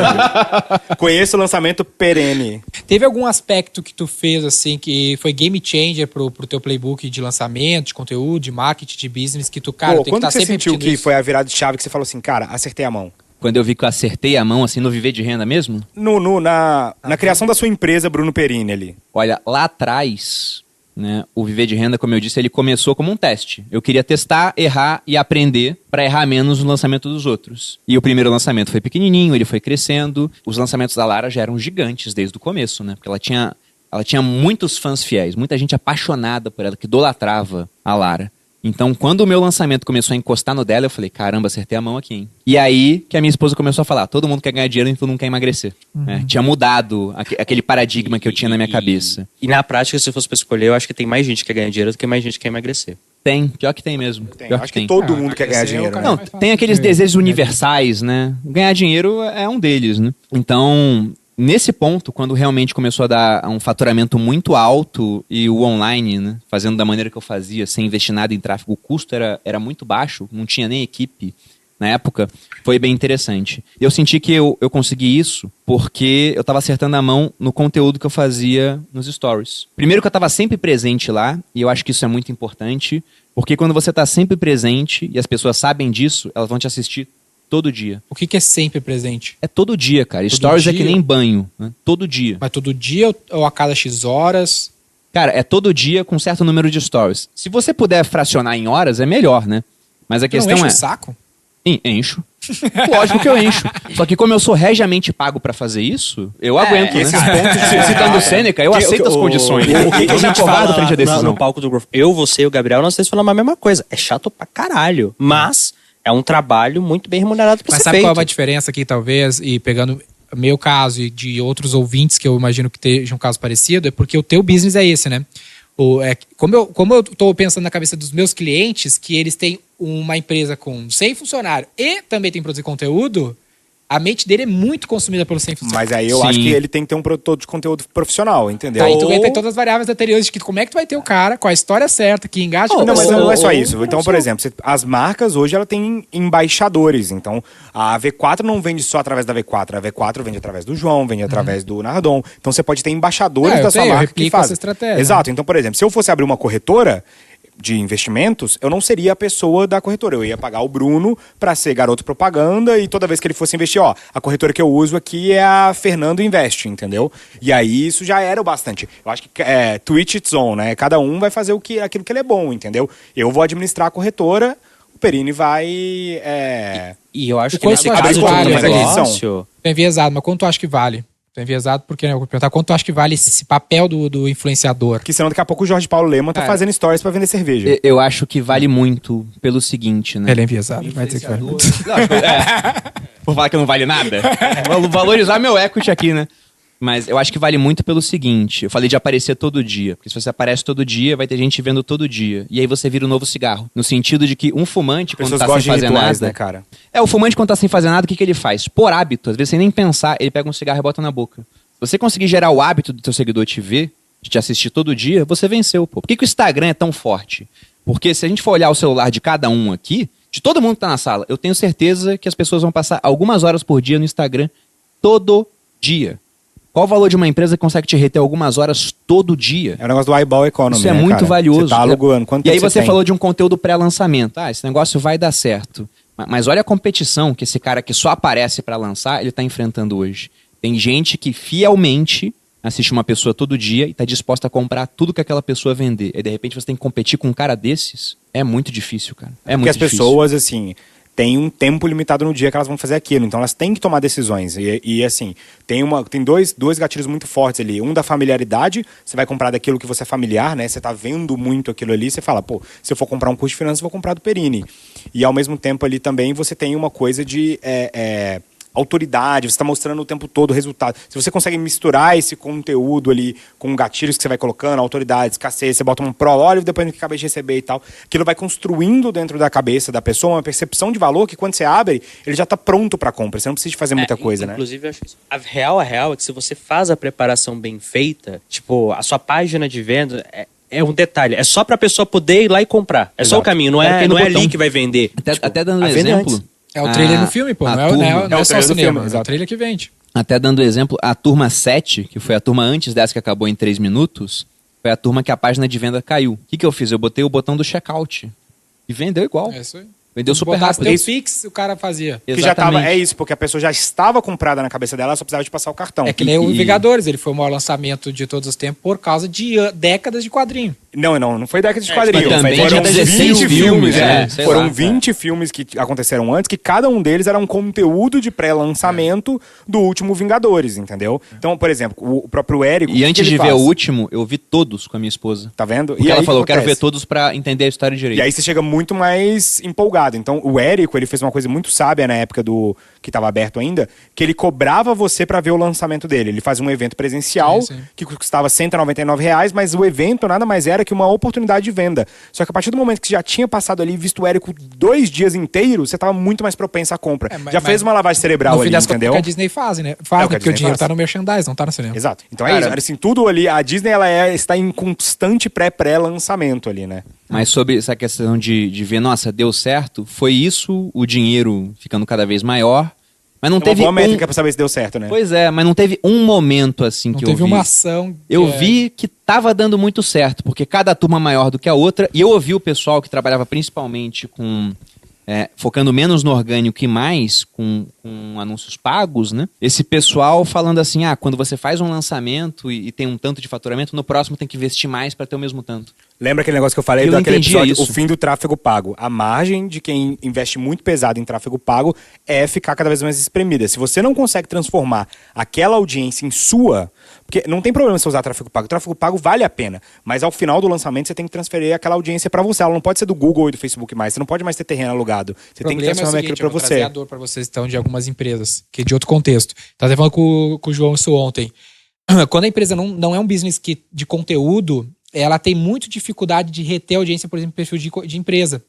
Conheço o lançamento perene. Teve algum aspecto que tu fez, assim, que foi game changer pro teu playbook de lançamento, de conteúdo, de marketing, de business, que tu, cara, tem que quando estar você sempre sentiu repetindo que isso? foi a virada de chave que você falou assim, cara, acertei a mão? Quando eu vi que eu acertei a mão, assim, no Viver de Renda mesmo? Na criação da sua empresa, Bruno Perini ali. Olha, lá atrás, né, o Viver de Renda, como eu disse, ele começou como um teste. Eu queria testar, errar e aprender para errar menos no lançamento dos outros. E o primeiro lançamento foi pequenininho, ele foi crescendo. Os lançamentos da Lara já eram gigantes desde o começo, né? Porque ela tinha muitos fãs fiéis, muita gente apaixonada por ela, que idolatrava a Lara. Então, quando o meu lançamento começou a encostar no dela, eu falei, caramba, acertei a mão aqui, hein? E aí que a minha esposa começou a falar, todo mundo quer ganhar dinheiro e todo mundo quer emagrecer. Né? Tinha mudado aquele paradigma que eu tinha na minha cabeça. E na prática, se fosse pra escolher, eu acho que tem mais gente que quer ganhar dinheiro do que mais gente que quer emagrecer. Tem, pior que tem mesmo. Eu acho que todo mundo quer ganhar emagrecer, dinheiro, o cara né? Não, mais fácil. tem aqueles desejos universais, né? Ganhar dinheiro é um deles, né? Então, nesse ponto, quando realmente começou a dar um faturamento muito alto e o online, né, fazendo da maneira que eu fazia, sem investir nada em tráfego, o custo era muito baixo, não tinha nem equipe na época, foi bem interessante. Eu senti que eu consegui isso porque eu estava acertando a mão no conteúdo que eu fazia nos stories. Primeiro que eu estava sempre presente lá, e eu acho que isso é muito importante, porque quando você está sempre presente e as pessoas sabem disso, elas vão te assistir todo dia. O que é sempre presente? É todo dia, cara. Todo Stories é dia? que nem banho, né? Todo dia. Mas todo dia ou a cada X horas? Cara, é todo dia com um certo número de stories. Se você puder fracionar em horas, é melhor, né? Mas a Tu não questão enche é... o saco? Encho. Lógico que eu encho. Só que como eu sou regiamente pago pra fazer isso, eu aguento, né? esses pontos Citando Sêneca, eu aceito as condições. O que a Eu me gente acovardo fala frente à decisão. no palco do Growth, eu, você e o Gabriel, nós três falamos a mesma coisa. É chato pra caralho, mas é um trabalho muito bem remunerado pra Mas ser sabe feito. qual é a diferença aqui, talvez, e pegando meu caso e de outros ouvintes que eu imagino que estejam um caso parecido, é porque o teu business é esse, né? Como eu tô pensando na cabeça dos meus clientes, que eles têm uma empresa com 100 funcionários e também tem que produzir conteúdo, a mente dele é muito consumida pelos 100 funcionários. Mas aí eu Sim. acho que ele tem que ter um produtor de conteúdo profissional, entendeu? Aí tu entra em todas as variáveis anteriores de que como é que tu vai ter o cara, com a história certa, que engaja... Não, mas não é só Ou- isso. Então, por exemplo, as marcas hoje ela tem embaixadores. Então, a V4 não vende só através da V4. A V4 vende através do João, vende através do Nardon. Então, você pode ter embaixadores eu da sua tenho, eu marca que replico fazem. essa estratégia, Exato. Então, por exemplo, se eu fosse abrir uma corretora de investimentos, eu não seria a pessoa da corretora. Eu ia pagar o Bruno pra ser garoto propaganda e toda vez que ele fosse investir, ó, a corretora que eu uso aqui é a Fernando Invest, entendeu? E aí isso já era o bastante. Eu acho que to each its own, né? Cada um vai fazer aquilo que ele é bom, entendeu? Eu vou administrar a corretora, o Perini vai... E eu acho O que quanto nesse tu acha caso que de vale um essa negócio... Tô enviesado, mas quanto tu acha que vale? Tô enviesado porque, né, eu vou perguntar quanto tu acha que vale esse papel do influenciador. Que senão daqui a pouco o Jorge Paulo Leman tá fazendo stories pra vender cerveja. Eu acho que vale muito pelo seguinte, né? Ele é enviesado, vai dizer que vale muito. Por falar que não vale nada. Valorizar meu equity aqui, né? Mas eu acho que vale muito pelo seguinte, eu falei de aparecer todo dia, porque se você aparece todo dia, vai ter gente vendo todo dia. E aí você vira um novo cigarro. No sentido de que um fumante, quando Pessoas tá sem gostam de fazer rituais, nada... né, cara? O fumante quando tá sem fazer nada, o que ele faz? Por hábito, às vezes sem nem pensar, ele pega um cigarro e bota na boca. Se você conseguir gerar o hábito do teu seguidor te ver, de te assistir todo dia, você venceu, pô. Por que o Instagram é tão forte? Porque se a gente for olhar o celular de cada um aqui, de todo mundo que tá na sala, eu tenho certeza que as pessoas vão passar algumas horas por dia no Instagram todo dia. Qual o valor de uma empresa que consegue te reter algumas horas todo dia? É o negócio do eyeball economy, Isso é né, muito cara? valioso. Você tá alugando. Quanto E aí tempo você tem? falou de um conteúdo pré-lançamento. Esse negócio vai dar certo. Mas olha a competição que esse cara que só aparece pra lançar, ele tá enfrentando hoje. Tem gente que fielmente assiste uma pessoa todo dia e tá disposta a comprar tudo que aquela pessoa vender. E de repente você tem que competir com um cara desses. É muito difícil, cara. É muito Porque as difícil. pessoas, assim, têm um tempo limitado no dia que elas vão fazer aquilo. Então elas têm que tomar decisões. E assim, tem dois gatilhos muito fortes ali. Um da familiaridade, você vai comprar daquilo que você é familiar, né? Você tá vendo muito aquilo ali, você fala, pô, se eu for comprar um curso de finanças, eu vou comprar do Perini. E ao mesmo tempo ali também você tem uma coisa de... autoridade, você está mostrando o tempo todo o resultado. Se você consegue misturar esse conteúdo ali com gatilhos que você vai colocando, autoridade, escassez, você bota um pró, olha depois que acabei de receber e tal, aquilo vai construindo dentro da cabeça da pessoa uma percepção de valor que quando você abre, ele já está pronto para compra. Você não precisa de fazer muita coisa, né? Inclusive, eu acho que a real é que se você faz a preparação bem feita, tipo, a sua página de venda é um detalhe. É só para a pessoa poder ir lá e comprar. É só o caminho, não é ali que vai vender. Até dando um a venda exemplo... antes. É o trailer no filme, pô. Não é só o cinema. É o trailer que vende. Até dando exemplo, a turma 7, que foi a turma antes dessa que acabou em 3 minutos, foi a turma que a página de venda caiu. O que eu fiz? Eu botei o botão do checkout. E vendeu igual. É isso aí. Vendeu super Botasse rápido. teu Pix, o cara fazia. Que já tava, é isso, porque a pessoa já estava comprada na cabeça dela, ela só precisava de passar o cartão. É que nem o Vingadores, ele foi o maior lançamento de todos os tempos por causa de décadas de quadrinho. Não foi década de quadrinho. também Foram tinha 16 filmes, sei Foram lá, 20 filmes que aconteceram antes, que cada um deles era um conteúdo de pré-lançamento do último Vingadores, entendeu? Então, por exemplo, o próprio Érico... E antes de ver faz? o último, eu vi todos com a minha esposa. Tá vendo? Porque E ela aí, falou, o que eu quero ver acontece? todos pra entender a história direito. E aí você chega muito mais empolgado. Então, o Érico, ele fez uma coisa muito sábia na época que estava aberto ainda, que ele cobrava você para ver o lançamento dele. Ele fazia um evento presencial Sim. que custava R$199, mas o evento nada mais era que uma oportunidade de venda. Só que a partir do momento que você já tinha passado ali e visto o Érico 2 dias inteiros, você estava muito mais propenso à compra. Já fez uma lavagem cerebral No ali, fim das contas, entendeu? o que a Disney faz, né? Faz, o que a porque o Disney dinheiro faz. tá no merchandise, não tá no cinema. Exato. Então Cara, é isso. Assim, tudo ali, a Disney está em constante pré-lançamento ali, né? Mas sobre essa questão de ver, nossa, deu certo, foi isso, o dinheiro ficando cada vez maior, mas não É uma teve boa métrica pra saber se deu certo, né? Pois é, mas não teve um momento assim Não que teve eu vi. uma ação. Eu vi que tava dando muito certo, porque cada turma maior do que a outra, e eu ouvi o pessoal que trabalhava principalmente com... focando menos no orgânico e mais com anúncios pagos, né? Esse pessoal falando assim, quando você faz um lançamento e tem um tanto de faturamento, no próximo tem que investir mais para ter o mesmo tanto. Lembra aquele negócio que eu falei Eu daquele entendia episódio, isso. o fim do tráfego pago? A margem de quem investe muito pesado em tráfego pago é ficar cada vez mais espremida. Se você não consegue transformar aquela audiência em sua, porque não tem problema você usar tráfego pago. O tráfego pago vale a pena, mas ao final do lançamento você tem que transferir aquela audiência para você. Ela não pode ser do Google e do Facebook mais. Você não pode mais ter terreno alugado. Você tem que transformar aquilo para você. Eu vou trazer a dor pra vocês, então, de algumas empresas, que é de outro contexto. Tava até falando com o João isso ontem. Quando a empresa não é um business de conteúdo, ela tem muita dificuldade de reter a audiência, por exemplo, no perfil de empresa.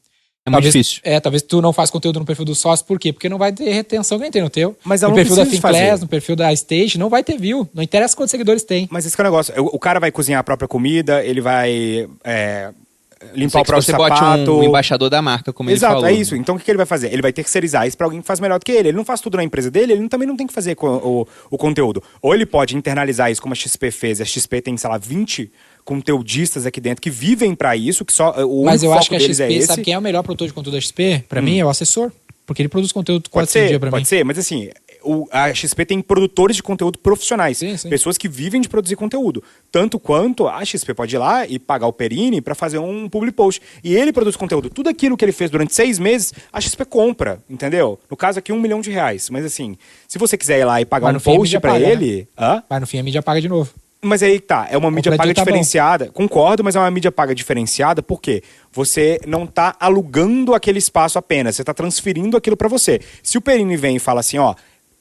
É muito difícil. Talvez tu não faz conteúdo no perfil do sócio, por quê? Porque não vai ter retenção que nem tem no teu. Mas ela no não perfil da precisa Finclass, fazer. no perfil da Stage, não vai ter view. Não interessa quantos seguidores tem. Mas esse que é o negócio. O cara vai cozinhar a própria comida, ele vai limpar o que próprio você sapato. bote um embaixador da marca, como ele falou. Exato, é isso. Então o que ele vai fazer? Ele vai terceirizar isso para alguém que faz melhor do que ele. Ele não faz tudo na empresa dele, ele também não tem que fazer o conteúdo. Ou ele pode internalizar isso como a XP fez. A XP tem, sei lá, 20 conteudistas aqui dentro que vivem para isso, que só o Mas eu único acho que foco a deles XP, é esse. sabe quem é o melhor produtor de conteúdo da XP? Pra mim, é o assessor. Porque ele produz conteúdo quase todo dia pra mim. Pode ser, mas assim, a XP tem produtores de conteúdo profissionais. Sim, sim. Pessoas que vivem de produzir conteúdo. Tanto quanto a XP pode ir lá e pagar o Perini para fazer um public post. E ele produz conteúdo. Tudo aquilo que ele fez durante 6 meses, a XP compra, entendeu? No caso aqui, R$1 milhão. Mas assim, se você quiser ir lá e pagar Mas um no fim a post mídia para paga, ele... Hã? Mas no fim a mídia paga de novo. Mas aí tá, é uma mídia paga produto tá diferenciada. Concordo, mas é uma mídia paga diferenciada porque você não tá alugando aquele espaço apenas, você tá transferindo aquilo para você. Se o Perini vem e fala assim, ó,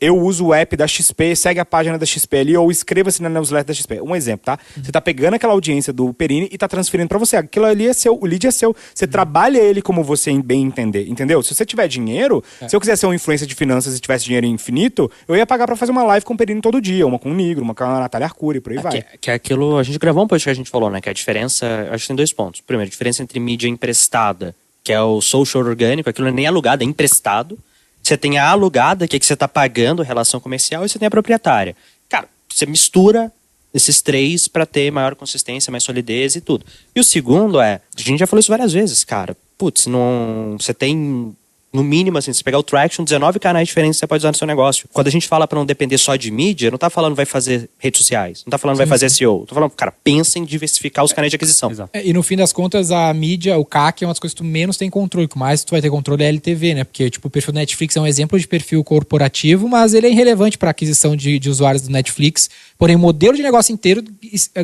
eu uso o app da XP, segue a página da XP ali, ou inscreva-se na newsletter da XP. Um exemplo, tá? Você tá pegando aquela audiência do Perini e tá transferindo pra você. Aquilo ali é seu, o lead é seu. Você trabalha ele como você bem entender, entendeu? Se você tiver dinheiro, se eu quiser ser um influencer de finanças e tivesse dinheiro infinito, eu ia pagar pra fazer uma live com o Perini todo dia, uma com o Nigro, uma com a Natália Arcuri, por aí vai. Que é aquilo, a gente gravou um podcast que a gente falou, né? Que a diferença, acho que tem 2 pontos. Primeiro, a diferença entre mídia emprestada, que é o social orgânico, aquilo não é nem alugado, é emprestado. Você tem a alugada, que é que você tá pagando, relação comercial, e você tem a proprietária. Cara, você mistura esses 3 para ter maior consistência, mais solidez e tudo. E o segundo a gente já falou isso várias vezes, cara. Putz, não, você tem, no mínimo, assim, se pegar o Traction, 19 canais diferentes que você pode usar no seu negócio. Quando a gente fala para não depender só de mídia, não tá falando vai fazer redes sociais, não tá falando vai fazer SEO. Tô falando, cara, pensa em diversificar os canais de aquisição. Exato. E no fim das contas, a mídia, o CAC, é uma das coisas que tu menos tem controle. O que mais tu vai ter controle é a LTV, né? Porque, tipo, o perfil do Netflix é um exemplo de perfil corporativo, mas ele é irrelevante para aquisição de usuários do Netflix. Porém, o modelo de negócio inteiro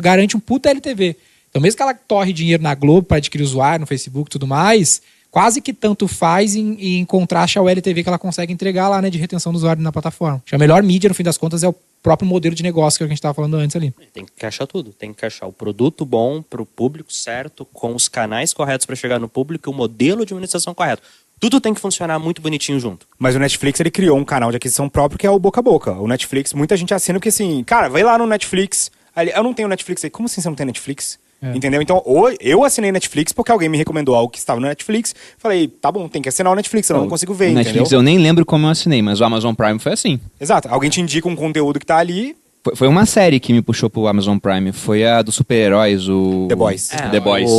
garante um puta LTV. Então, mesmo que ela torre dinheiro na Globo para adquirir usuário, no Facebook e tudo mais, quase que tanto faz em contraste ao LTV que ela consegue entregar lá, né, de retenção do usuário na plataforma. Acho que a melhor mídia, no fim das contas, é o próprio modelo de negócio que a gente estava falando antes ali. Tem que encaixar tudo. Tem que encaixar o produto bom para o público certo, com os canais corretos para chegar no público e o modelo de monetização correto. Tudo tem que funcionar muito bonitinho junto. Mas o Netflix, ele criou um canal de aquisição próprio que é o boca a boca. O Netflix, muita gente assina porque assim, cara, vai lá no Netflix. Aí, eu não tenho Netflix aí. Como assim você não tem Netflix? Entendeu? Então, eu assinei Netflix porque alguém me recomendou algo que estava no Netflix. Falei, tá bom, tem que assinar o Netflix, senão eu não consigo ver, O entendeu? Netflix eu nem lembro como eu assinei, mas o Amazon Prime foi assim. Exato. Alguém te indica um conteúdo que tá ali. Foi uma série que me puxou pro Amazon Prime. Foi a dos super-heróis, o... The Boys. The Boys.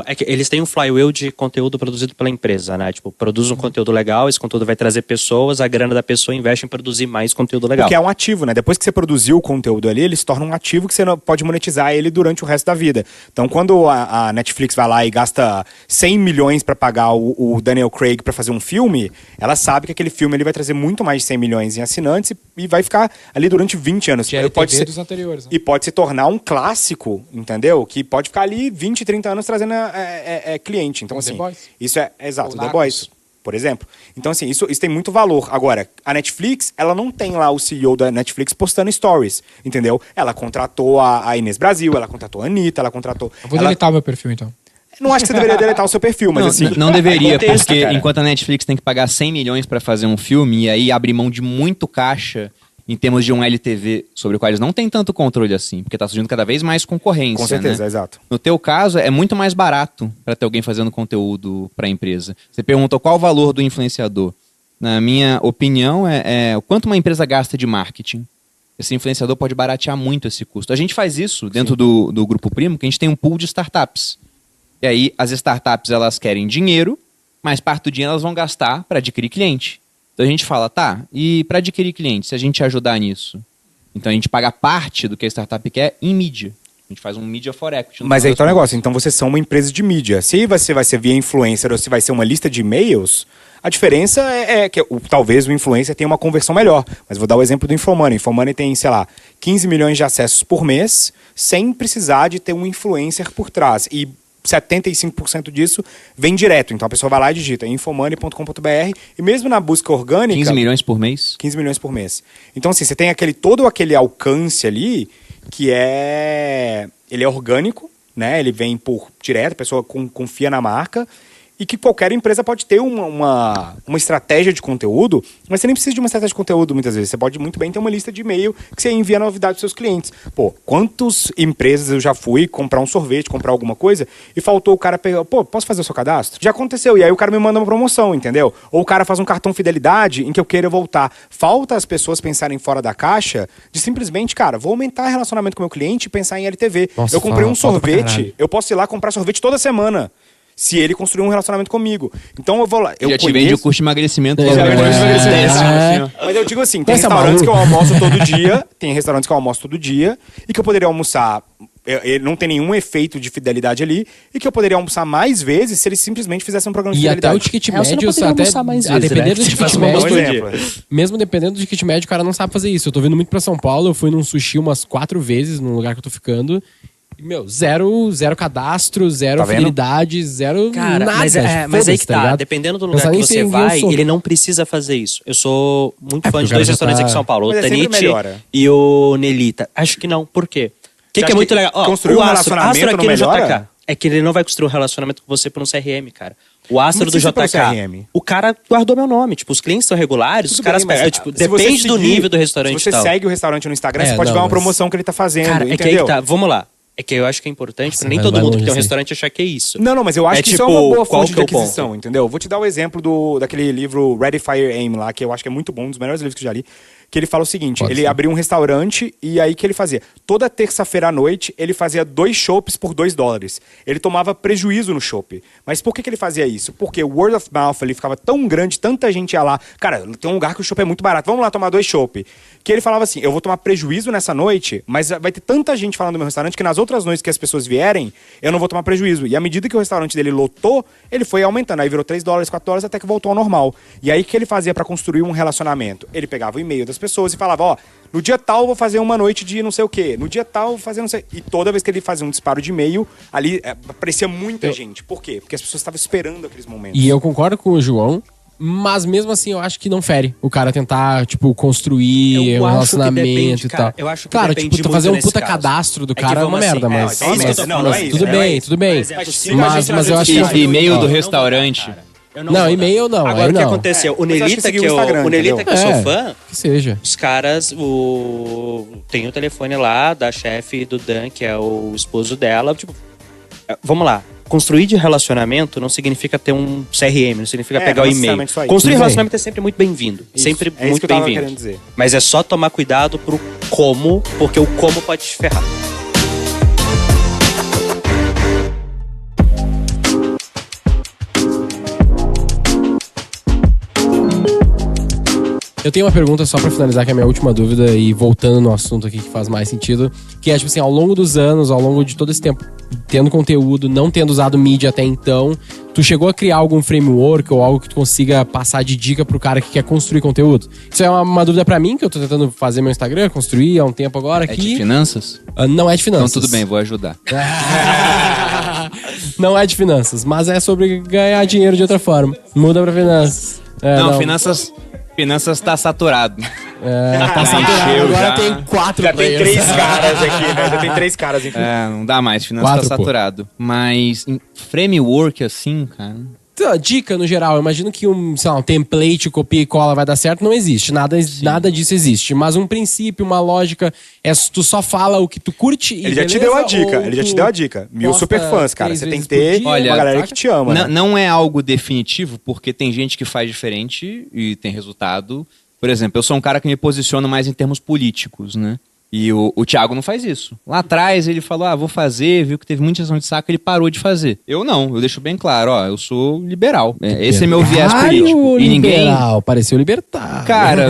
É que eles têm um flywheel de conteúdo produzido pela empresa, né? Tipo, produz um conteúdo legal, esse conteúdo vai trazer pessoas, a grana da pessoa investe em produzir mais conteúdo legal. Porque é um ativo, né? Depois que você produziu o conteúdo ali, ele se torna um ativo que você pode monetizar ele durante o resto da vida. Então, quando a Netflix vai lá e gasta 100 milhões pra pagar o Daniel Craig pra fazer um filme, ela sabe que aquele filme ele vai trazer muito mais de 100 milhões em assinantes e vai ficar ali durante 20 anos. Que é LTV dos anteriores. Né? E pode se tornar um clássico, entendeu? Que pode ficar ali 20, 30 anos trazendo cliente. Então, Como assim, The Boys. isso é exato, Ou The Narcos. Boys, por exemplo. Então, assim, isso tem muito valor. Agora, a Netflix, ela não tem lá o CEO da Netflix postando stories, entendeu? Ela contratou a Inês Brasil, ela contratou a Anitta, ela contratou... Eu vou deletar o meu perfil, então. Não acho que você deveria deletar o seu perfil, mas Não, assim... não deveria, Contexto, porque cara. enquanto a Netflix tem que pagar 100 milhões pra fazer um filme e aí abrir mão de muito caixa em termos de um LTV sobre o qual eles não têm tanto controle assim, porque tá surgindo cada vez mais concorrência, Com certeza, né? exato. No teu caso, é muito mais barato para ter alguém fazendo conteúdo para a empresa. Você perguntou qual o valor do influenciador. Na minha opinião, é o quanto uma empresa gasta de marketing. Esse influenciador pode baratear muito esse custo. A gente faz isso dentro do Grupo Primo, que a gente tem um pool de startups. E aí, as startups, elas querem dinheiro, mas parte do dinheiro elas vão gastar para adquirir cliente. Então a gente fala, tá, e para adquirir cliente, se a gente ajudar nisso? Então a gente paga parte do que a startup quer em mídia. A gente faz um media for equity. no Mas final aí das tá o contas. negócio. Então vocês são uma empresa de mídia. Se você vai ser via influencer ou se vai ser uma lista de e-mails, a diferença é que talvez o influencer tenha uma conversão melhor. Mas vou dar o exemplo do Infomoney. Infomoney tem, sei lá, 15 milhões de acessos por mês, sem precisar de ter um influencer por trás. E 75% disso vem direto. Então a pessoa vai lá e digita infomoney.com.br e mesmo na busca orgânica... 15 milhões por mês? 15 milhões por mês. Então, assim, você tem todo aquele alcance ali que ele é orgânico, né? Ele vem por direto, a pessoa confia na marca e que qualquer empresa pode ter uma estratégia de conteúdo, mas você nem precisa de uma estratégia de conteúdo muitas vezes. Você pode muito bem ter uma lista de e-mail que você envia a novidade para seus clientes. Pô, quantas empresas eu já fui comprar um sorvete, comprar alguma coisa e faltou o cara pegar, pô, posso fazer o seu cadastro? Já aconteceu, e aí o cara me manda uma promoção, entendeu? Ou o cara faz um cartão fidelidade em que eu queira voltar. Falta as pessoas pensarem fora da caixa de simplesmente, cara, vou aumentar o relacionamento com o meu cliente e pensar em LTV. Nossa, eu comprei um falta pra sorvete, caralho. eu posso ir lá comprar sorvete toda semana. Se ele construir um relacionamento comigo. Então eu vou lá. Eu Já te vende o curso de emagrecimento. Já logo, vende o né? curso de emagrecimento. Assim, ó. Mas eu digo assim, tem Essa restaurantes que maluco. eu almoço todo dia, tem restaurantes que eu almoço todo dia, e que eu poderia almoçar, não tem nenhum efeito de fidelidade ali, e que eu poderia almoçar mais vezes se eles simplesmente fizessem um programa de E até fidelidade. o ticket É, você não médio, poderia até almoçar mais a vezes, depender né? do Você ticket faz uma médio, Por exemplo. mesmo dependendo do ticket médio, o cara não sabe fazer isso. Eu tô vindo muito pra São Paulo, eu fui num sushi umas 4 vezes no lugar que eu tô ficando. Meu, zero cadastro, zero Tá vendo? fidelidade, zero Cara, nada. mas aí Foda-se, que tá. ligado? Dependendo do Não lugar sabe que nem se você envia vai, o som. ele não precisa fazer isso. Eu sou muito fã porque de o cara dois já restaurantes tá- aqui em São Paulo, Mas o é sempre Tanite melhora. e o Nelita. Acho que não. Por quê? O que Você é acha muito que legal? Ó, construir o um Astro relacionamento aqui não no melhora? JK. É que ele não vai construir um relacionamento com você por um CRM, cara. O Astro Não do precisa pelo JK, CRM. o cara guardou meu nome. Tipo, os clientes são regulares, os Tudo caras bem, mas, pegam. Tipo, se você depende do seguir- nível do restaurante Se você e tal. segue o restaurante no Instagram, É, você pode não, ver uma mas- promoção que ele tá fazendo, Cara, é que aí entendeu? que tá. Vamos lá. É que eu acho que é importante Nossa, pra nem vai- todo vai mundo que longe tem um isso aí. restaurante achar que é isso. Não, mas eu acho É que tipo, isso é uma boa qual fonte que é de o aquisição, ponto? entendeu? Vou te dar o exemplo daquele livro Ready, Fire, Aim lá, que eu acho que é muito bom, um dos melhores livros que eu já li, que ele fala o seguinte, Pode ele ser. abriu um restaurante e aí que ele fazia? Toda terça-feira à noite, ele fazia 2 chopps por $2. Ele tomava prejuízo no chopp. Mas por que ele fazia isso? Porque o word of mouth ali ficava tão grande, tanta gente ia lá. Cara, tem um lugar que o chopp é muito barato, vamos lá tomar 2 chopp. Que ele falava assim, eu vou tomar prejuízo nessa noite, mas vai ter tanta gente falando do meu restaurante que nas outras noites que as pessoas vierem, eu não vou tomar prejuízo. E à medida que o restaurante dele lotou, ele foi aumentando. Aí virou $3, $4, até que voltou ao normal. E aí o que ele fazia pra construir um relacionamento? Ele pegava o e-mail das pessoas e falava, ó, no dia tal eu vou fazer uma noite de não sei o quê. No dia tal eu vou fazer não sei... E toda vez que ele fazia um disparo de e-mail, ali aparecia muita gente. Por quê? Porque as pessoas estavam esperando aqueles momentos. E eu concordo com o João, mas mesmo assim eu acho que não fere o cara tentar, tipo, construir Eu um acho que relacionamento depende, e cara. tal. Eu acho que claro, depende tipo, tu muito fazer um nesse puta caso. cadastro do É que cara é vamos uma merda, assim, mas... então é isso que eu tô- não é isso, tudo não bem, é isso. tudo bem. Por exemplo, siga a gente nas Mas eu acho redes que... sociais. E-mail do Ó, restaurante. Não, e-mail não, Agora aí o que não. aconteceu? O Mas eu acho que Nelita, seguir que o eu, Instagram, o Nelita entendeu? que eu É. sou fã, Que seja. os caras, tem o telefone lá da chefe do Dan, que é o esposo dela. Tipo, vamos lá. Construir de relacionamento não significa ter um CRM, não significa É, pegar não o e-mail. necessariamente só isso. Construir Tudo bem. relacionamento é sempre muito bem-vindo. Isso. Sempre É isso muito que eu tava bem-vindo. querendo dizer. Mas é só tomar cuidado pro como, porque o como pode te ferrar. Eu tenho uma pergunta só pra finalizar, que é a minha última dúvida, e voltando no assunto aqui que faz mais sentido, que é, tipo assim, ao longo dos anos, ao longo de todo esse tempo, tendo conteúdo, não tendo usado mídia até então, tu chegou a criar algum framework ou algo que tu consiga passar de dica pro cara que quer construir conteúdo? Isso é uma dúvida pra mim, que eu tô tentando fazer meu Instagram, construir há um tempo agora, É de que... finanças? Não é de Então finanças. tudo bem, vou ajudar. Não é de finanças, mas é sobre ganhar dinheiro de outra forma. Muda pra finanças. Não, finanças tá saturado. Tá saturado. encheu Agora já. tem 4 Já tem players. 3 caras aqui, né? Já tem 3 caras, enfim. Não dá mais, finanças 4, tá pô. saturado. Mas em framework assim, cara... Então, dica no geral, eu imagino que sei lá, um template, copia e cola vai dar certo, não existe. Nada disso existe. Mas um princípio, uma lógica, tu só fala o que tu curte e Ele já te beleza, deu a dica, ou ele já tu te deu a dica. 1000 posta superfãs, cara. 3 Você tem que vezes por ter dia, Olha, uma galera saca? que te ama, né? Não é algo definitivo, porque tem gente que faz diferente e tem resultado. Por exemplo, eu sou um cara que me posiciono mais em termos políticos, né? E o Thiago não faz isso. Lá atrás ele falou, vou fazer, viu que teve muita ação de saco, ele parou de fazer. Eu não, eu deixo bem claro, eu sou liberal. Esse é meu viés político. E ninguém... Liberal, pareceu libertário. Cara...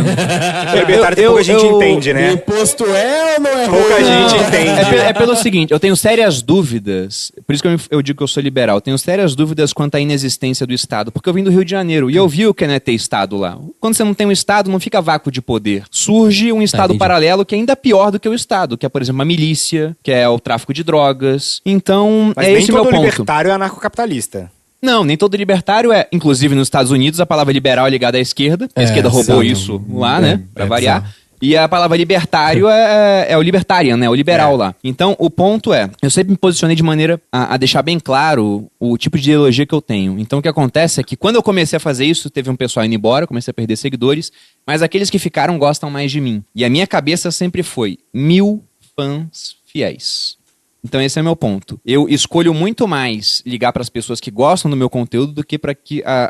O libertário tem pouca gente entende, né? Imposto é ou não é? Pouca gente entende. É pelo seguinte, eu tenho sérias dúvidas, por isso que eu digo que eu sou liberal, tenho sérias dúvidas quanto à inexistência do Estado, porque eu vim do Rio de Janeiro e eu vi o que é ter Estado lá. Quando você não tem um Estado, não fica vácuo de poder. Surge um Estado entendi. paralelo que é ainda pior do que o Estado, que é, por exemplo, a milícia, que é o tráfico de drogas. Então, Mas é nem esse o meu todo ponto. libertário é anarcocapitalista. Não, nem todo libertário é. Inclusive, nos Estados Unidos, a palavra liberal é ligada à esquerda. A esquerda roubou exato. isso lá, né? Pra variar. bizarro. E a palavra libertário é o libertarian, né? O liberal lá. Então, o ponto é, eu sempre me posicionei de maneira a deixar bem claro o tipo de ideologia que eu tenho. Então, o que acontece é que quando eu comecei a fazer isso, teve um pessoal indo embora, comecei a perder seguidores, mas aqueles que ficaram gostam mais de mim. E a minha cabeça sempre foi 1000 fãs fiéis. Então esse é meu ponto. Eu escolho muito mais ligar para as pessoas que gostam do meu conteúdo do que para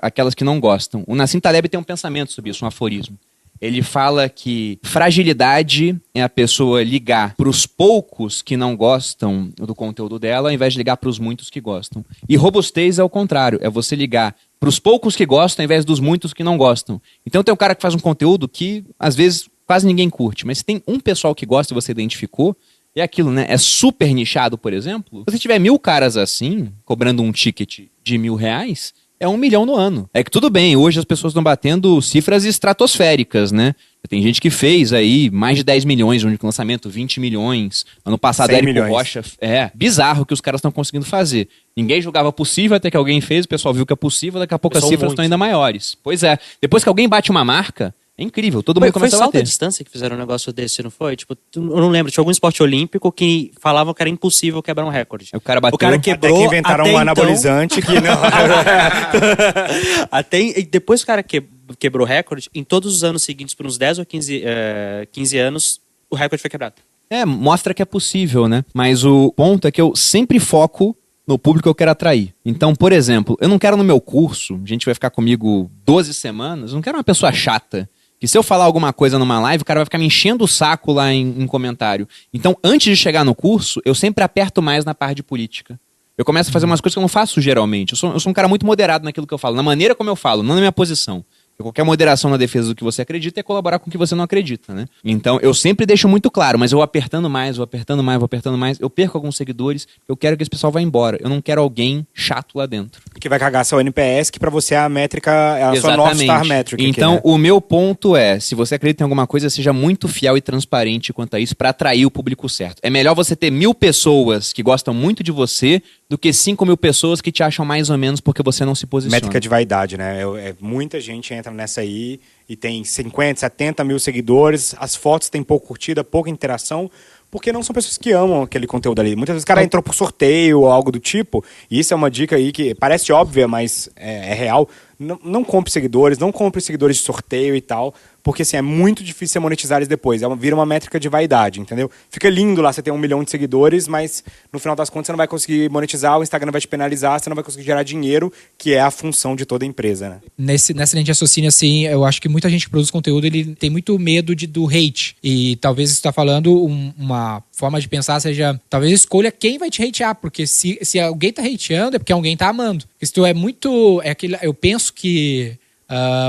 aquelas que não gostam. O Nassim Taleb tem um pensamento sobre isso, um aforismo. Ele fala que fragilidade é a pessoa ligar para os poucos que não gostam do conteúdo dela, ao invés de ligar para os muitos que gostam. E robustez é o contrário, é você ligar para os poucos que gostam, ao invés dos muitos que não gostam. Então tem um cara que faz um conteúdo que, às vezes, quase ninguém curte, mas se tem um pessoal que gosta e você identificou, é aquilo, né? É super nichado, por exemplo. Se você tiver 1000 caras assim, cobrando um ticket de R$1.000, é 1 milhão no ano. É que tudo bem, hoje as pessoas estão batendo cifras estratosféricas, né? Tem gente que fez aí mais de 10 milhões no único lançamento, 20 milhões. Ano passado, 100 Érico milhões. Rocha. É bizarro o que os caras estão conseguindo fazer. Ninguém julgava possível até que alguém fez, o pessoal viu que é possível, daqui a pouco as São cifras muitos. estão ainda maiores. Pois é. Depois que alguém bate uma marca, é incrível. Todo mundo Foi começa a salto à bater. distância que fizeram um negócio desse, não foi? Tipo, eu não lembro. Tinha algum esporte olímpico que falavam que era impossível quebrar um recorde. O cara bateu. O cara Até quebrou. que inventaram até um então- anabolizante que não... E depois que o cara quebrou o recorde, em todos os anos seguintes, por uns 10 ou 15 anos, o recorde foi quebrado. Mostra que é possível, né? Mas o ponto é que eu sempre foco no público que eu quero atrair. Então, por exemplo, eu não quero no meu curso, a gente vai ficar comigo 12 semanas, eu não quero uma pessoa chata. Que se eu falar alguma coisa numa live, o cara vai ficar me enchendo o saco lá em comentário. Então, antes de chegar no curso, eu sempre aperto mais na parte de política. Eu começo a fazer umas coisas que eu não faço geralmente. Eu sou um cara muito moderado naquilo que eu falo, na maneira como eu falo, não na minha posição. Porque qualquer moderação na defesa do que você acredita é colaborar com o que você não acredita, né? Então, eu sempre deixo muito claro, mas eu vou apertando mais, eu perco alguns seguidores, eu quero que esse pessoal vá embora. Eu não quero alguém chato lá dentro. que vai cagar seu NPS, que pra você é a métrica, é a sua North Star Metric. Então, aqui, né? o meu ponto é, se você acredita em alguma coisa, seja muito fiel e transparente quanto a isso pra atrair o público certo. É melhor você ter 1000 pessoas que gostam muito de você do que 5.000 pessoas que te acham mais ou menos porque você não se posiciona. Métrica de vaidade, né? Muita gente entra nessa aí e tem 50, 70 mil seguidores, as fotos têm pouca curtida, pouca interação, porque não são pessoas que amam aquele conteúdo ali. Muitas vezes o cara entrou por sorteio ou algo do tipo, e isso é uma dica aí que parece óbvia, mas é real. Não compre seguidores, não compre seguidores de sorteio e tal, porque assim, é muito difícil você monetizar eles depois. Vira uma métrica de vaidade, entendeu? Fica lindo lá você ter 1 milhão de seguidores, mas no final das contas você não vai conseguir monetizar, o Instagram vai te penalizar, você não vai conseguir gerar dinheiro, que é a função de toda empresa, né? Nessa linha de raciocínio, assim, eu acho que muita gente que produz conteúdo, ele tem muito medo do hate. E talvez você está falando uma forma de pensar seja, talvez escolha quem vai te hatear, porque se alguém tá hateando é porque alguém tá amando. Porque se tu é muito... eu penso que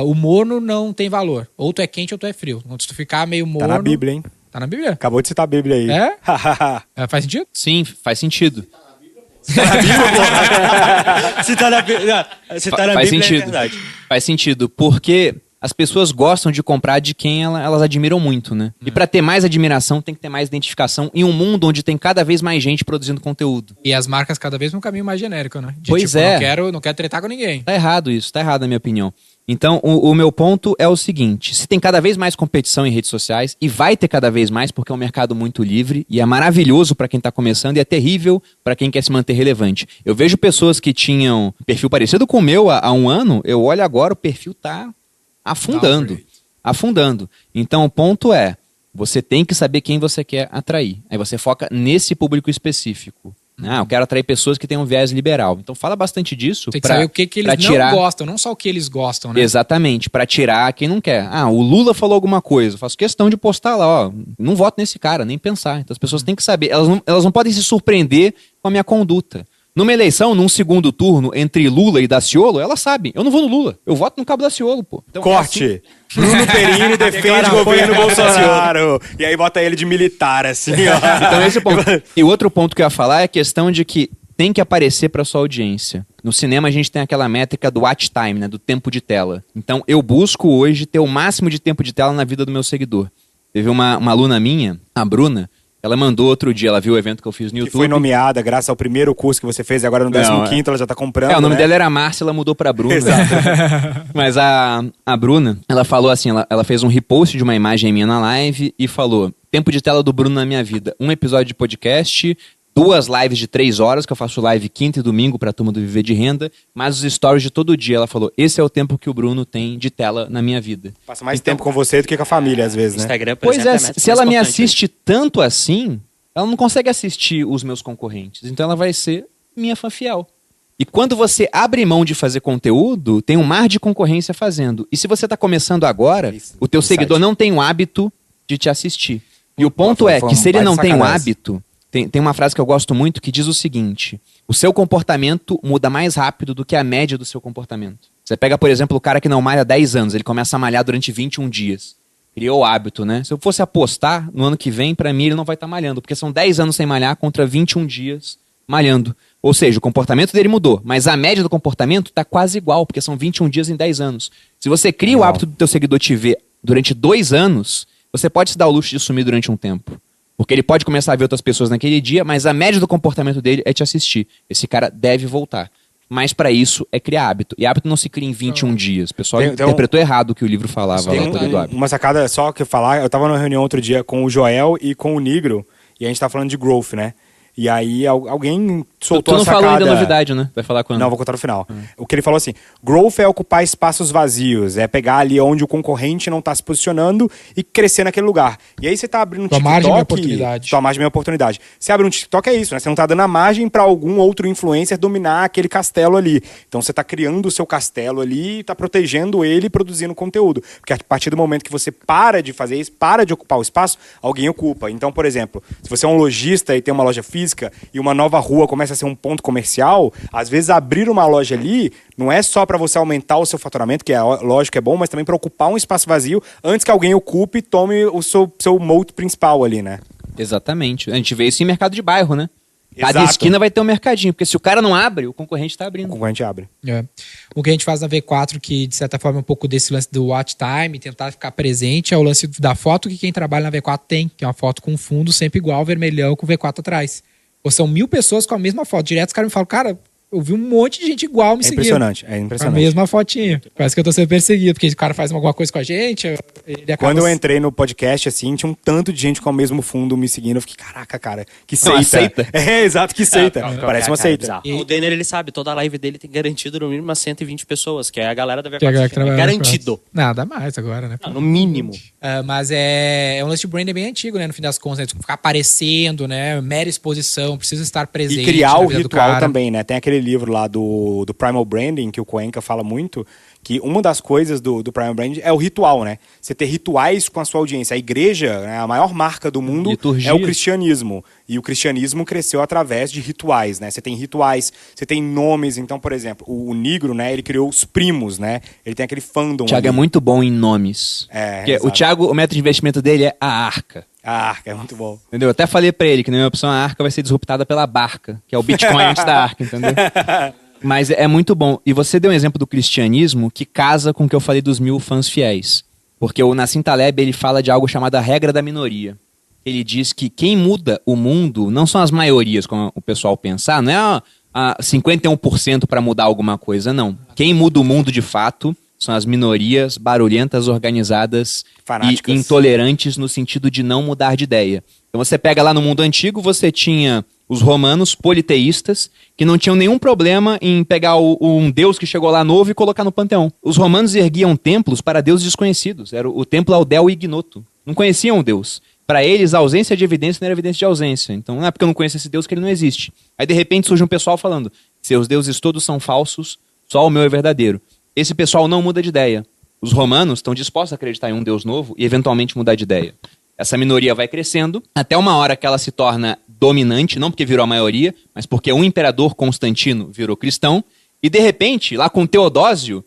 o morno não tem valor. Ou tu é quente ou tu é frio. Então, se tu ficar meio morno... Tá na Bíblia, hein? Tá na Bíblia? Acabou de citar a Bíblia aí. É? Faz sentido? Sim, faz sentido. Se tá na Bíblia, Faz é sentido. verdade. Faz sentido, porque as pessoas gostam de comprar de quem elas admiram muito, né? E pra ter mais admiração, tem que ter mais identificação em um mundo onde tem cada vez mais gente produzindo conteúdo. E as marcas cada vez num caminho mais genérico, né? Pois é. Não quero tretar com ninguém. Tá errado isso, tá errado na minha opinião. Então, o meu ponto é o seguinte, se tem cada vez mais competição em redes sociais, e vai ter cada vez mais porque é um mercado muito livre, e é maravilhoso pra quem tá começando, e é terrível pra quem quer se manter relevante. Eu vejo pessoas que tinham perfil parecido com o meu há um ano, eu olho agora, o perfil tá afundando. Então, o ponto é, você tem que saber quem você quer atrair. Aí você foca nesse público específico. Eu quero atrair pessoas que tenham um viés liberal. Então fala bastante disso. Tem que saber o que eles tirar... não gostam, não só o que eles gostam, né? Exatamente, pra tirar quem não quer. O Lula falou alguma coisa, eu faço questão de postar lá, ó, não voto nesse cara, nem pensar. Então as pessoas têm que saber, elas não podem se surpreender com a minha conduta. Numa eleição, num segundo turno, entre Lula e Daciolo, elas sabem, eu não vou no Lula, eu voto no Cabo Daciolo, pô. Então, Corte! Bruno Perini defende o governo Bolsonaro. E aí bota ele de militar, assim, ó. Então esse é o ponto. E o outro ponto que eu ia falar é a questão de que tem que aparecer para sua audiência. No cinema a gente tem aquela métrica do watch time, né, do tempo de tela. Então eu busco hoje ter o máximo de tempo de tela na vida do meu seguidor. Teve uma aluna minha, a Bruna, ela mandou outro dia, ela viu o evento que eu fiz no YouTube. Que foi nomeada graças ao primeiro curso que você fez e agora no 15º ela já tá comprando, o nome né? dela era Márcia, ela mudou pra Bruna. Exato. Mas a Bruna, ela falou assim, ela fez um repost de uma imagem minha na live e falou, tempo de tela do Bruno na minha vida, um episódio de podcast, 2 lives de 3 horas, que eu faço live quinta e domingo pra turma do Viver de Renda, mas os stories de todo dia. Ela falou, esse é o tempo que o Bruno tem de tela na minha vida. Passa mais tempo com você do que com a família, às vezes, né? Instagram, por Pois exemplo, é, a métrica se ela mais me importante. assiste tanto assim, ela não consegue assistir os meus concorrentes. Então ela vai ser minha fã fiel. E quando você abre mão de fazer conteúdo, tem um mar de concorrência fazendo. E se você está começando agora, o teu seguidor não tem o hábito de te assistir. E o ponto é que se ele não tem o hábito, tem uma frase que eu gosto muito que diz o seguinte, o seu comportamento muda mais rápido do que a média do seu comportamento. Você pega, por exemplo, o cara que não malha há 10 anos, ele começa a malhar durante 21 dias. Criou o hábito, né? Se eu fosse apostar, no ano que vem, pra mim, ele não vai estar malhando. Porque são 10 anos sem malhar contra 21 dias malhando. Ou seja, o comportamento dele mudou. Mas a média do comportamento tá quase igual, porque são 21 dias em 10 anos. Se você cria o hábito do teu seguidor te ver durante 2 anos, você pode se dar o luxo de sumir durante um tempo. Porque ele pode começar a ver outras pessoas naquele dia, mas a média do comportamento dele é te assistir. Esse cara deve voltar. Mas pra isso é criar hábito. E hábito não se cria em 21 dias. O pessoal interpretou errado o que o livro falava lá do hábito. Uma sacada só que eu falar, eu tava numa reunião outro dia com o Joel e com o Nigro, e a gente tá falando de growth, né? E aí alguém soltou a sacada... Tu não falou ainda a novidade, né? Vai falar quando? Não, vou contar no final. O que ele falou assim, growth é ocupar espaços vazios, é pegar ali onde o concorrente não tá se posicionando e crescer naquele lugar. E aí você tá abrindo um Tua TikTok... margem é oportunidade. Tua margem é oportunidade. Você abre um TikTok, é isso, né? Você não tá dando a margem pra algum outro influencer dominar aquele castelo ali. Então você tá criando o seu castelo ali, tá protegendo ele e produzindo conteúdo. Porque a partir do momento que você para de fazer isso, para de ocupar o espaço, alguém ocupa. Então, por exemplo, se você é um lojista e tem uma loja física e uma nova rua começa a ser um ponto comercial, às vezes abrir uma loja ali não é só para você aumentar o seu faturamento, que é lógico que é bom, mas também para ocupar um espaço vazio antes que alguém ocupe e tome o seu moat principal ali, né? Exatamente. A gente vê isso em mercado de bairro, né? Cada Exato. esquina vai ter um mercadinho, porque se o cara não abre, o concorrente tá O abrindo. concorrente abre. É. O que a gente faz na V4, que de certa forma é um pouco desse lance do watch time, tentar ficar presente, é o lance da foto que quem trabalha na V4 tem, que é uma foto com fundo sempre igual, vermelhão, com V4 atrás. Ou são 1000 pessoas com a mesma foto. Direto os caras me falam, cara, eu vi um monte de gente igual me seguindo. É A impressionante. mesma fotinha. Parece que eu tô sendo perseguido, porque o cara faz alguma coisa com a gente, ele acaba... Quando eu entrei no podcast, assim, tinha um tanto de gente com o mesmo fundo me seguindo. Eu fiquei, caraca, cara, que Uma seita. seita? É, exato, que seita. Parece uma seita. bizarro. O Denner, ele sabe, toda a live dele tem garantido no mínimo umas 120 pessoas, que é a galera da V4. Que é a galera que trabalha na Garantido. V4. Nada mais agora, né? Não, no mínimo. Mas é um lance de branding bem antigo, né? No fim das contas, né? Ficar aparecendo, né? Mera exposição, precisa estar presente. E criar na o vida do ritual cara. também, né? Tem aquele livro lá do Primal Branding, que o Cuenca fala muito, que uma das coisas do Primal Branding é o ritual, né? Você ter rituais com a sua audiência. A igreja, né, a maior marca do mundo Liturgia. é o cristianismo. E o cristianismo cresceu através de rituais, né? Você tem rituais, você tem nomes. Então, por exemplo, o Nigro, né? Ele criou os primos, né? Ele tem aquele fandom. O Thiago é ali. muito bom em nomes. Porque exato. o Thiago, o método de investimento dele é a arca. A arca é muito bom. Entendeu? Eu até falei pra ele que na minha opção a arca vai ser disruptada pela barca, que é o Bitcoin antes da arca, entendeu? Mas é muito bom. E você deu um exemplo do cristianismo que casa com o que eu falei dos 1000 fãs fiéis. Porque o Nassim Taleb, ele fala de algo chamado a regra da minoria. Ele diz que quem muda o mundo não são as maiorias, como o pessoal pensa. Não é a 51% para mudar alguma coisa, não. Quem muda o mundo de fato são as minorias barulhentas, organizadas Fanáticas. e intolerantes no sentido de não mudar de ideia. Então você pega lá no mundo antigo, você tinha os romanos politeístas que não tinham nenhum problema em pegar um deus que chegou lá novo e colocar no panteão. Os romanos erguiam templos para deuses desconhecidos. Era o templo ao Del Ignoto. Não conheciam o deus. Para eles, a ausência de evidência não era evidência de ausência. Então não é porque eu não conheço esse deus que ele não existe. Aí de repente surge um pessoal falando, seus deuses todos são falsos, só o meu é verdadeiro. Esse pessoal não muda de ideia. Os romanos estão dispostos a acreditar em um deus novo e eventualmente mudar de ideia. Essa minoria vai crescendo até uma hora que ela se torna dominante, não porque virou a maioria, mas porque um imperador, Constantino, virou cristão. E de repente, lá com Teodósio,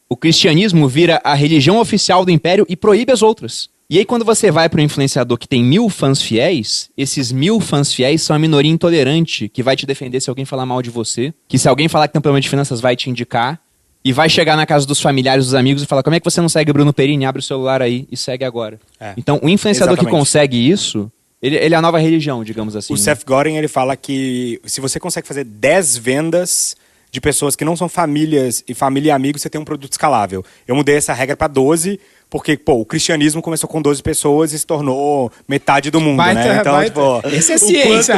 o cristianismo vira a religião oficial do império e proíbe as outras. E aí quando você vai para um influenciador que tem 1000 fãs fiéis, esses 1000 fãs fiéis são a minoria intolerante que vai te defender se alguém falar mal de você, que se alguém falar que tem um problema de finanças vai te indicar, e vai chegar na casa dos familiares, dos amigos e falar, como é que você não segue Bruno Perini? Abre o celular aí e segue agora. Então o influenciador que consegue isso, ele é a nova religião, digamos assim. O Seth Godin, ele fala que se você consegue fazer 10 vendas de pessoas que não são famílias e família e amigos, você tem um produto escalável. Eu mudei essa regra para 12, porque, o cristianismo começou com 12 pessoas e se tornou metade do mundo, né? Então, Esse é ciência,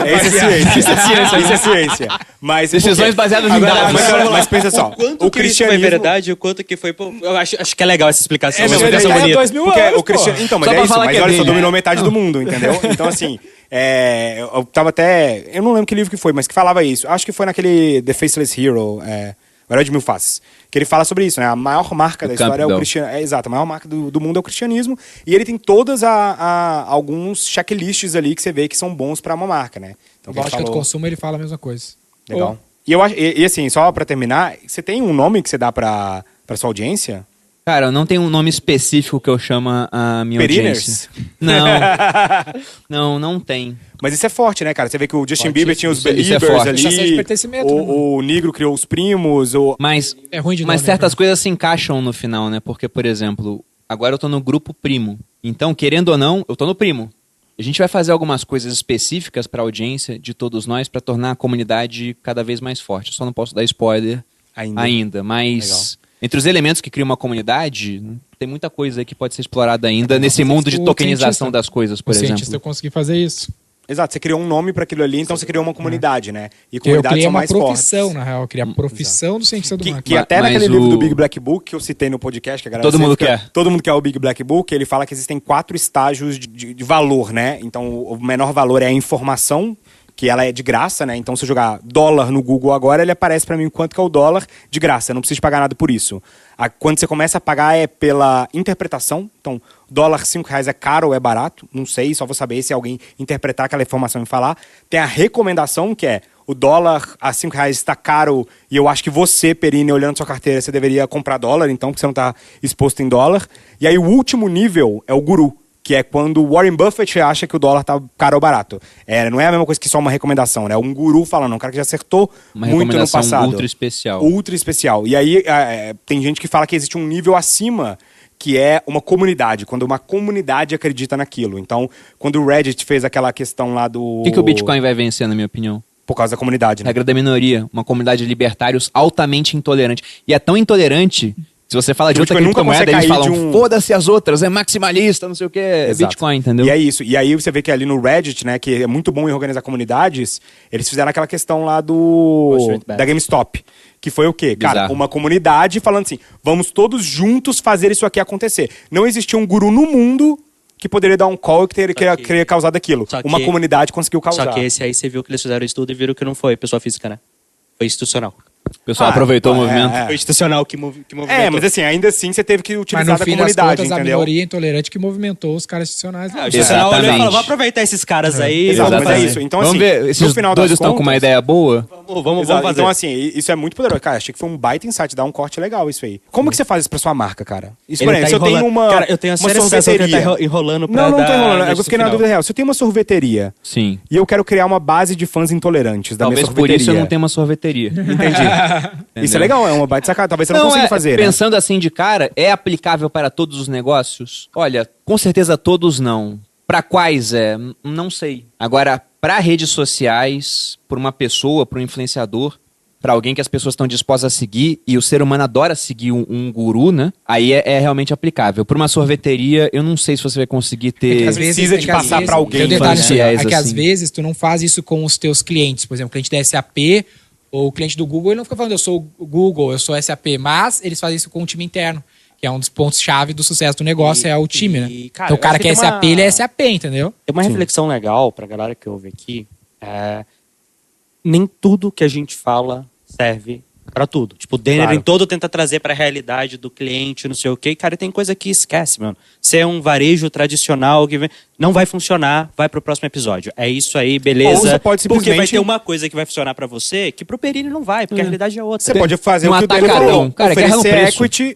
Isso é ciência. Mas, decisões baseadas em dados. Mas pensa só, O cristianismo foi verdade, o quanto que foi... Pô, eu acho que é legal essa explicação. Mas uma explicação bonita. 2000 porque anos, o cristianismo... Então, mas Só é pra isso. falar Mas que é olha só, dele, dominou metade do mundo, entendeu? Então, assim... eu tava até... Eu não lembro que livro que foi, mas que falava isso. Acho que foi naquele The Faceless Hero, O Herói de Mil Faces. Que ele fala sobre isso, né? A maior marca da história é o cristianismo. Exato, a maior marca do mundo é o cristianismo. E ele tem todas alguns checklists ali que você vê que são bons pra uma marca, né? Então, Lógica do consumo, ele fala a mesma coisa. Legal. E eu acho, e assim, só pra terminar, você tem um nome que você dá pra sua audiência? Cara, eu não tenho um nome específico que eu chamo a minha Periners? Não. Não tem. Mas isso é forte, né, cara? Você vê que o Justin Bieber tinha os Isso é Beliebers forte. ali, Sensação de pertencimento, o Negro criou os primos, Mas É ruim de Mas nome, certas né? coisas se encaixam no final, né? Porque, por exemplo, agora eu tô no grupo primo. Então, querendo ou não, eu tô no primo. A gente vai fazer algumas coisas específicas para a audiência de todos nós para tornar a comunidade cada vez mais forte. Eu só não posso dar spoiler ainda, mas Legal. entre os elementos que criam uma comunidade, tem muita coisa que pode ser explorada ainda nesse mundo de O tokenização cientista. das coisas, por O cientista exemplo. conseguir fazer isso. Exato, você criou um nome para aquilo ali, então você criou uma comunidade, né? E Eu comunidades criei são uma mais profissão, fortes. na real. Eu criei a profissão do cientista do Que marketing. até Mas naquele o- livro do Big Black Book que eu citei no podcast, que a galera Todo mundo sempre quer. Todo mundo quer o Big Black Book, ele fala que existem 4 estágios de valor, né? Então, o menor valor é a informação, que ela é de graça, né? Então, se eu jogar dólar no Google agora, ele aparece para mim quanto que é o dólar de graça. Eu não preciso pagar nada por isso. Quando você começa a pagar é pela interpretação. Então, dólar R$5 é caro ou é barato? Não sei, só vou saber se alguém interpretar aquela informação e falar. Tem a recomendação, que é o dólar a R$5 está caro e eu acho que você, Perini, olhando sua carteira, você deveria comprar dólar, então, porque você não está exposto em dólar. E aí o último nível é o guru, que é quando o Warren Buffett acha que o dólar tá caro ou barato. Não é a mesma coisa que só uma recomendação, né? Um guru falando, um cara que já acertou Uma muito no recomendação passado. ultra especial. Ultra especial. E aí tem gente que fala que existe um nível acima, que é uma comunidade, quando uma comunidade acredita naquilo. Então, quando o Reddit fez aquela questão lá do... O que o Bitcoin vai vencer, na minha opinião? Por causa da comunidade, né? Regra da minoria, uma comunidade de libertários altamente intolerante. E é tão intolerante, se você fala de O outra Bitcoin nunca criptomoeda, consegue eles cair falam, de um- foda-se as outras, é maximalista, não sei o que, é Exato. Bitcoin, entendeu? E é isso. E aí você vê que ali no Reddit, né, que é muito bom em organizar comunidades, eles fizeram aquela questão lá da GameStop. Que foi o quê? Cara, Bizarro. uma comunidade falando assim, vamos todos juntos fazer isso aqui acontecer. Não existia um guru no mundo que poderia dar um call e que teria causado aquilo. Só que- Uma comunidade conseguiu causar. Só que esse aí você viu que eles fizeram o estudo e viram que não foi pessoa física, né? Foi institucional. O pessoal aproveitou o movimento. Foi institucional que movimentou. Mas assim, ainda assim você teve que Mas utilizar no da fim das comunidade, contas, a entendeu? minoria intolerante que movimentou os caras institucionais. O institucional olhou e falou, vou aproveitar esses caras aí. Exato, mas é Exatamente. isso. Então, Vamos assim, ver, no esses final dois das estão com uma contas- ideia boa? Vamos Exato. fazer. Então, assim, isso é muito poderoso. Cara, achei que foi um baita insight, dá um corte legal isso aí. Como que você faz isso pra sua marca, cara? Isso, por Ele exemplo, tá se eu tenho enrolando. uma Cara, eu tenho a uma séria sensação que ele sorveteria. tá enrolando pra Não tô dar enrolando. nesse Eu fiquei na final. dúvida real. Se eu tenho uma sorveteria Sim. e eu quero criar uma base de fãs intolerantes da Talvez minha por sorveteria. isso eu não tenha uma sorveteria. Entendi. Isso é legal, é uma baita sacada. Talvez você não consiga fazer, né? Pensando assim de cara, é aplicável para todos os negócios? Olha, com certeza todos não. Para quais é? Não sei. Agora, para redes sociais, por uma pessoa, para um influenciador, para alguém que as pessoas estão dispostas a seguir, e o ser humano adora seguir um guru, né? Aí é realmente aplicável. Para uma sorveteria, eu não sei se você vai conseguir ter... Às vezes, Precisa de que às passar vezes- pra alguém, Tem um detalhe né? nisso aí, é que às Assim. vezes tu não faz isso com os teus clientes. Por exemplo, o cliente da SAP ou o cliente do Google, ele não fica falando eu sou o Google, eu sou SAP, mas eles fazem isso com o time interno, que é um dos pontos-chave do sucesso do negócio, é o time, né? cara, Então o eu cara acho que é que tem SAP, uma- ele é SAP, entendeu? Tem uma reflexão legal pra galera que ouve aqui. Nem tudo que a gente fala serve pra tudo. Tipo, o Denner Claro. em todo tenta trazer pra realidade do cliente, não sei o quê. Cara, tem coisa que esquece, mano. Se é um varejo tradicional que não vai funcionar, vai pro próximo episódio. É isso aí, beleza. Ou você pode Porque vai simplesmente- ter uma coisa que vai funcionar pra você que pro Perini não vai, porque a realidade é outra. Você pode fazer Um o que o Dele atacadão. falou. Cara, guerra no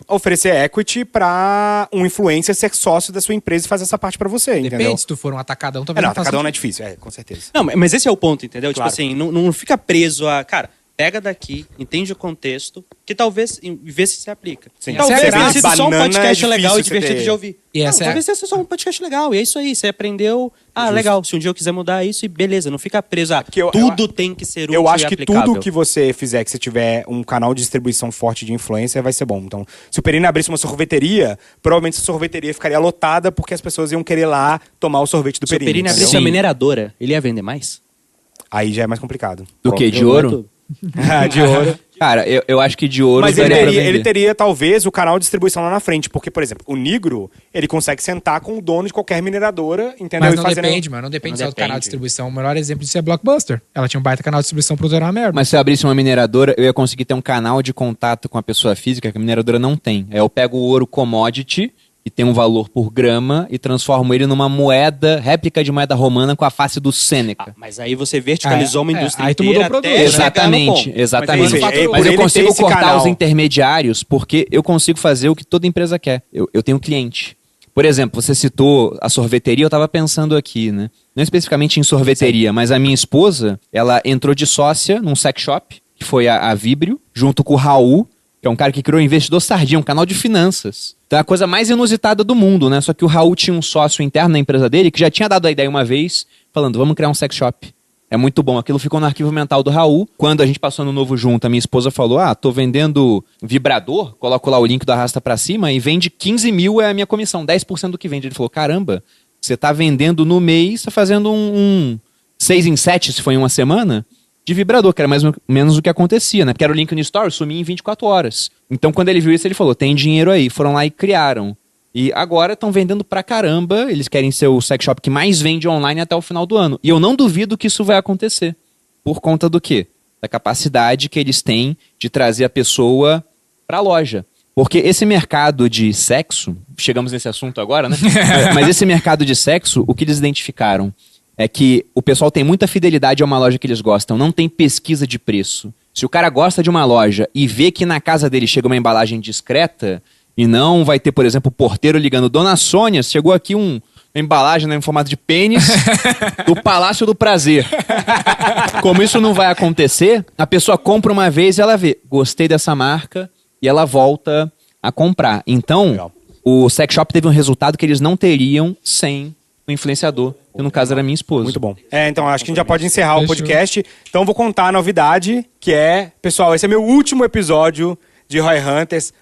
Oferecer equity pra um influencer ser sócio da sua empresa e fazer essa parte pra você, entendeu? Depende, se tu for um atacadão, talvez Não, não faça atacadão não é sentido. difícil, com certeza. Não, mas esse é o ponto, entendeu? Claro. Tipo assim, não fica preso a... Cara, pega daqui, entende o contexto, que talvez vê se aplica. Sim. Talvez Essa é a tenha graça. sido só um Banana podcast é legal e difícil você divertido ter. de ouvir. E Não, essa é- talvez tenha sido só um podcast legal, e é isso aí. Você aprendeu, legal, se um dia eu quiser mudar isso, e beleza, não fica preso a Que eu- tudo tem que ser útil Eu acho e que aplicável. tudo que você fizer, que você tiver um canal de distribuição forte de influência, vai ser bom. Então, se o Perini abrisse uma sorveteria, provavelmente essa sorveteria ficaria lotada porque as pessoas iam querer lá tomar o sorvete do Se o Perini. Perini entendeu? abrisse uma mineradora, ele ia vender mais? Aí já é mais complicado. Do que? De Não é ouro? tudo. De ouro. Cara, eu acho que de ouro Mas ele daria pra teria, vender. ele teria, talvez, o canal de distribuição lá na frente. Porque, por exemplo, o Nigro, ele consegue sentar com o dono de qualquer mineradora, entendeu? Mas E não fazendo- depende, mano. Não depende Não só do canal depende. de distribuição. O melhor exemplo disso é Blockbuster. Ela tinha um baita canal de distribuição pro era uma merda. Mas se eu abrisse uma mineradora, eu ia conseguir ter um canal de contato com a pessoa física que a mineradora não tem. Aí eu pego o ouro commodity, e tem um valor por grama, e transformo ele numa moeda, réplica de moeda romana com a face do Sêneca. Mas aí você verticalizou uma indústria aí tu mudou inteira o produto, até né? chegar no Exatamente, ponto. exatamente. Mas é isso aí, Mas por eu ele ter consigo esse cortar canal. os intermediários porque eu consigo fazer o que toda empresa quer. Eu tenho cliente. Por exemplo, você citou a sorveteria, eu estava pensando aqui, né? Não especificamente em sorveteria, mas a minha esposa, ela entrou de sócia num sex shop, que foi a Vibrio, junto com o Raul. que é um cara que criou o Investidor Sardinha, um canal de finanças. Então é a coisa mais inusitada do mundo, né? Só que o Raul tinha um sócio interno na empresa dele que já tinha dado a ideia uma vez, falando, vamos criar um sex shop. É muito bom. Aquilo ficou no arquivo mental do Raul. Quando a gente passou no Novo Junto, a minha esposa falou, tô vendendo vibrador, coloco lá o link do Arrasta Pra Cima e vende 15 mil é a minha comissão, 10% do que vende. Ele falou, caramba, você tá vendendo no mês, tá fazendo um 6 em 7, se foi em uma semana, de vibrador, que era mais ou menos o que acontecia, né? Porque era o link no Store, sumia em 24 horas. Então, quando ele viu isso, ele falou, tem dinheiro aí. Foram lá e criaram. E agora estão vendendo pra caramba. Eles querem ser o sex shop que mais vende online até o final do ano. E eu não duvido que isso vai acontecer. Por conta do quê? Da capacidade que eles têm de trazer a pessoa pra loja. Porque esse mercado de sexo, chegamos nesse assunto agora, né? Mas esse mercado de sexo, o que eles identificaram é que o pessoal tem muita fidelidade a uma loja que eles gostam, não tem pesquisa de preço. Se o cara gosta de uma loja e vê que na casa dele chega uma embalagem discreta e não vai ter, por exemplo, o porteiro ligando, Dona Sônia, chegou aqui uma embalagem, né, em formato de pênis do Palácio do Prazer. Como isso não vai acontecer, a pessoa compra uma vez e ela vê, gostei dessa marca, e ela volta a comprar. Então, legal. O sex shop teve um resultado que eles não teriam sem o influenciador, que no caso era minha esposa. Muito bom. Então acho que a gente já pode encerrar o podcast. Então eu vou contar a novidade, que é... Pessoal, esse é meu último episódio de Roy Hunters.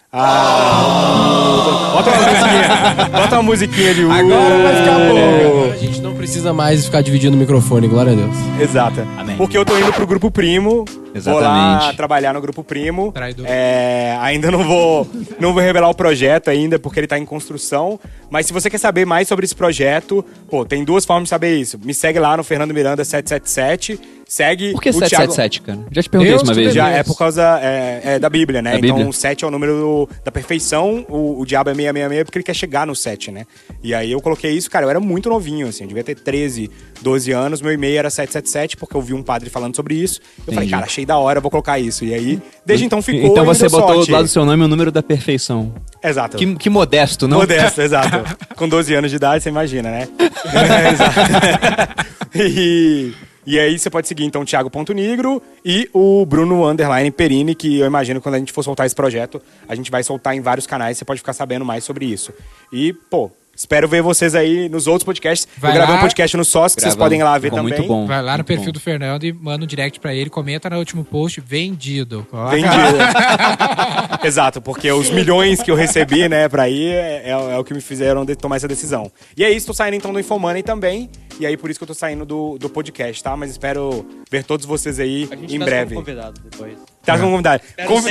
Bota uma musiquinha de... Agora vai ficar bom. A gente não precisa mais ficar dividindo o microfone, glória a Deus. Exato. Amém. Porque eu tô indo pro Grupo Primo. Exatamente. Vou lá trabalhar no Grupo Primo. Traidor. Ainda não vou revelar o projeto ainda, porque ele tá em construção. Mas se você quer saber mais sobre esse projeto, tem 2 formas de saber isso. Me segue lá no Fernando Miranda 777. Segue Por que o 777, cara? Já te perguntei isso uma vez. Já é por causa da Bíblia, né? Da então Bíblia. o 7 é o número da perfeição, o diabo é 666 porque ele quer chegar no 7, né? E aí eu coloquei isso, cara, eu era muito novinho, assim, eu devia ter 13, 12 anos, meu e-mail era 777, porque eu vi um padre falando sobre isso. Eu falei, cara, achei da hora, vou colocar isso. E aí, desde então ficou. Então você deu botou sorte. do lado do seu nome o número da perfeição. Exato. Que modesto, não? Modesto, exato. Com 12 anos de idade, você imagina, né? Exato. E aí você pode seguir, então, o Thiago.Nigro e o Bruno _Perini, que eu imagino que quando a gente for soltar esse projeto, a gente vai soltar em vários canais, você pode ficar sabendo mais sobre isso. E, espero ver vocês aí nos outros podcasts. Eu gravei um podcast no Sócio, que vocês podem ir lá ver também. Muito bom. Vai lá no muito perfil bom. do Fernando e manda um direct pra ele, comenta no último post, vendido. Vendido. Exato, porque os milhões que eu recebi, né, pra ir, é o que me fizeram tomar essa decisão. E é isso, tô saindo então do Infomoney também, e aí por isso que eu tô saindo do podcast, tá? Mas espero ver todos vocês aí em breve. Convidado depois. Tá como convidado.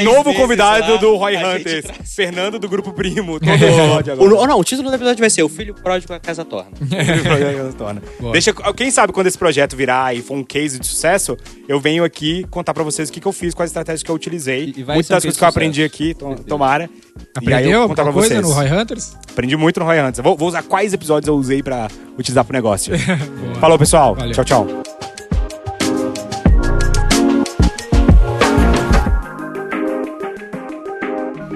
Novo convidado do Roy Hunters, Fernando do Grupo Primo, todo episódio agora. O título do episódio vai ser O Filho Pródigo a Casa Torna. Deixa, quem sabe quando esse projeto virar e for um case de sucesso, eu venho aqui contar pra vocês o que eu fiz, quais estratégias que eu utilizei, E vai muitas ser um coisas case que eu de aprendi aqui, tomara. E aí Aprendeu eu vou contar pra alguma coisa vocês. no Roy Hunters? Aprendi muito no Roy Hunters. Vou usar quais episódios eu usei pra utilizar pro negócio. Falou, pessoal. Valeu. Tchau, tchau.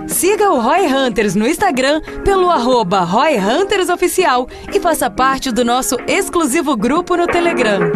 Siga o Roy Hunters no Instagram pelo @RoyHuntersOficial e faça parte do nosso exclusivo grupo no Telegram.